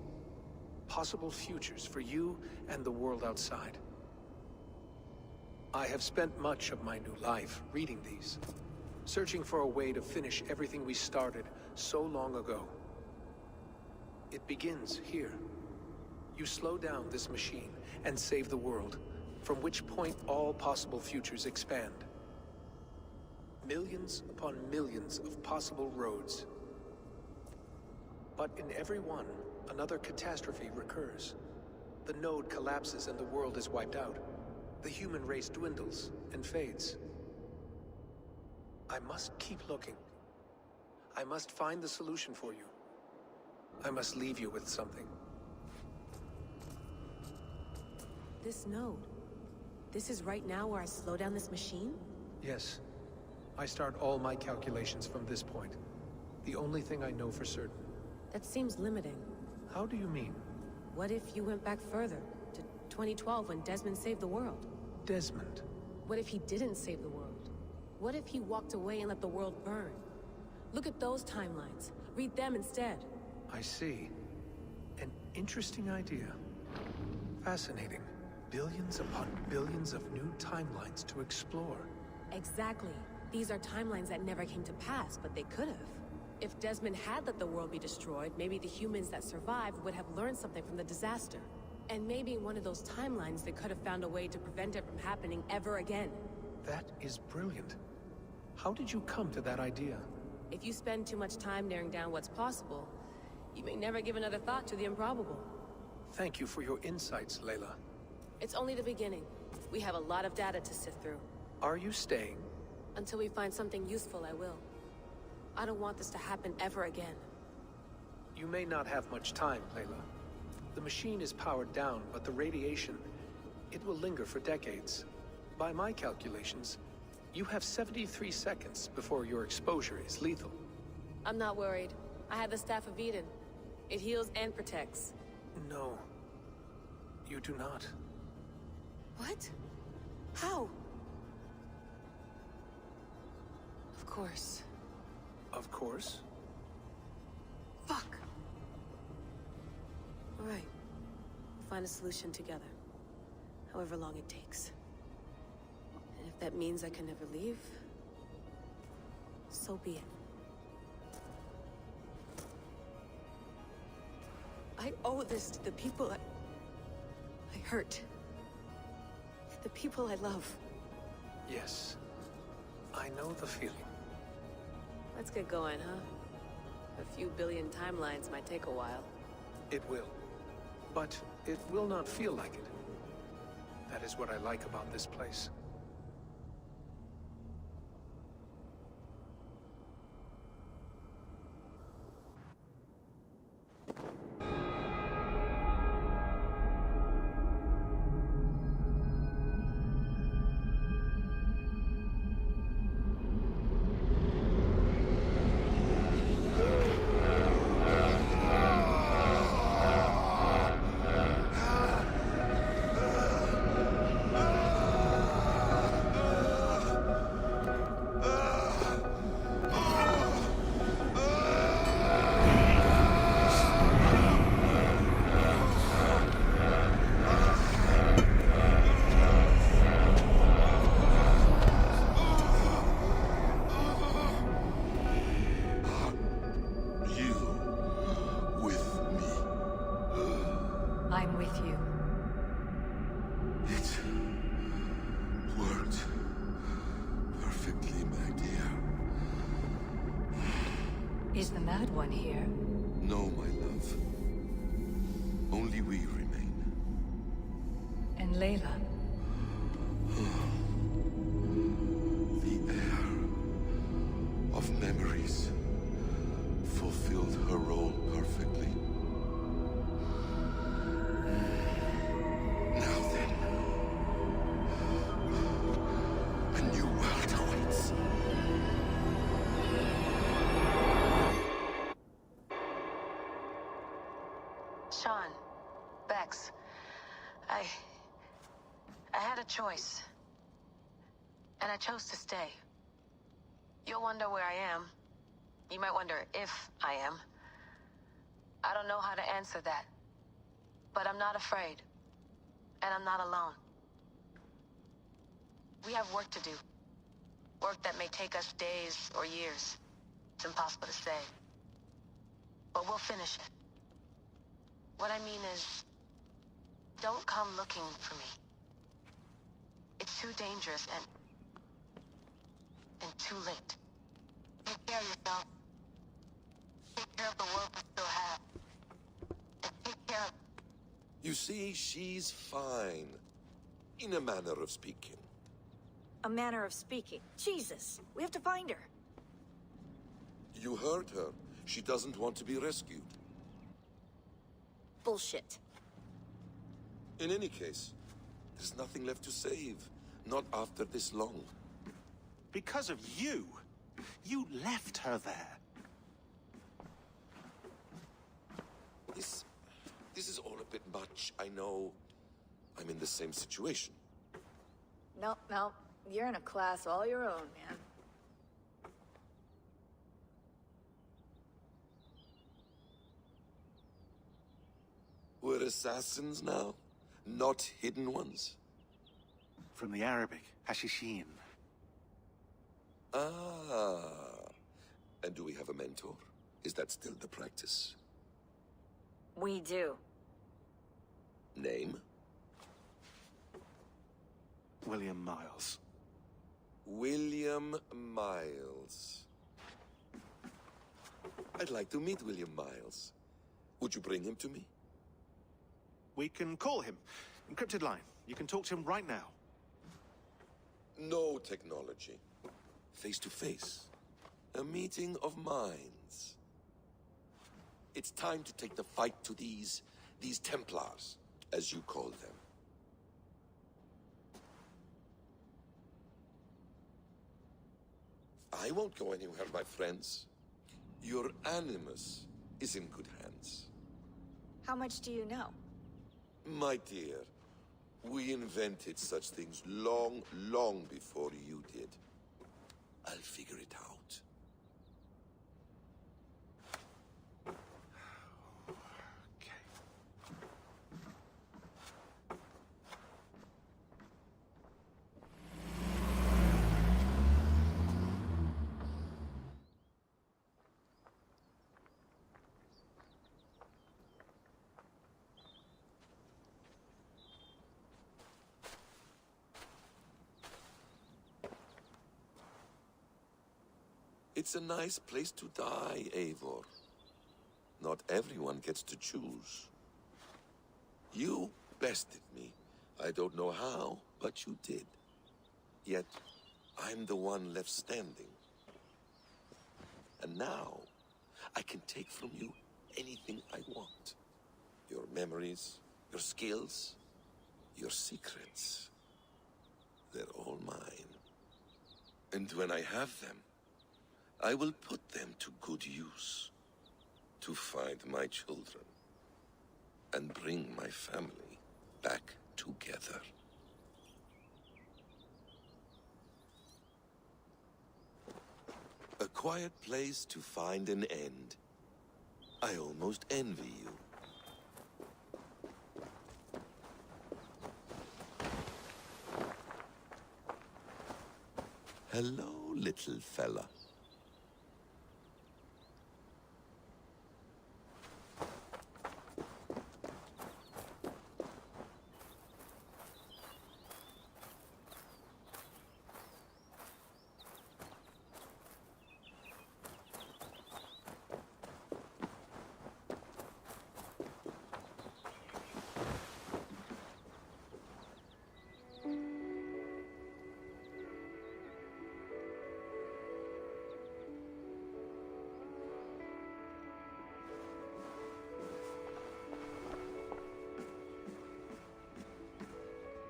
possible futures for you and the world outside. I have spent much of my new life reading these, searching for a way to finish everything we started so long ago. It begins here. You slow down this machine and save the world, from which point all possible futures expand. Millions upon millions of possible roads. But in every one, another catastrophe recurs. The node collapses and the world is wiped out. The human race dwindles and fades. I must keep looking. I must find the solution for you. I must leave you with something. This node. This is right now where I slow down this machine? Yes. I start all my calculations from this point. The only thing I know for certain. That seems limiting. How do you mean? What if you went back further, to 2012 when Desmond saved the world? Desmond? What if he didn't save the world? What if he walked away and let the world burn? Look at those timelines. Read them instead. I see. An interesting idea. Fascinating. Billions upon billions of new timelines to explore. Exactly. These are timelines that never came to pass, but they could have. If Desmond had let the world be destroyed, maybe the humans that survived would have learned something from the disaster. And maybe in one of those timelines they could have found a way to prevent it from happening ever again. That is brilliant. How did you come to that idea? If you spend too much time narrowing down what's possible, you may never give another thought to the improbable. Thank you for your insights, Layla. It's only the beginning. We have a lot of data to sift through. Are you staying? Until we find something useful, I will. I don't want this to happen ever again. You may not have much time, Layla. The machine is powered down, but the radiation, it will linger for decades. By my calculations, you have 73 seconds before your exposure is lethal. I'm not worried. I have the Staff of Eden. It heals and protects. No. You do not. What? How? Of course. Of course? Fuck! All right. We'll find a solution together. However long it takes. And if that means I can never leave, so be it. I owe this to the people I hurt. The people I love. Yes. I know the feeling. Let's get going, huh? A few billion timelines might take a while. It will. But it will not feel like it. That is what I like about this place. Is the mad one here? No, my love. Only we remain. And Layla? The air of memories fulfilled her role perfectly. Now then, a new world awaits. Sean. Bex. I had a choice. And I chose to stay. You'll wonder where I am. You might wonder if I am. I don't know how to answer that. But I'm not afraid. And I'm not alone. We have work to do. Work that may take us days or years. It's impossible to say. But we'll finish it. What I mean is, don't come looking for me. It's too dangerous and too late. Take care of yourself. Take care of the world we still have. And take care of... You see, she's fine. In a manner of speaking. A manner of speaking. Jesus, we have to find her. You heard her. She doesn't want to be rescued. Bullshit. In any case, there's nothing left to save. Not after this long. Because of you. You left her there. This is all a bit much. I know. I'm in the same situation. No. You're in a class all your own, man. We're assassins now? Not hidden ones? From the Arabic, Hashishin. Ah. And do we have a mentor? Is that still the practice? We do. Name? William Miles. William Miles. I'd like to meet William Miles. Would you bring him to me? We can call him. Encrypted line. You can talk to him right now. No technology. Face to face. A meeting of minds. It's time to take the fight to these Templars, as you call them. I won't go anywhere, my friends. Your animus is in good hands. How much do you know? My dear, we invented such things long, long before you did. I'll figure it out. It's a nice place to die, Eivor. Not everyone gets to choose. You bested me. I don't know how, but you did. Yet, I'm the one left standing. And now, I can take from you anything I want. Your memories, your skills, your secrets. They're all mine. And when I have them, I will put them to good use. To find my children. And bring my family back together. A quiet place to find an end. I almost envy you. Hello, little fella.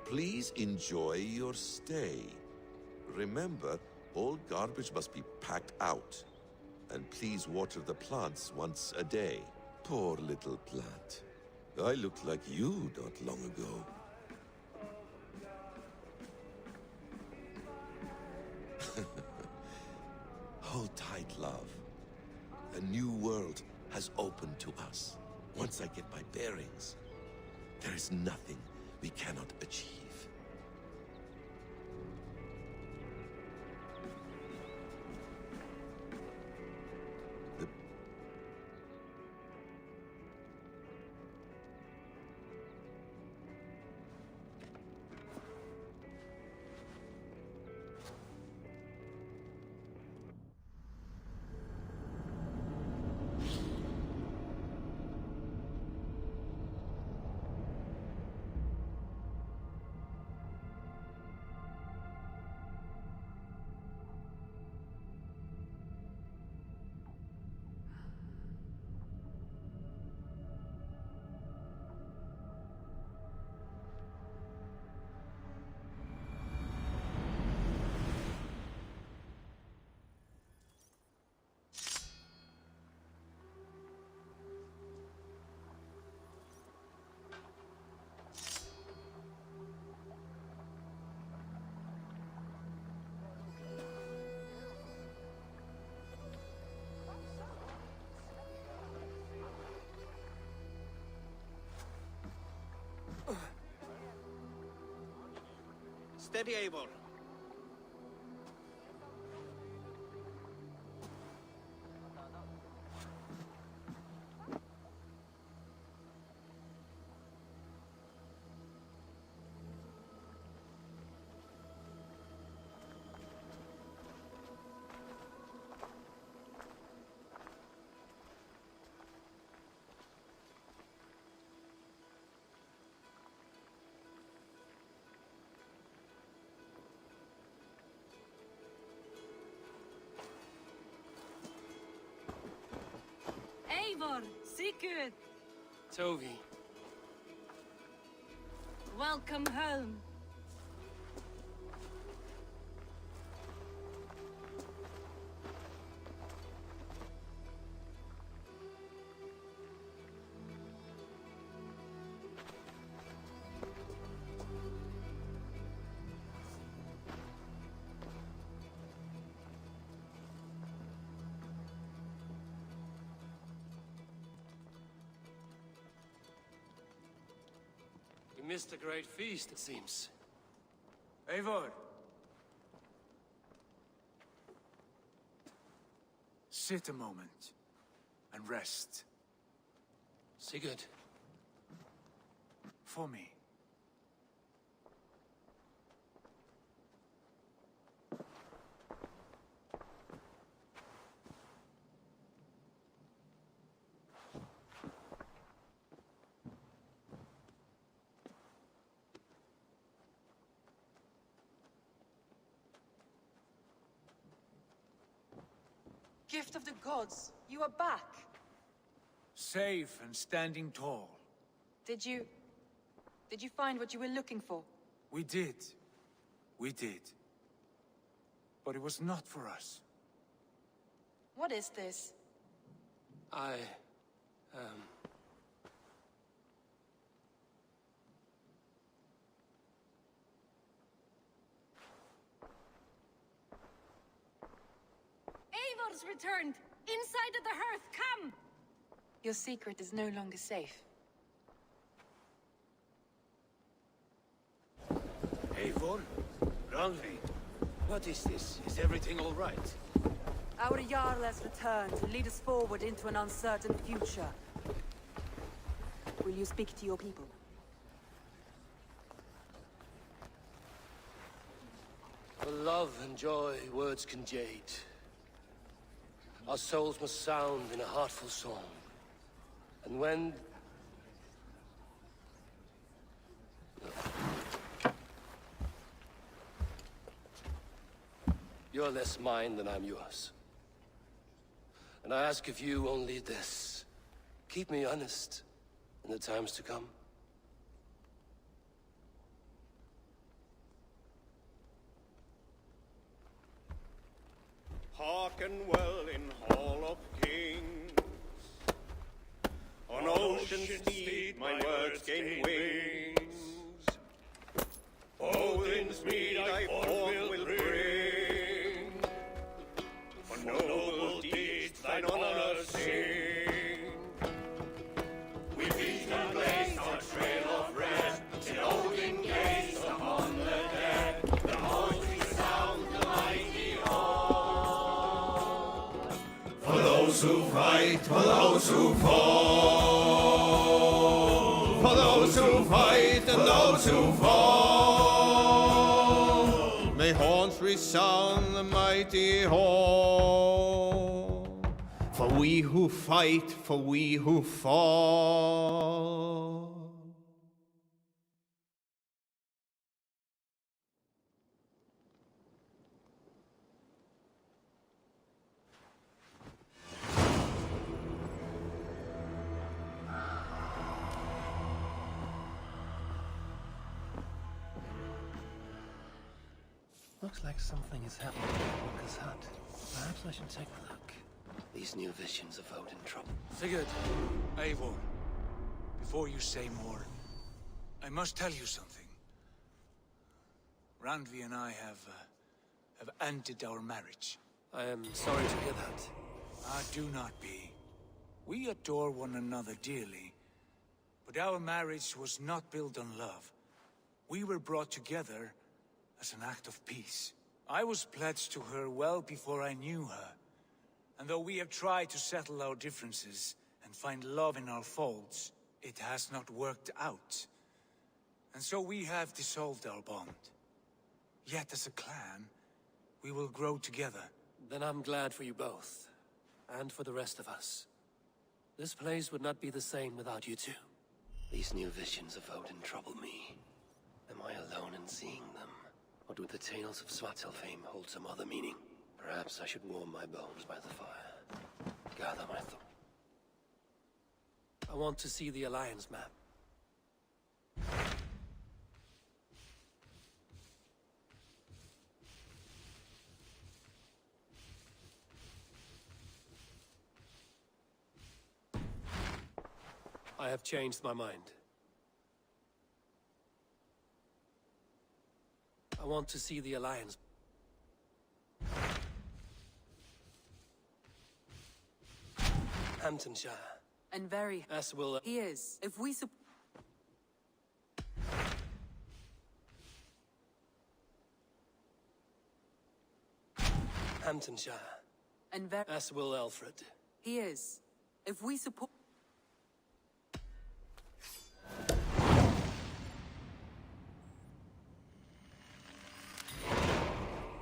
Please enjoy your stay. Remember, all garbage must be packed out. And please water the plants once a day. Poor little plant. I looked like you not long ago. Hold tight, love. A new world has opened to us. Once I get my bearings, there is nothing we cannot achieve. Steady, Eivor. Eivor, Sigurd, Tovi. welcome home. We missed a great feast, it seems. Eivor! Sit a moment and rest. Sigurd. For me. Gift of the gods, you are back. Safe and standing tall. Did you find what you were looking for? We did. We did. But it was not for us. What is this? Eivor's returned! Inside of the hearth, come! Your secret is no longer safe. Eivor? Rangvi? What is this? Is everything all right? Our Jarl has returned to lead us forward into an uncertain future. Will you speak to your people? For love and joy, words can jade. Our souls must sound in a heartful song. And when... You're less mine than I'm yours. And I ask of you only this. Keep me honest in the times to come. Hearken well in Hall of Kings. On ocean ocean's speed, my words gain wings. Odin's mead I forth will bring. For noble deeds thine honor sing. We beat and blaze our trail of red, till Odin gazed upon the dead. The voice resound the mighty hall. For those who fight, for those who fall. For those who fight and those who fall. May horns resound the mighty hall. For we who fight, for we who fall. Looks like something is happening in Walker's hut. Perhaps I should take a look. These new visions of Odin trouble. Sigurd, Eivor, before you say more, I must tell you something. Randvi and I have ended our marriage. I am sorry to hear that. Ah, do not be. We adore one another dearly, but our marriage was not built on love. We were brought together as an act of peace. I was pledged to her well before I knew her. And though we have tried to settle our differences and find love in our faults, it has not worked out. And so we have dissolved our bond. Yet as a clan, we will grow together. Then I'm glad for you both. And for the rest of us. This place would not be the same without you two. These new visions of Odin trouble me. Am I alone in seeing them? Or do the tales of Svartalfheim hold some other meaning? Perhaps I should warm my bones by the fire. Gather my thoughts. I want to see the Alliance map. I have changed my mind. I want to see the Alliance. Hamptonshire. And very... As will... He is. If we Hamptonshire. And very... As will Alfred. He is. If we support...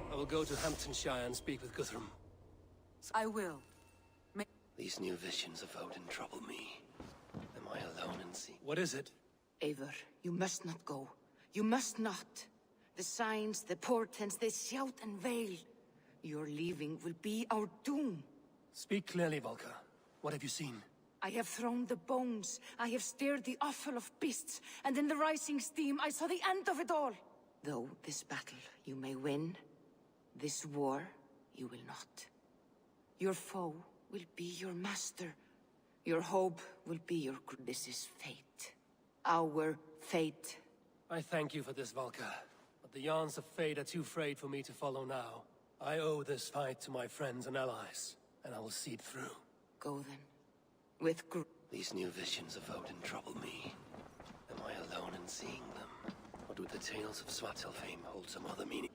I will go to Hamptonshire and speak with Guthrum. I will. These new visions of Odin trouble me. Am I alone in sea? What is it? Eivor, you must not go. You must not. The signs, the portents, they shout and wail. Your leaving will be our doom. Speak clearly, Volker. What have you seen? I have thrown the bones. I have stirred the offal of beasts. And in the rising steam, I saw the end of it all. Though this battle you may win, this war you will not. Your foe will be your master. Your hope will be your... This is fate. Our fate. I thank you for this, Volker. But the yarns of fate are too frayed for me to follow now. I owe this fight to my friends and allies, and I will see it through. Go then. With These new visions of Odin trouble me. Am I alone in seeing them? Or do the tales of Svartalfheim hold some other meaning?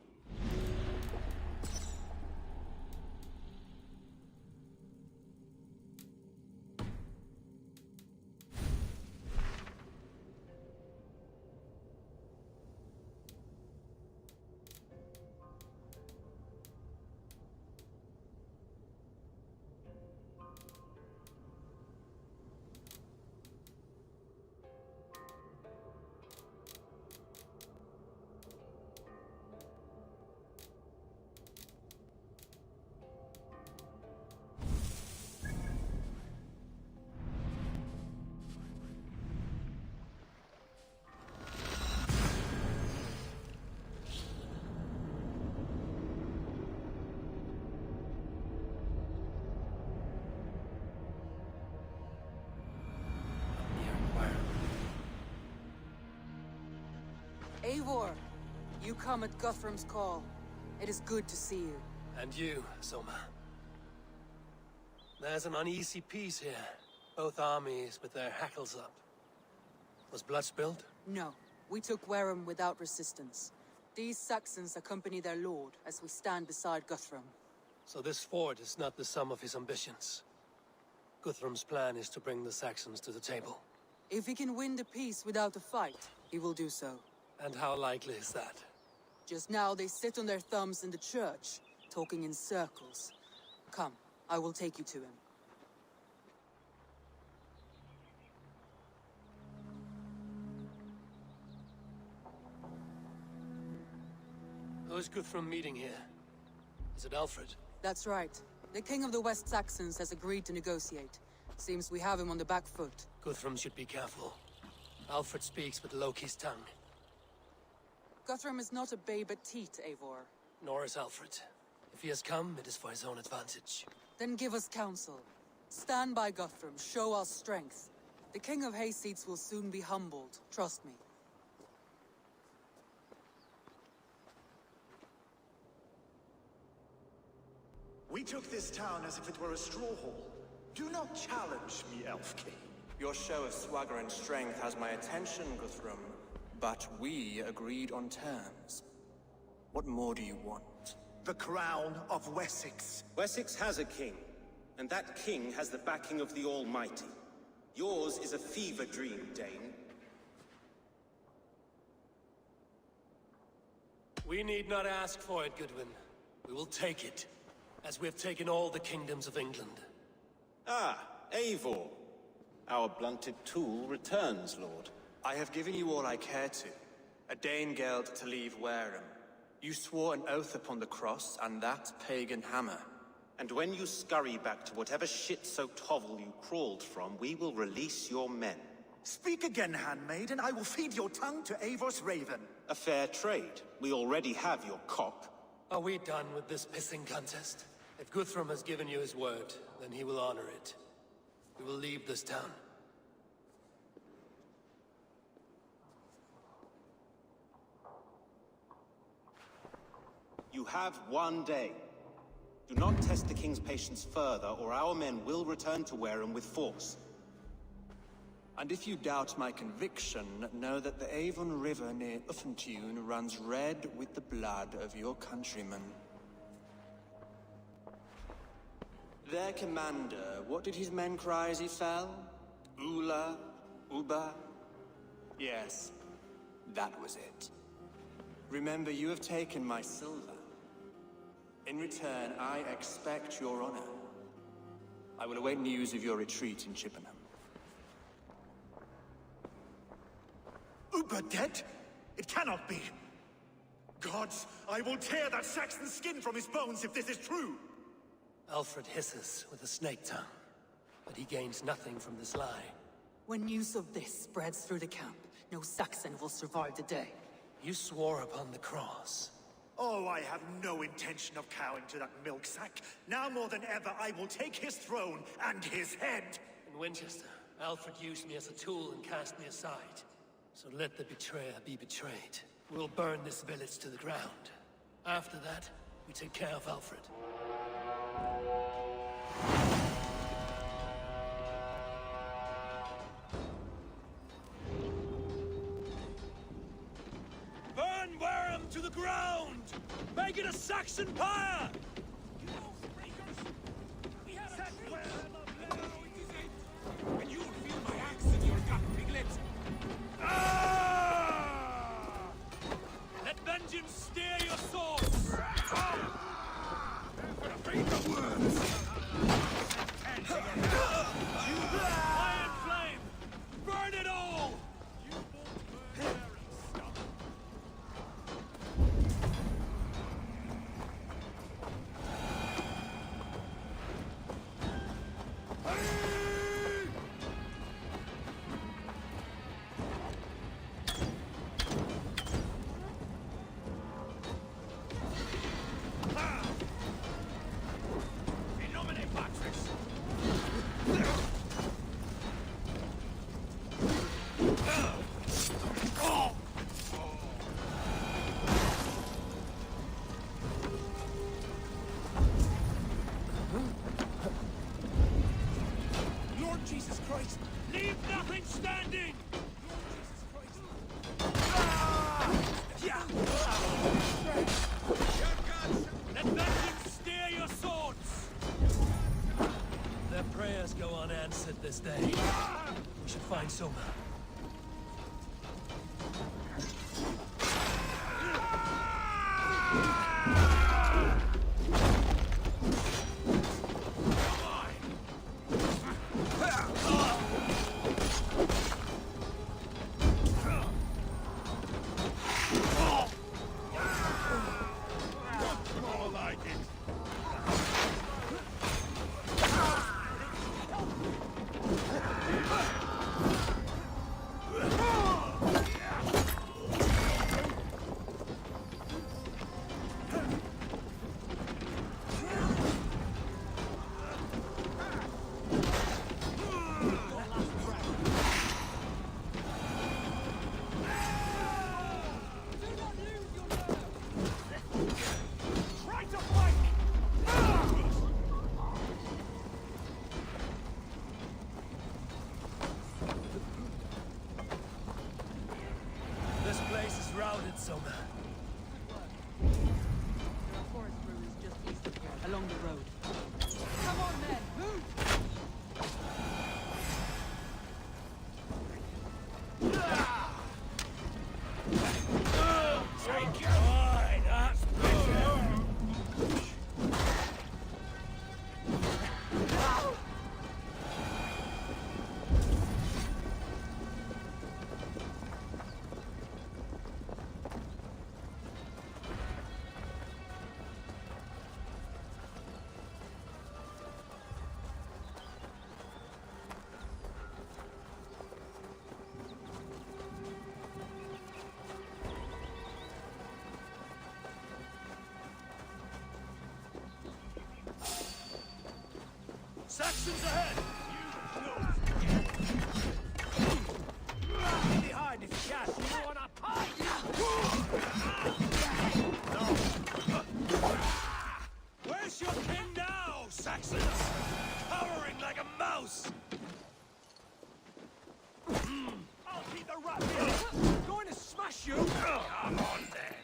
Eivor, you come at Guthrum's call. It is good to see you. And you, Soma. There's an uneasy peace here. Both armies with their hackles up. Was blood spilled? No, we took Wareham without resistance. These Saxons accompany their lord as we stand beside Guthrum. So this fort is not the sum of his ambitions. Guthrum's plan is to bring the Saxons to the table. If he can win the peace without a fight, he will do so. And how likely is that? Just now they sit on their thumbs in the church, talking in circles. Come, I will take you to him. Who's Guthrum meeting here? Is it Alfred? That's right. The king of the West Saxons has agreed to negotiate. Seems we have him on the back foot. Guthrum should be careful. Alfred speaks with Loki's tongue. Guthrum is not a babe at teat, Eivor. Nor is Alfred. If he has come, it is for his own advantage. Then give us counsel. Stand by Guthrum, show our strength. The King of Hayseeds will soon be humbled, trust me. We took this town as if it were a straw hall. Do not challenge me, Elf King. Your show of swagger and strength has my attention, Guthrum. But we agreed on terms. What more do you want? The crown of Wessex. Wessex has a king, and that king has the backing of the Almighty. Yours is a fever dream, Dane. We need not ask for it, Goodwin. We will take it, as we have taken all the kingdoms of England. Ah, Eivor. Our blunted tool returns, Lord. I have given you all I care to. A Danegeld to leave Wareham. You swore an oath upon the cross, and that pagan hammer. And when you scurry back to whatever shit-soaked hovel you crawled from, we will release your men. Speak again, handmaid, and I will feed your tongue to Eivor's raven. A fair trade. We already have your cock. Are we done with this pissing contest? If Guthrum has given you his word, then he will honor it. We will leave this town. You have one day. Do not test the king's patience further, or our men will return to Wareham with force. And if you doubt my conviction, know that the Avon River near Uffentune runs red with the blood of your countrymen. Their commander, what did his men cry as he fell? Ula? Uba? Yes, that was it. Remember, you have taken my silver. In return, I expect your honor. I will await news of your retreat in Chippenham. Uber dead? It cannot be. Gods, I will tear that Saxon's skin from his bones if this is true. Alfred hisses with a snake tongue, but he gains nothing from this lie. When news of this spreads through the camp, no Saxon will survive the day. You swore upon the cross. Oh, I have no intention of cowing to that milk sack. Now more than ever, I will take his throne and his head. In Winchester, Alfred used me as a tool and cast me aside. So let the betrayer be betrayed. We'll burn this village to the ground. After that, we take care of Alfred. Burn Wareham to the ground! Make it a Saxon pyre! And you will feel my axe in your gut, piglet! Ah! Let vengeance steer your swords! Read the words! Iron flame! Burn it all! This day, we should find Soma. This place is routed, Soma. There are forest ruins just east of here, along the road. Come on, men, move! Take your eye, that's better. Saxons ahead! Get behind if you can! You want a pie? Where's your king now, Saxons? Cowering like a mouse! I'll keep the rat here! I'm going to smash you! Come on, then!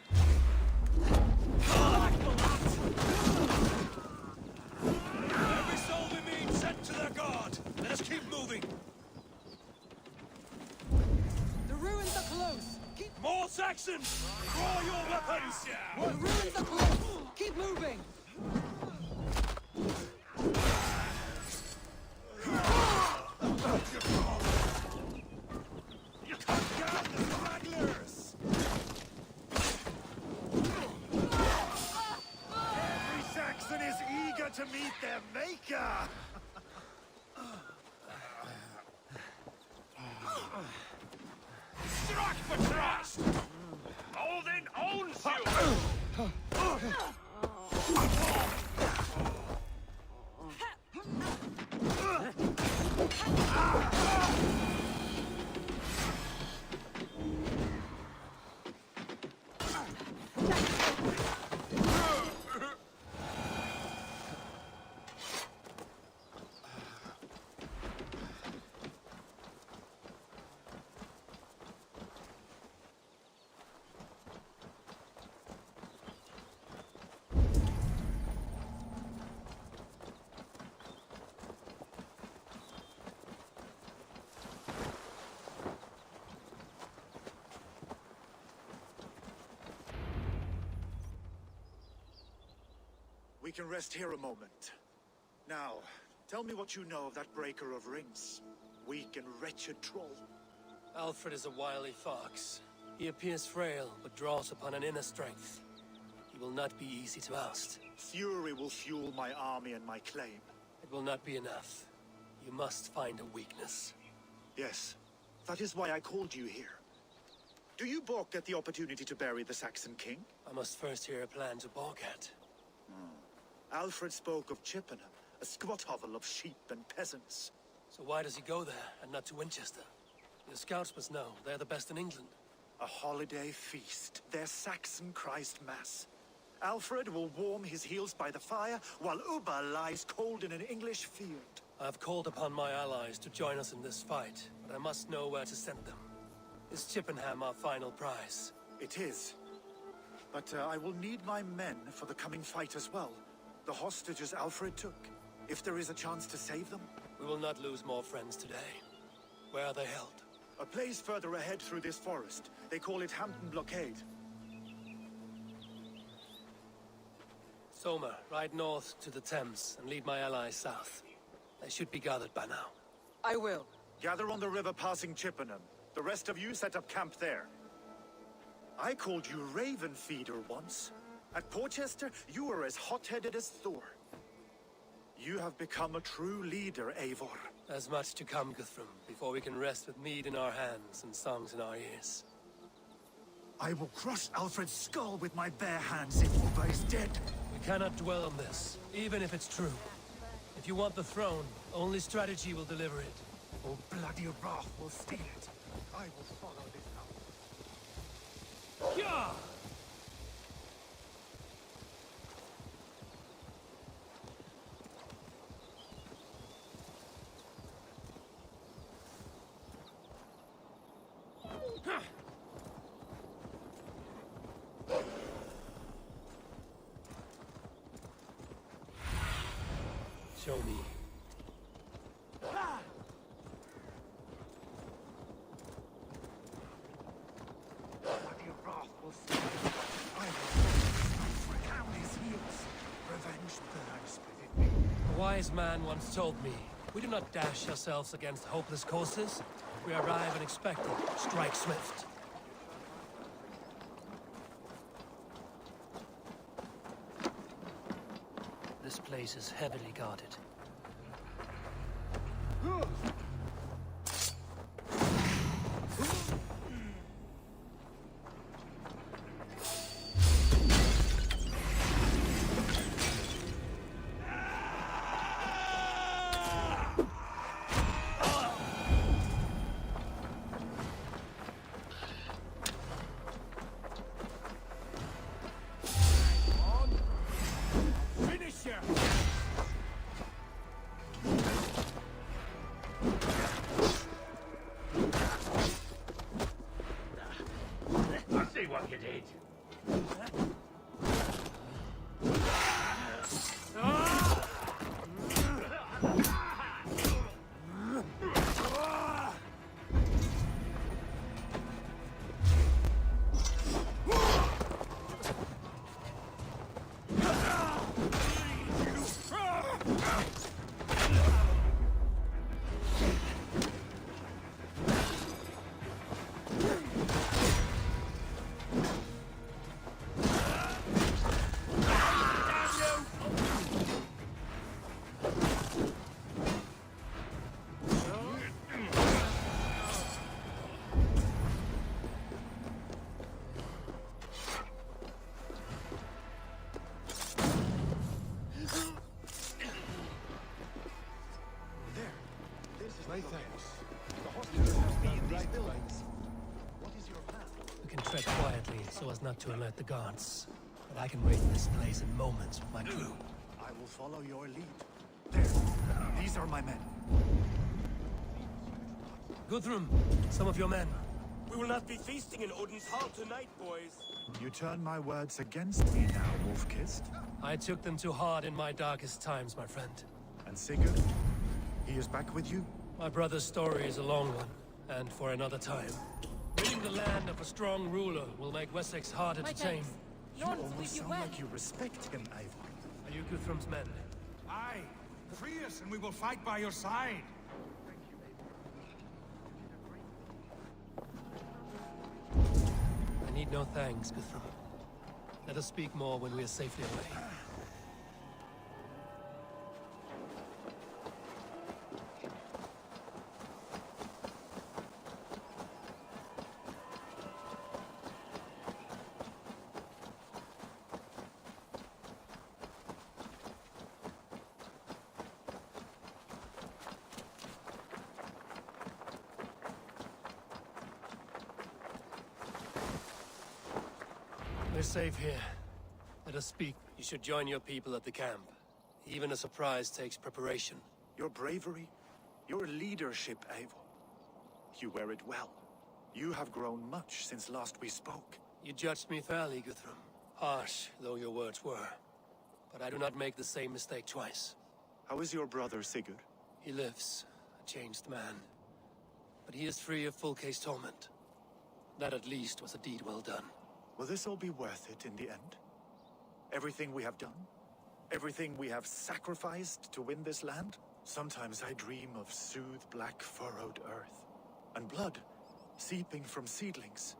Every soul we meet sent to their god! Let us keep moving! The ruins are close! Keep... More Saxons! Draw your weapons! The ruins are close! Keep moving! You can't get out the stragglers! Every Saxon is eager to meet their maker! Struck for trust! Odin owns you! We can rest here a moment. Now, tell me what you know of that breaker of rings. Weak and wretched troll. Alfred is a wily fox. He appears frail, but draws upon an inner strength. He will not be easy to oust. Fury will fuel my army and my claim. It will not be enough. You must find a weakness. Yes, that is why I called you here. Do you balk at the opportunity to bury the Saxon king? I must first hear a plan to balk at. Alfred spoke of Chippenham, a squat hovel of sheep and peasants. So why does he go there, and not to Winchester? The scouts must know. They're the best in England. A holiday feast, their Saxon Christ Mass. Alfred will warm his heels by the fire, while Uba lies cold in an English field. I've called upon my allies to join us in this fight, but I must know where to send them. Is Chippenham our final prize? It is. But I will need my men for the coming fight as well. The hostages Alfred took. If there is a chance to save them. We will not lose more friends today. Where are they held? A place further ahead through this forest. They call it Hampton Blockade. Soma, ride north to the Thames and lead my allies south. They should be gathered by now. I will. Gather on the river passing Chippenham. The rest of you set up camp there. I called you Raven Feeder once. At Porchester, you were as hot-headed as Thor. You have become a true leader, Eivor. There's much to come, Guthrum, before we can rest with mead in our hands and songs in our ears. I will crush Alfred's skull with my bare hands if Uba is dead. We cannot dwell on this, even if it's true. If you want the throne, only strategy will deliver it. Or bloody wrath will steal it. I will follow this out. Yeah! Show me. Bloody wrath will steal it. I will down his heels. Revenge burns within me. A wise man once told me, we do not dash ourselves against hopeless courses. We arrive unexpected, strike swift. This place is heavily guarded. What you did. My thanks. The hospital has been in these buildings. What is your plan? We can tread quietly so as not to alert the guards. But I can raid this place in moments with my crew. I will follow your lead. There. These are my men. Guthrum, some of your men. We will not be feasting in Odin's hall tonight, boys. You turn my words against me now, Wolf-Kissed. I took them too hard in my darkest times, my friend. And Sigurd? He is back with you? My brother's story is a long one, and for another time. Ridding the land of a strong ruler will make Wessex harder to tame. You almost sound like you respect him, Eivor. Are you Guthrum's men? Aye. Free us and we will fight by your side. I need no thanks, Guthrum. Let us speak more when we are safely away. We're safe here. Let us speak. You should join your people at the camp. Even a surprise takes preparation. Your bravery, your leadership, Eivor. You wear it well. You have grown much since last we spoke. You judged me fairly, Guthrum. Harsh, though your words were. But I do not make the same mistake twice. How is your brother, Sigurd? He lives, a changed man. But he is free of full case torment. That at least was a deed well done. Will this all be worth it in the end? Everything we have done? Everything we have sacrificed to win this land? Sometimes I dream of soothed black furrowed earth, and blood seeping from seedlings,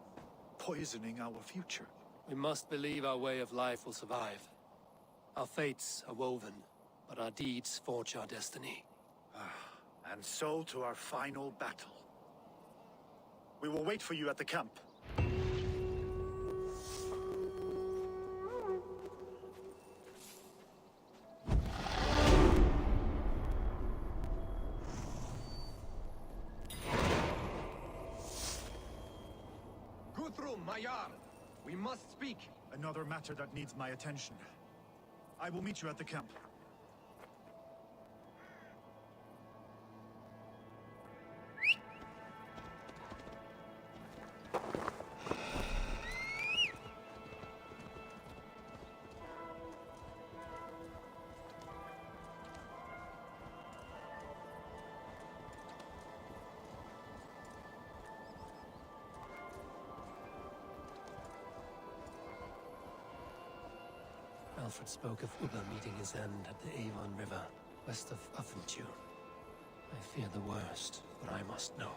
poisoning our future. We must believe our way of life will survive. Our fates are woven, but our deeds forge our destiny. And so to our final battle. We will wait for you at the camp. Guthrum, Mayar, we must speak. Another matter that needs my attention. I will meet you at the camp. Alfred spoke of Uba meeting his end at the Avon River, west of Uffenture. I fear the worst, but I must know.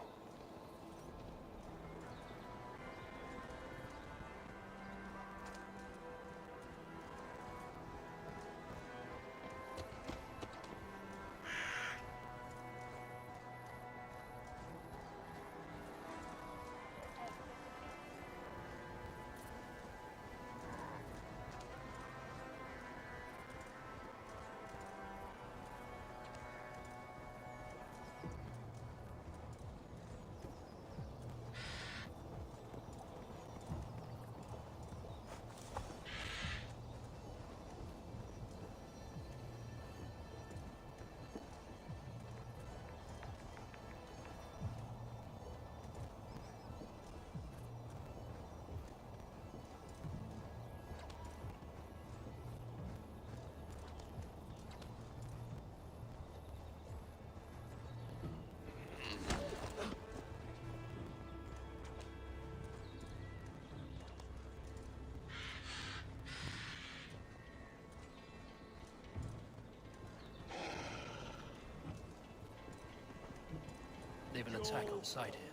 They've an attack on sight here.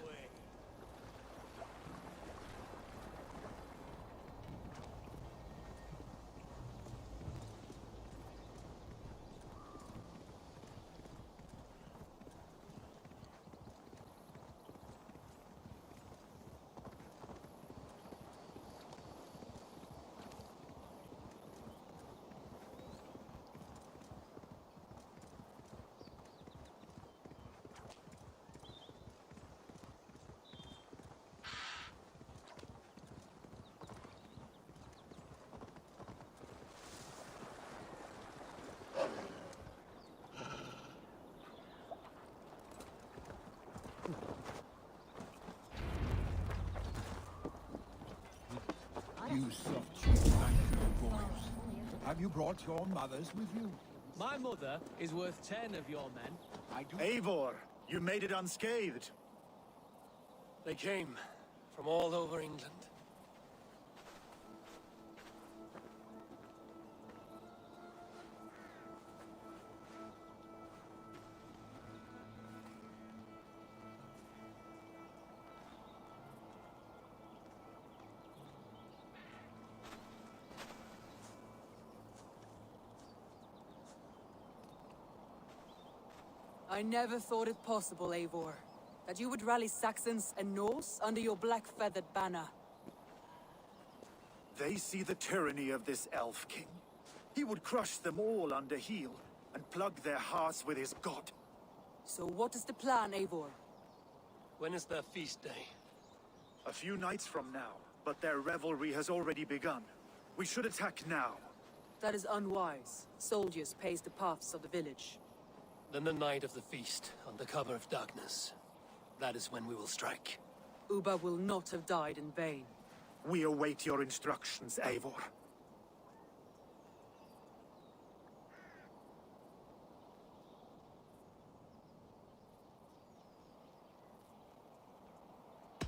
You soft-cheeked boys. Have you brought your mothers with you? My mother is worth 10 of your men. I do. Eivor, you made it unscathed. They came from all over England. I never thought it possible, Eivor, that you would rally Saxons and Norse under your black-feathered banner. They see the tyranny of this elf king. He would crush them all under heel and plug their hearts with his god. So what is the plan, Eivor? When is their feast day? A few nights from now, but their revelry has already begun. We should attack now. That is unwise. Soldiers pace the paths of the village. Then the night of the feast, under cover of darkness. That is when we will strike. Uba will not have died in vain. We await your instructions, Eivor.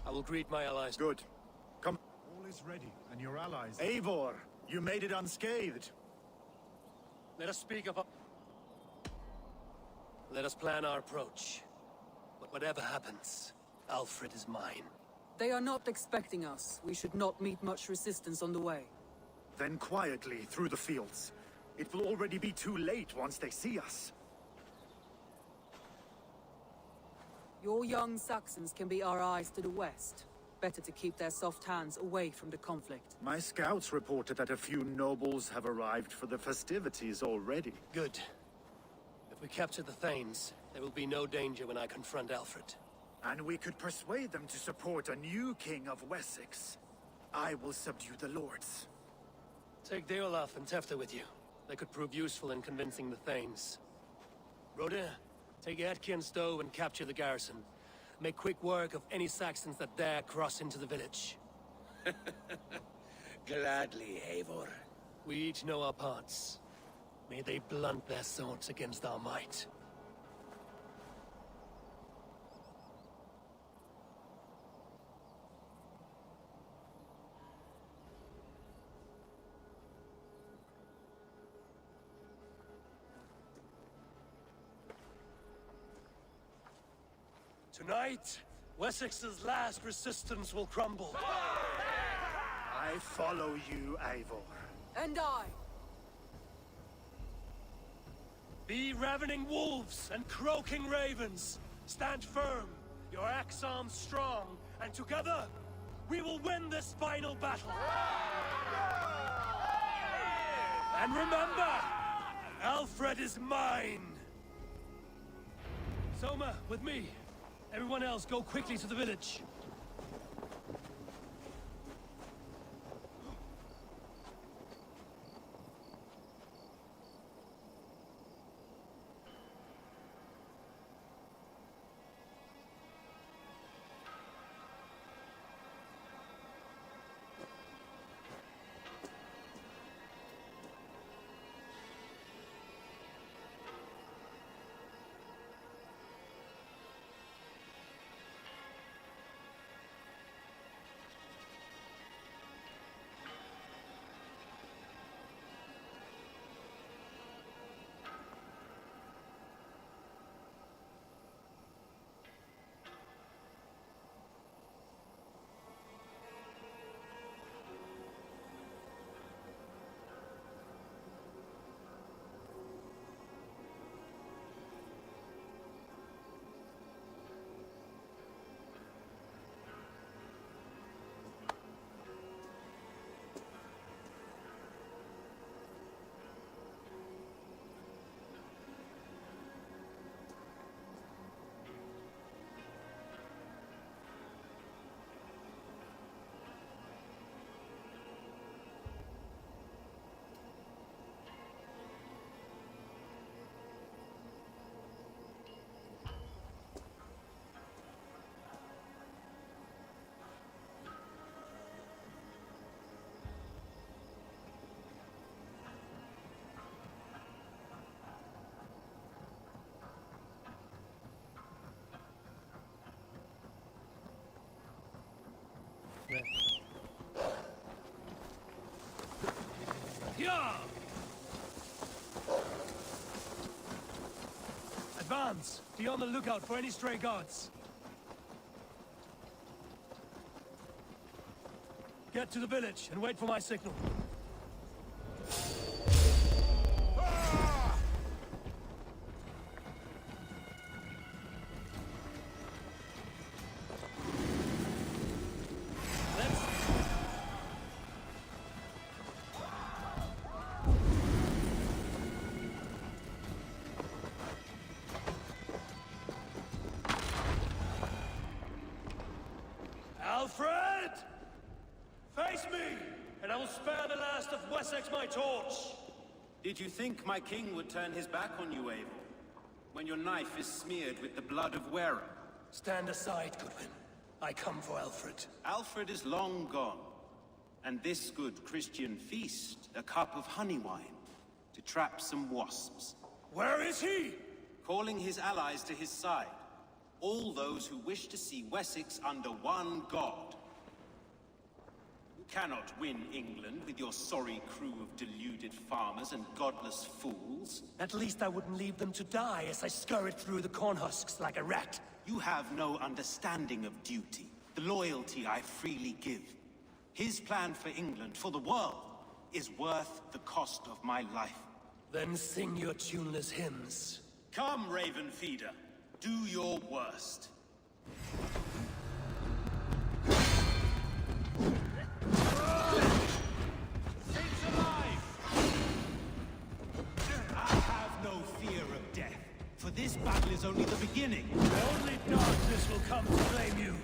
I will greet my allies. Good. Come. All is ready, and your allies... Eivor, you made it unscathed. Let us speak of... Let us plan our approach. But whatever happens, Alfred is mine. They are not expecting us. We should not meet much resistance on the way. Then quietly through the fields. It will already be too late once they see us. Your young Saxons can be our eyes to the west. Better to keep their soft hands away from the conflict. My scouts reported that a few nobles have arrived for the festivities already. Good. If we capture the Thanes, there will be no danger when I confront Alfred. And we could persuade them to support a new king of Wessex. I will subdue the lords. Take Deolaf and Tefta with you. They could prove useful in convincing the Thanes. Rodin, take Etki and Stowe and capture the garrison. Make quick work of any Saxons that dare cross into the village. Gladly, Eivor. We each know our parts. May they blunt their swords against our might. Tonight, Wessex's last resistance will crumble. I follow you, Eivor. And I. Be ravening wolves and croaking ravens. Stand firm, your axe arms strong, and together, we will win this final battle. And remember, Alfred is mine. Soma, with me. Everyone else, go quickly to the village. Yeah! Advance! Be on the lookout for any stray guards. Get to the village and wait for my signal. Alfred! Face me, and I will spare the last of Wessex my torch! Did you think my king would turn his back on you, Eivor? When your knife is smeared with the blood of wearer? Stand aside, Goodwin. I come for Alfred. Alfred is long gone. And this good Christian feast, a cup of honey wine, to trap some wasps. Where is he? Calling his allies to his side. All those who wish to see Wessex under one god. You cannot win England with your sorry crew of deluded farmers and godless fools. At least I wouldn't leave them to die as I scurried through the corn husks like a rat. You have no understanding of duty, the loyalty I freely give. His plan for England, for the world, is worth the cost of my life. Then sing your tuneless hymns. Come, Raven Feeder. Do your worst. Saints alive! I have no fear of death, for this battle is only the beginning. Only darkness will come to claim you.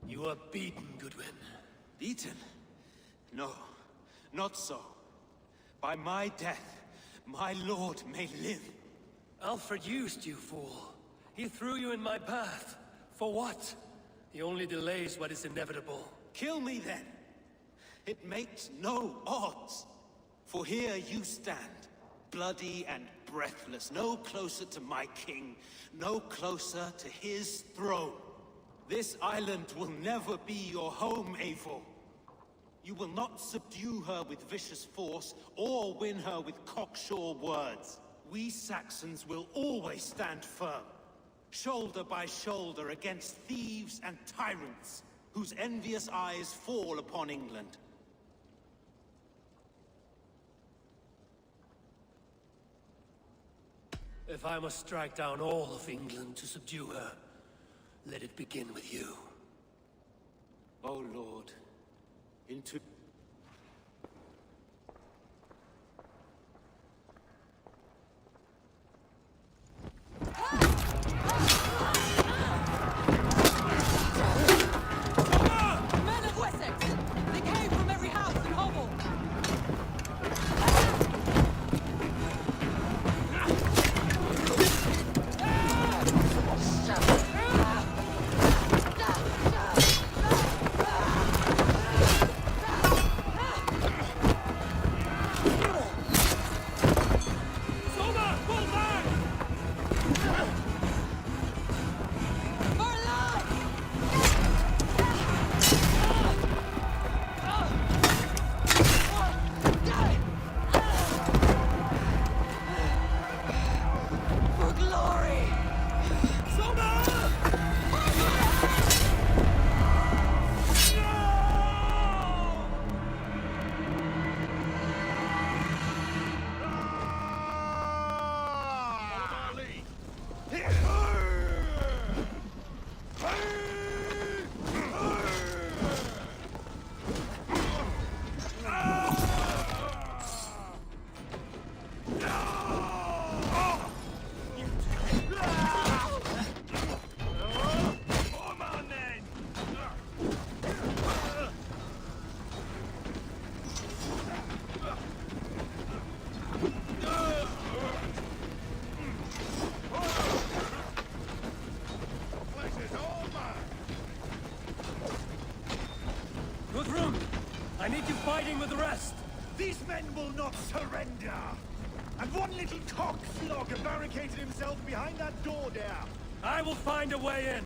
You are beaten, Goodwin. Beaten? No, not so. By my death, my lord may live. Alfred used you, fool. He threw you in my path. For what? He only delays what is inevitable. Kill me then. It makes no odds. For here you stand, bloody and breathless, no closer to my king, no closer to his throne. This island will never be your home, Eivor. You will not subdue her with vicious force, or win her with cocksure words. We Saxons will always stand firm, shoulder by shoulder against thieves and tyrants, whose envious eyes fall upon England. If I must strike down all of England to subdue her, let it begin with you. O Lord, into... Men of Wessex! They came from every house and hovel! I need you fighting with the rest! These men will not surrender! And one little cockflogger barricaded himself behind that door there! I will find a way in!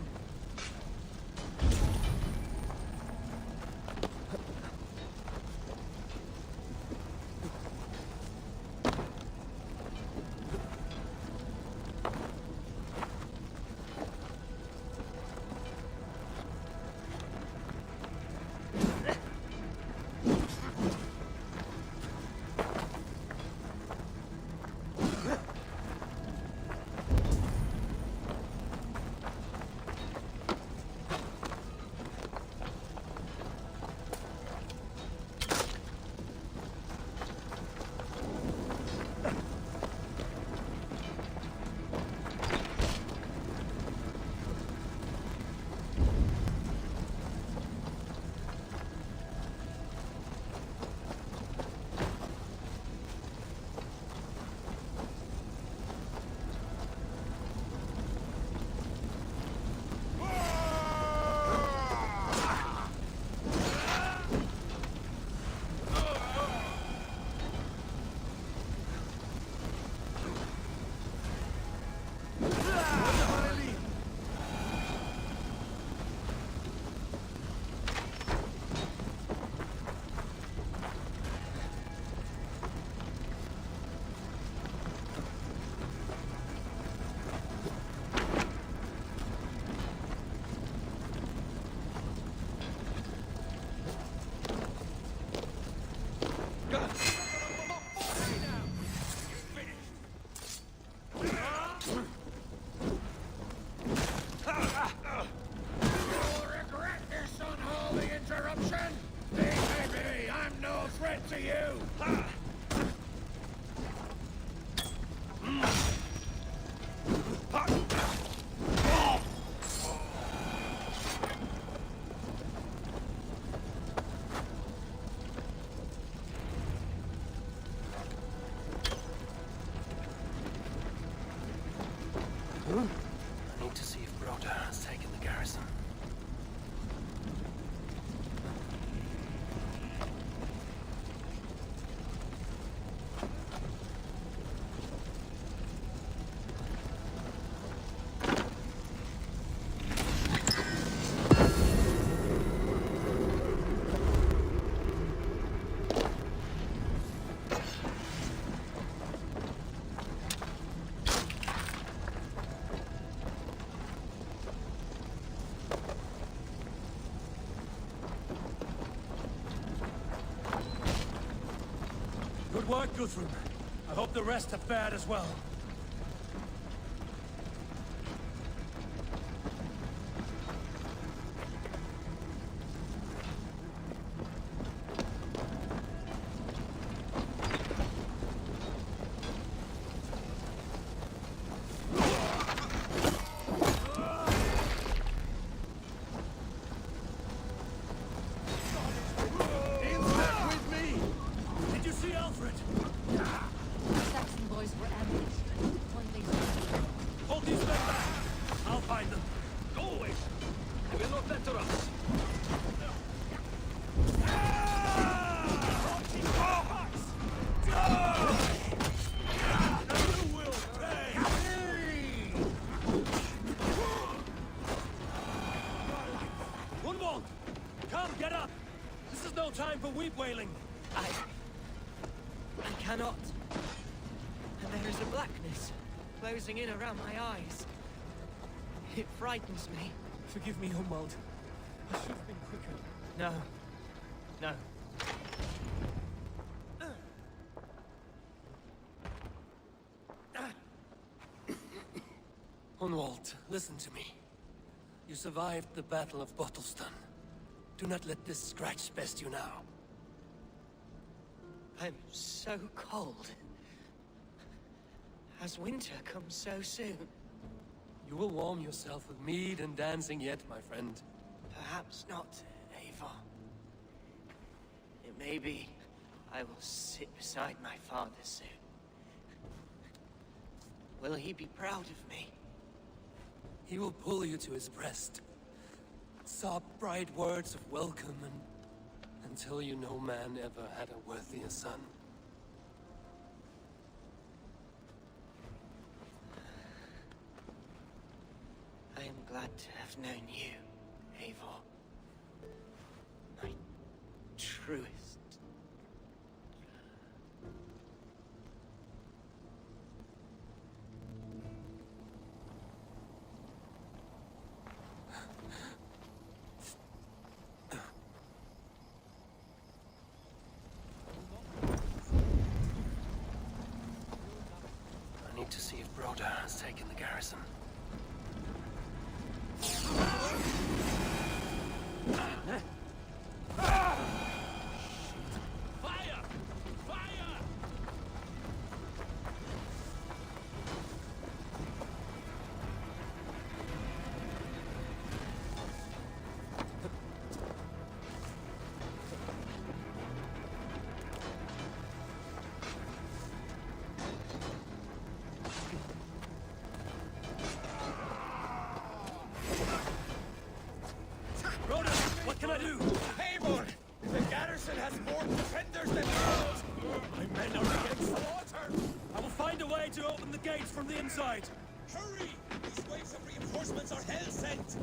work, Guthrum. I hope the rest have fared as well. Time for weep wailing. I cannot. And there is a blackness closing in around my eyes. It frightens me. Forgive me, Humwald. I should have been quicker. No. No. Hunwald, listen to me. You survived the Battle of Bottleston. Do not let this scratch best you now. I'm so cold. Has winter come so soon? You will warm yourself with mead and dancing yet, my friend. Perhaps not, Eivor. It may be I will sit beside my father soon. Will he be proud of me? He will pull you to his breast. Sob bright words of welcome until you no man ever had a worthier son. I am glad to have known you, Eivor. My truest. To see if Broder has taken the garrison. Fire! Fire! What can I do? Eivor! The garrison has more defenders than foes! My men are getting slaughtered! I will find a way to open the gates from the inside. Hurry! These waves of reinforcements are hell-sent!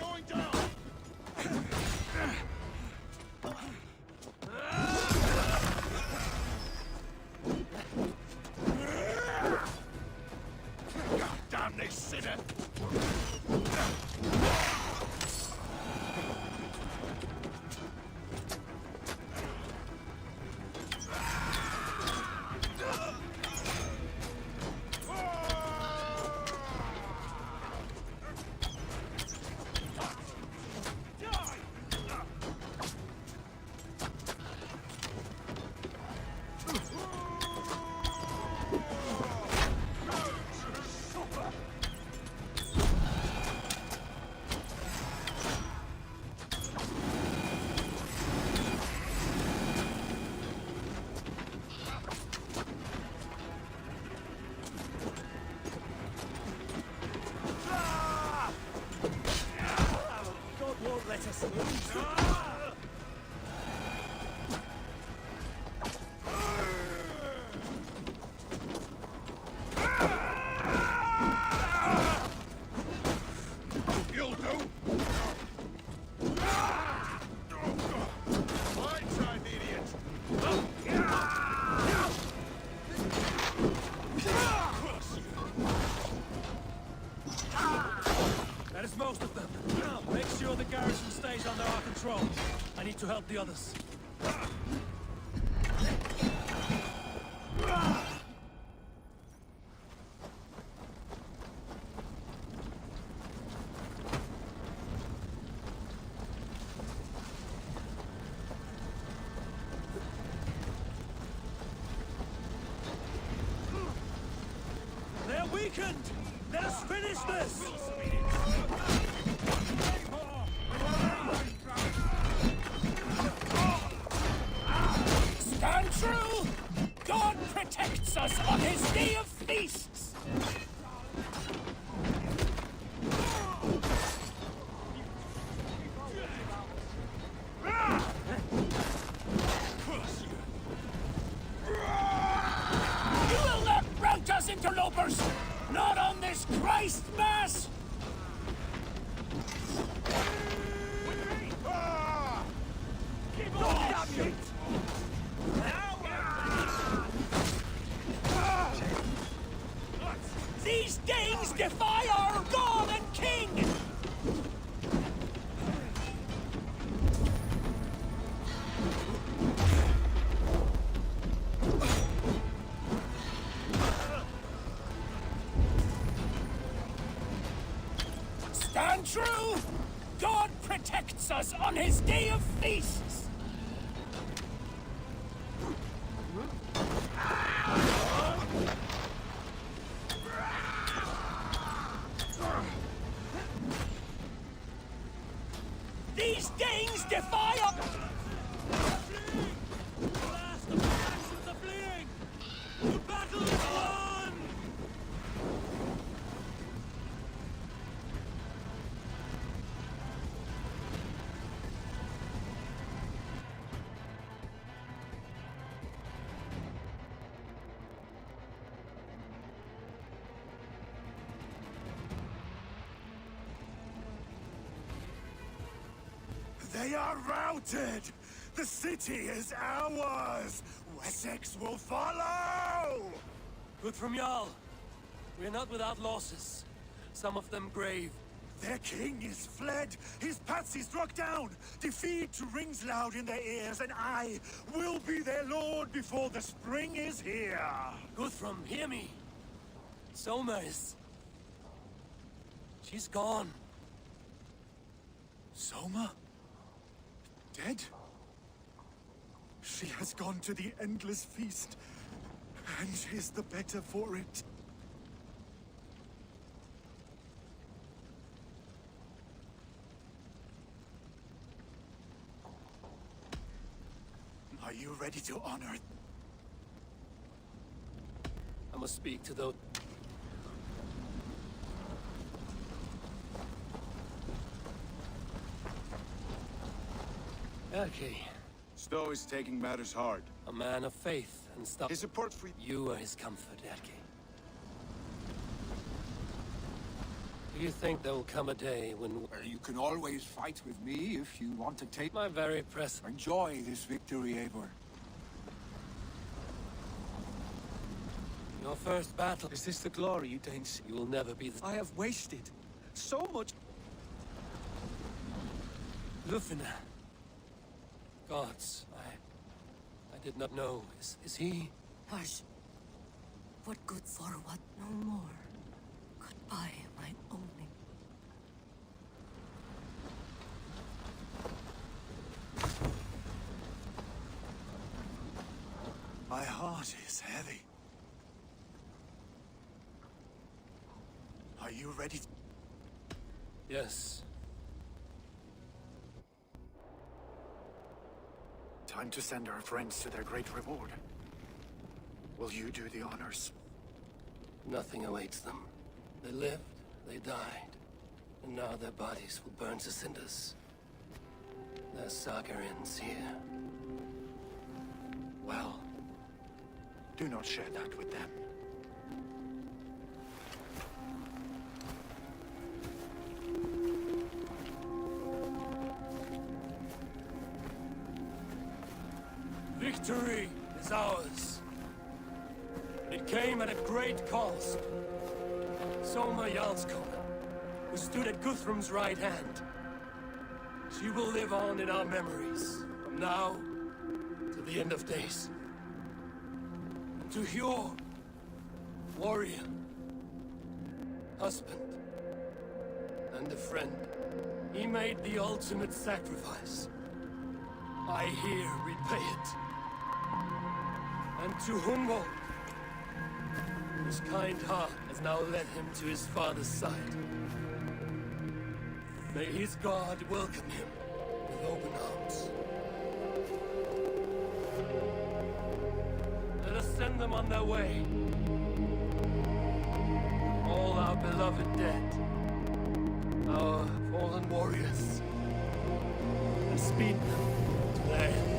Going down! to help the others. They're weakened! Let us finish this! Stand true! God protects us on his day of feasts! You will not rout us, interlopers! Not on this Christ Mass! These Danes defy our God and King! Stand true! God protects us on his day of feasts! These Danes defy our... They are routed! The city is ours! Wessex will follow! Good from Jarl. We're not without losses. Some of them grave. Their king is fled! His patsy struck down! Defeat rings loud in their ears, and I will be their lord before the spring is here! Guthrum, hear me! Soma is... she's gone. Soma? Dead? She has gone to the endless feast, and is the better for it. Are you ready to honor? I must speak to those... Okay. Stowe is taking matters hard. A man of faith and stuff. His support for you are his comfort, Erke. Do you think there will come a day when... Well, you can always fight with me if you want to take... My very press... Enjoy this victory, Eivor. Your first battle... Is this the glory you Danes? You will never be the... I have wasted so much... Lufina. Gods, I did not know. Is he... Hush. What good for what no more? Goodbye, my only... My heart is heavy. Are you ready? Yes. Time to send our friends to their great reward. Will you do the honors? Nothing awaits them. They lived, they died, and now their bodies will burn to cinders. Their saga ends here. Well, do not share that with them. Victory is ours. It came at a great cost. Soma Jarlskona, who stood at Guthrum's right hand. She will live on in our memories. now to the end of days. To Hjor, warrior, husband, and a friend. He made the ultimate sacrifice. I here repay it. And to Humboldt, his kind heart has now led him to his father's side. May his God welcome him with open arms. Let us send them on their way. All our beloved dead, our fallen warriors, and speed them to their end.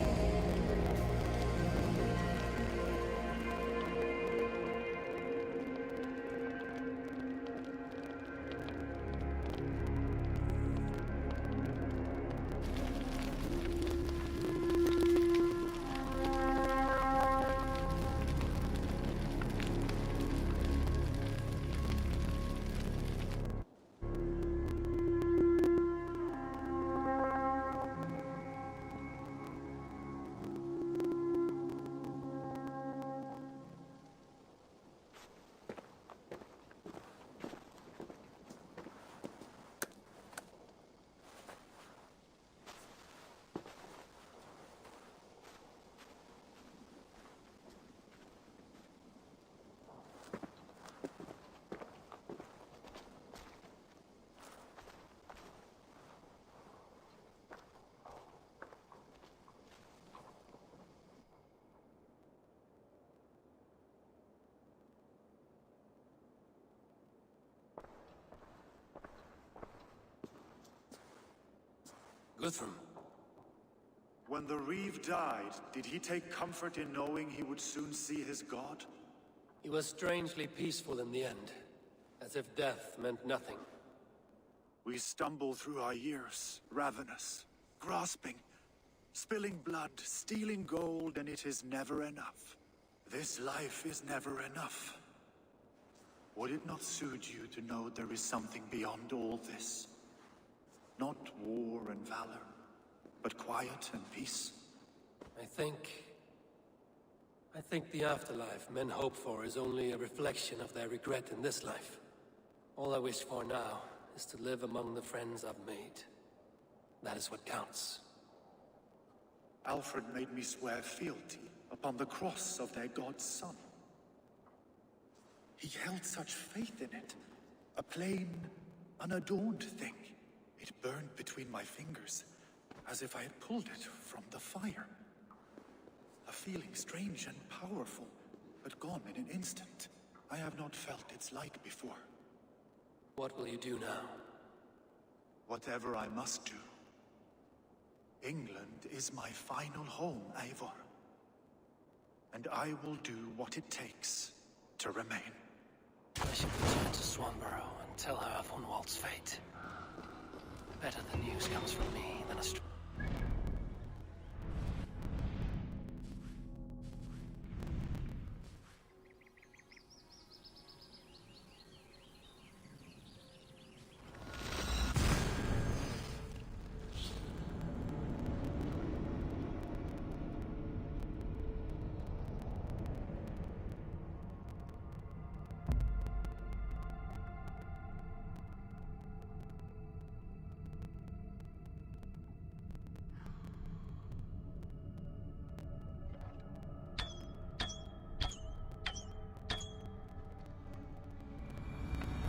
Guthrum. When the Reeve died, did he take comfort in knowing he would soon see his god? He was strangely peaceful in the end, as if death meant nothing. We stumble through our years, ravenous, grasping, spilling blood, stealing gold, and it is never enough. This life is never enough. Would it not suit you to know there is something beyond all this? Not war and valor, but quiet and peace. I think the afterlife men hope for is only a reflection of their regret in this life. All I wish for now is to live among the friends I've made. That is what counts. Alfred made me swear fealty upon the cross of their god's son. He held such faith in it, a plain, unadorned thing. It burned between my fingers, as if I had pulled it from the fire. A feeling strange and powerful, but gone in an instant. I have not felt its like before. What will you do now? Whatever I must do. England is my final home, Eivor. And I will do what it takes to remain. I should return to Swanborough and tell her of Hunwald's fate. Better the news comes from me than a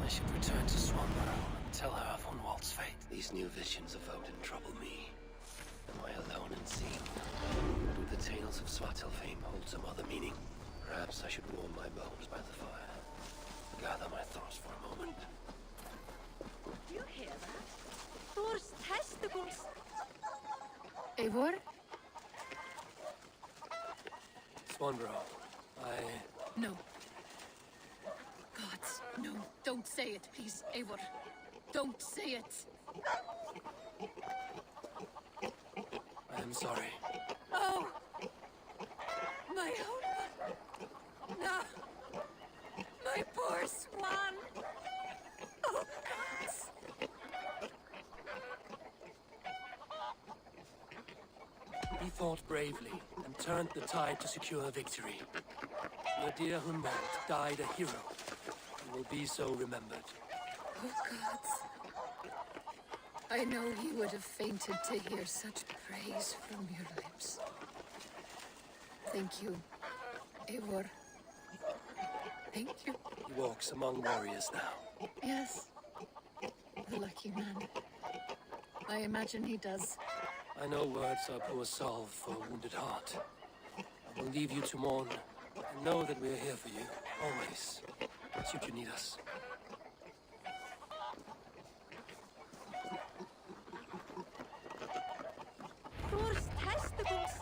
I should return to Swanborough and tell her of Hunwald's fate. These new visions of Odin trouble me. Am I alone in seeing? Do the tales of Svartalfheim hold some other meaning? Perhaps I should warm my bones by the fire. Gather my thoughts for a moment. You hear that? Thor's testicles! Eivor? Swanborough, No. Gods, no. Don't say it, please, Eivor. Don't say it. I am sorry. Oh! My own... No! My poor swan! Oh, gods! Be fought bravely and turned the tide to secure victory. Your dear Humbert died a hero and will be so remembered. Oh, gods. I know he would have fainted to hear such praise from your lips. Thank you, Eivor. Thank you. He walks among warriors now. Yes. The lucky man. I imagine he does. I know words are poor salve for a wounded heart. I will leave you to mourn, and know that we are here for you, always, should you need us. Thor's testicles!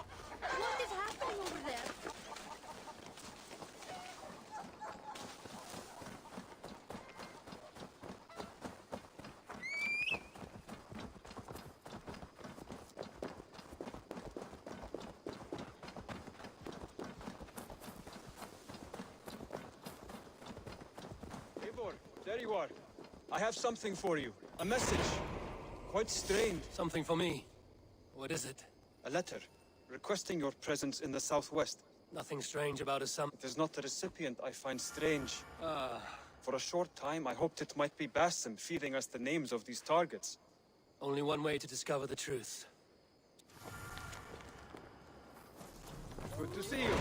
What is happening over there? Eivor, there you are. I have something for you. A message. Quite strange. Something for me. What is it? A letter, requesting your presence in the southwest. Nothing strange about a sum. It is not the recipient I find strange. Ah. For a short time, I hoped it might be Basim feeding us the names of these targets. Only one way to discover the truth. Good to see you.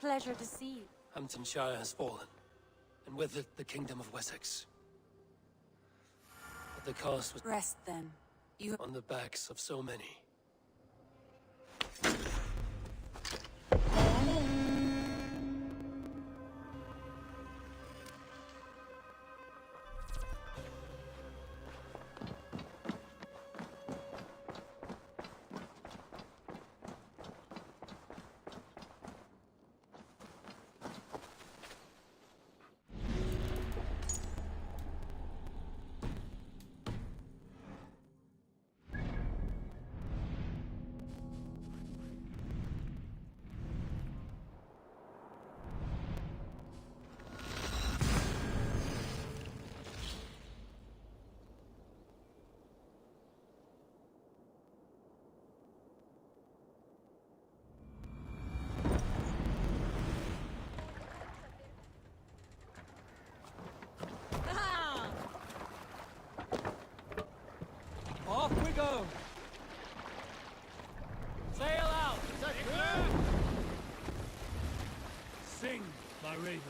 Pleasure to see you. Hamptonshire has fallen, and with it the kingdom of Wessex. But the cost was Rest then. You on the backs of so many. Off we go! Sail out! Sing, my ravens.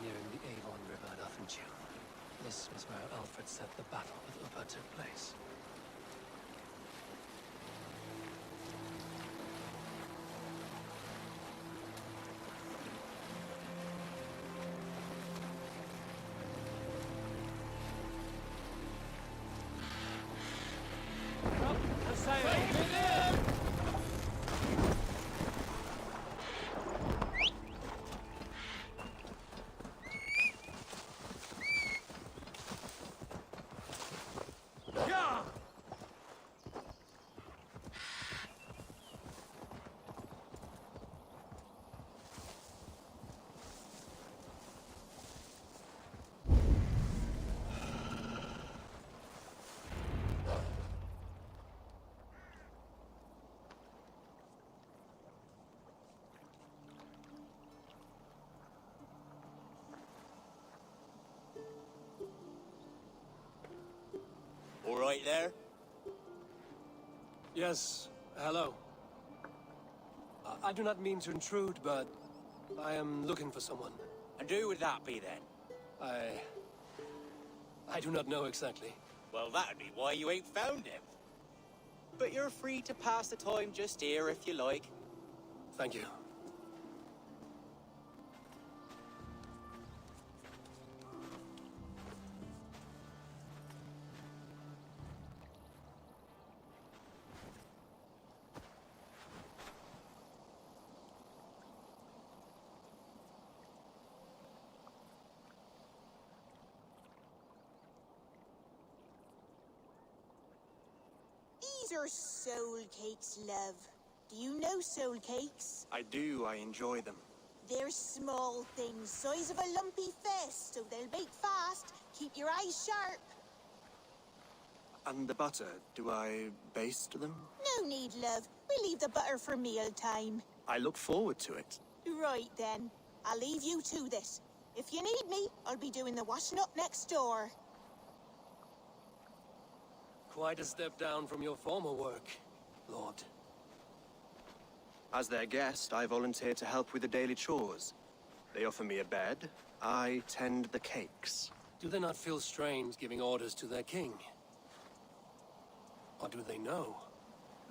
Nearing the Avon River at Uthenshire. This was where Alfred said the battle with Ubba took place. All right there? Yes, hello. I do not mean to intrude, but I am looking for someone. And who would that be then? I do not know exactly. Well, that'd be why you ain't found him. But you're free to pass the time just here if you like. Thank you. These are soul cakes, love. Do you know soul cakes? I do, I enjoy them. They're small things, size of a lumpy fist, so they'll bake fast. Keep your eyes sharp. And the butter, do I baste them? No need, love. We leave the butter for mealtime. I look forward to it. Right then. I'll leave you to this. If you need me, I'll be doing the washing up next door. Quite a step down from your former work, Lord. As their guest, I volunteered to help with the daily chores. They offer me a bed, I tend the cakes. Do they not feel strange giving orders to their king? Or do they know?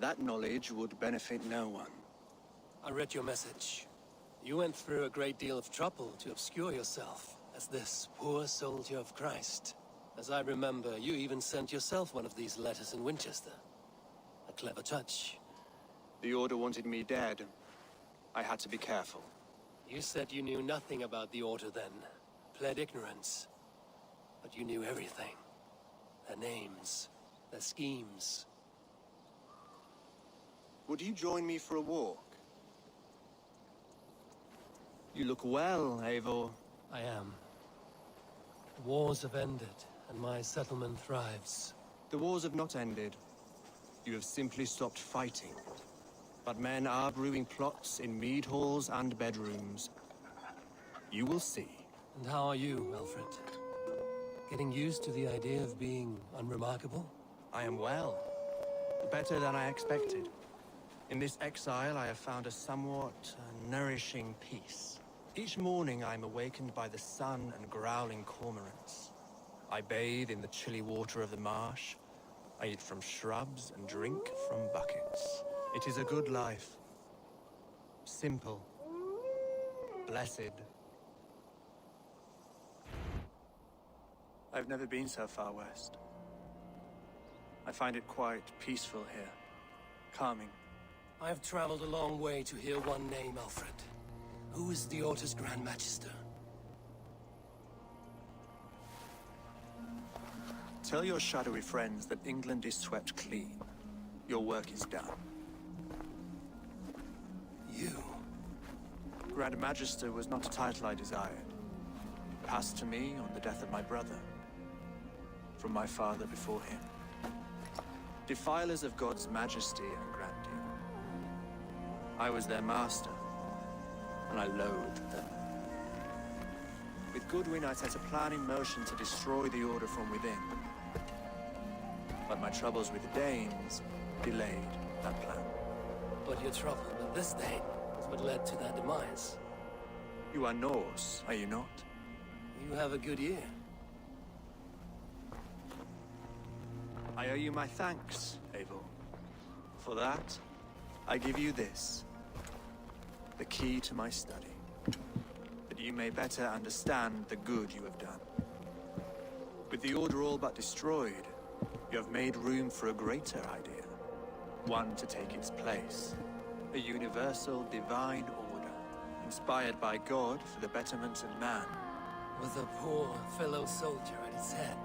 That knowledge would benefit no one. I read your message. You went through a great deal of trouble to obscure yourself as this poor soldier of Christ. As I remember, you even sent yourself one of these letters in Winchester. A clever touch. The Order wanted me dead. I had to be careful. You said you knew nothing about the Order then. Pled ignorance. But you knew everything. Their names, their schemes. Would you join me for a walk? You look well, Eivor. I am. The wars have ended, and my settlement thrives. The wars have not ended. You have simply stopped fighting. But men are brewing plots in mead halls and bedrooms. You will see. And how are you, Alfred? Getting used to the idea of being unremarkable? I am well. Better than I expected. In this exile, I have found a somewhat nourishing peace. Each morning, I am awakened by the sun and growling cormorants. I bathe in the chilly water of the marsh. I eat from shrubs and drink from buckets. It is a good life. Simple. Blessed. I've never been so far west. I find it quite peaceful here. Calming. I've traveled a long way to hear one name, Alfred. Who is the Order's Grand Magister? Tell your shadowy friends that England is swept clean. Your work is done. You? Grand Magister was not a title I desired. Passed to me on the death of my brother. From my father before him. Defilers of God's majesty and grandeur. I was their master, and I loathed them. With Goodwin, I set a plan in motion to destroy the Order from within. But my troubles with the Danes delayed that plan. But your trouble with this Dane is what led to their demise. You are Norse, are you not? You have a good ear. I owe you my thanks, Eivor. For that, I give you this. The key to my study. That you may better understand the good you have done. With the Order all but destroyed, you have made room for a greater idea. One to take its place. A universal divine order, inspired by God for the betterment of man. With a poor fellow soldier at its head.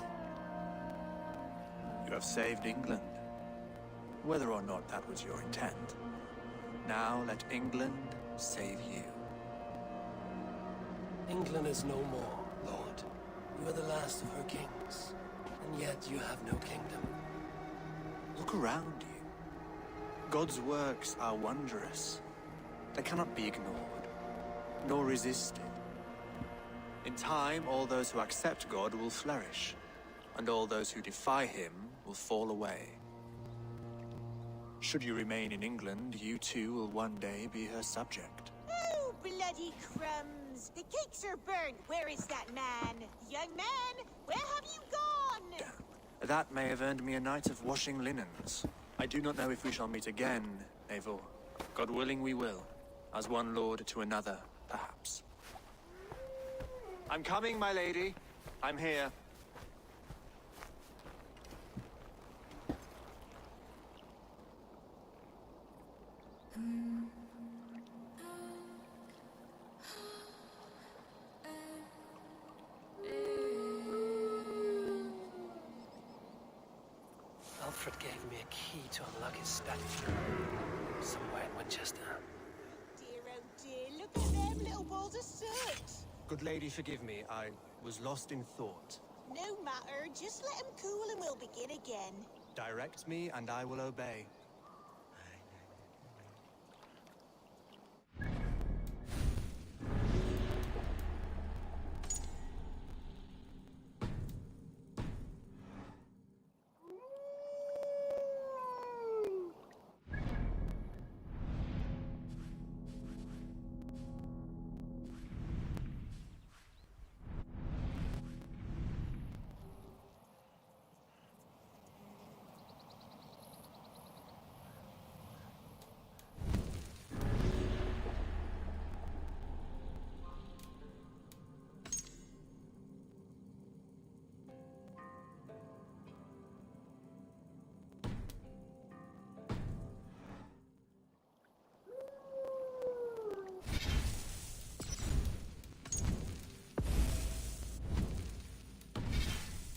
You have saved England, whether or not that was your intent. Now let England save you. England is no more, Lord. You are the last of her kings, and yet you have no kingdom. Look around you. God's works are wondrous. They cannot be ignored, nor resisted. In time, all those who accept God will flourish, and all those who defy him will fall away. Should you remain in England, you too will one day be her subject. Oh, bloody crumbs! The cakes are burned! Where is that man? Young man, where have you gone? That may have earned me a night of washing linens. I do not know if we shall meet again, Eivor. God willing, we will. As one lord to another, perhaps. I'm coming, my lady. I'm here. Alfred. Alfred gave me a key to unlock his study. Somewhere in Winchester. Dear, oh dear, look at them little balls of soot. Good lady, forgive me. I was lost in thought. No matter, just let him cool and we'll begin again. Direct me and I will obey.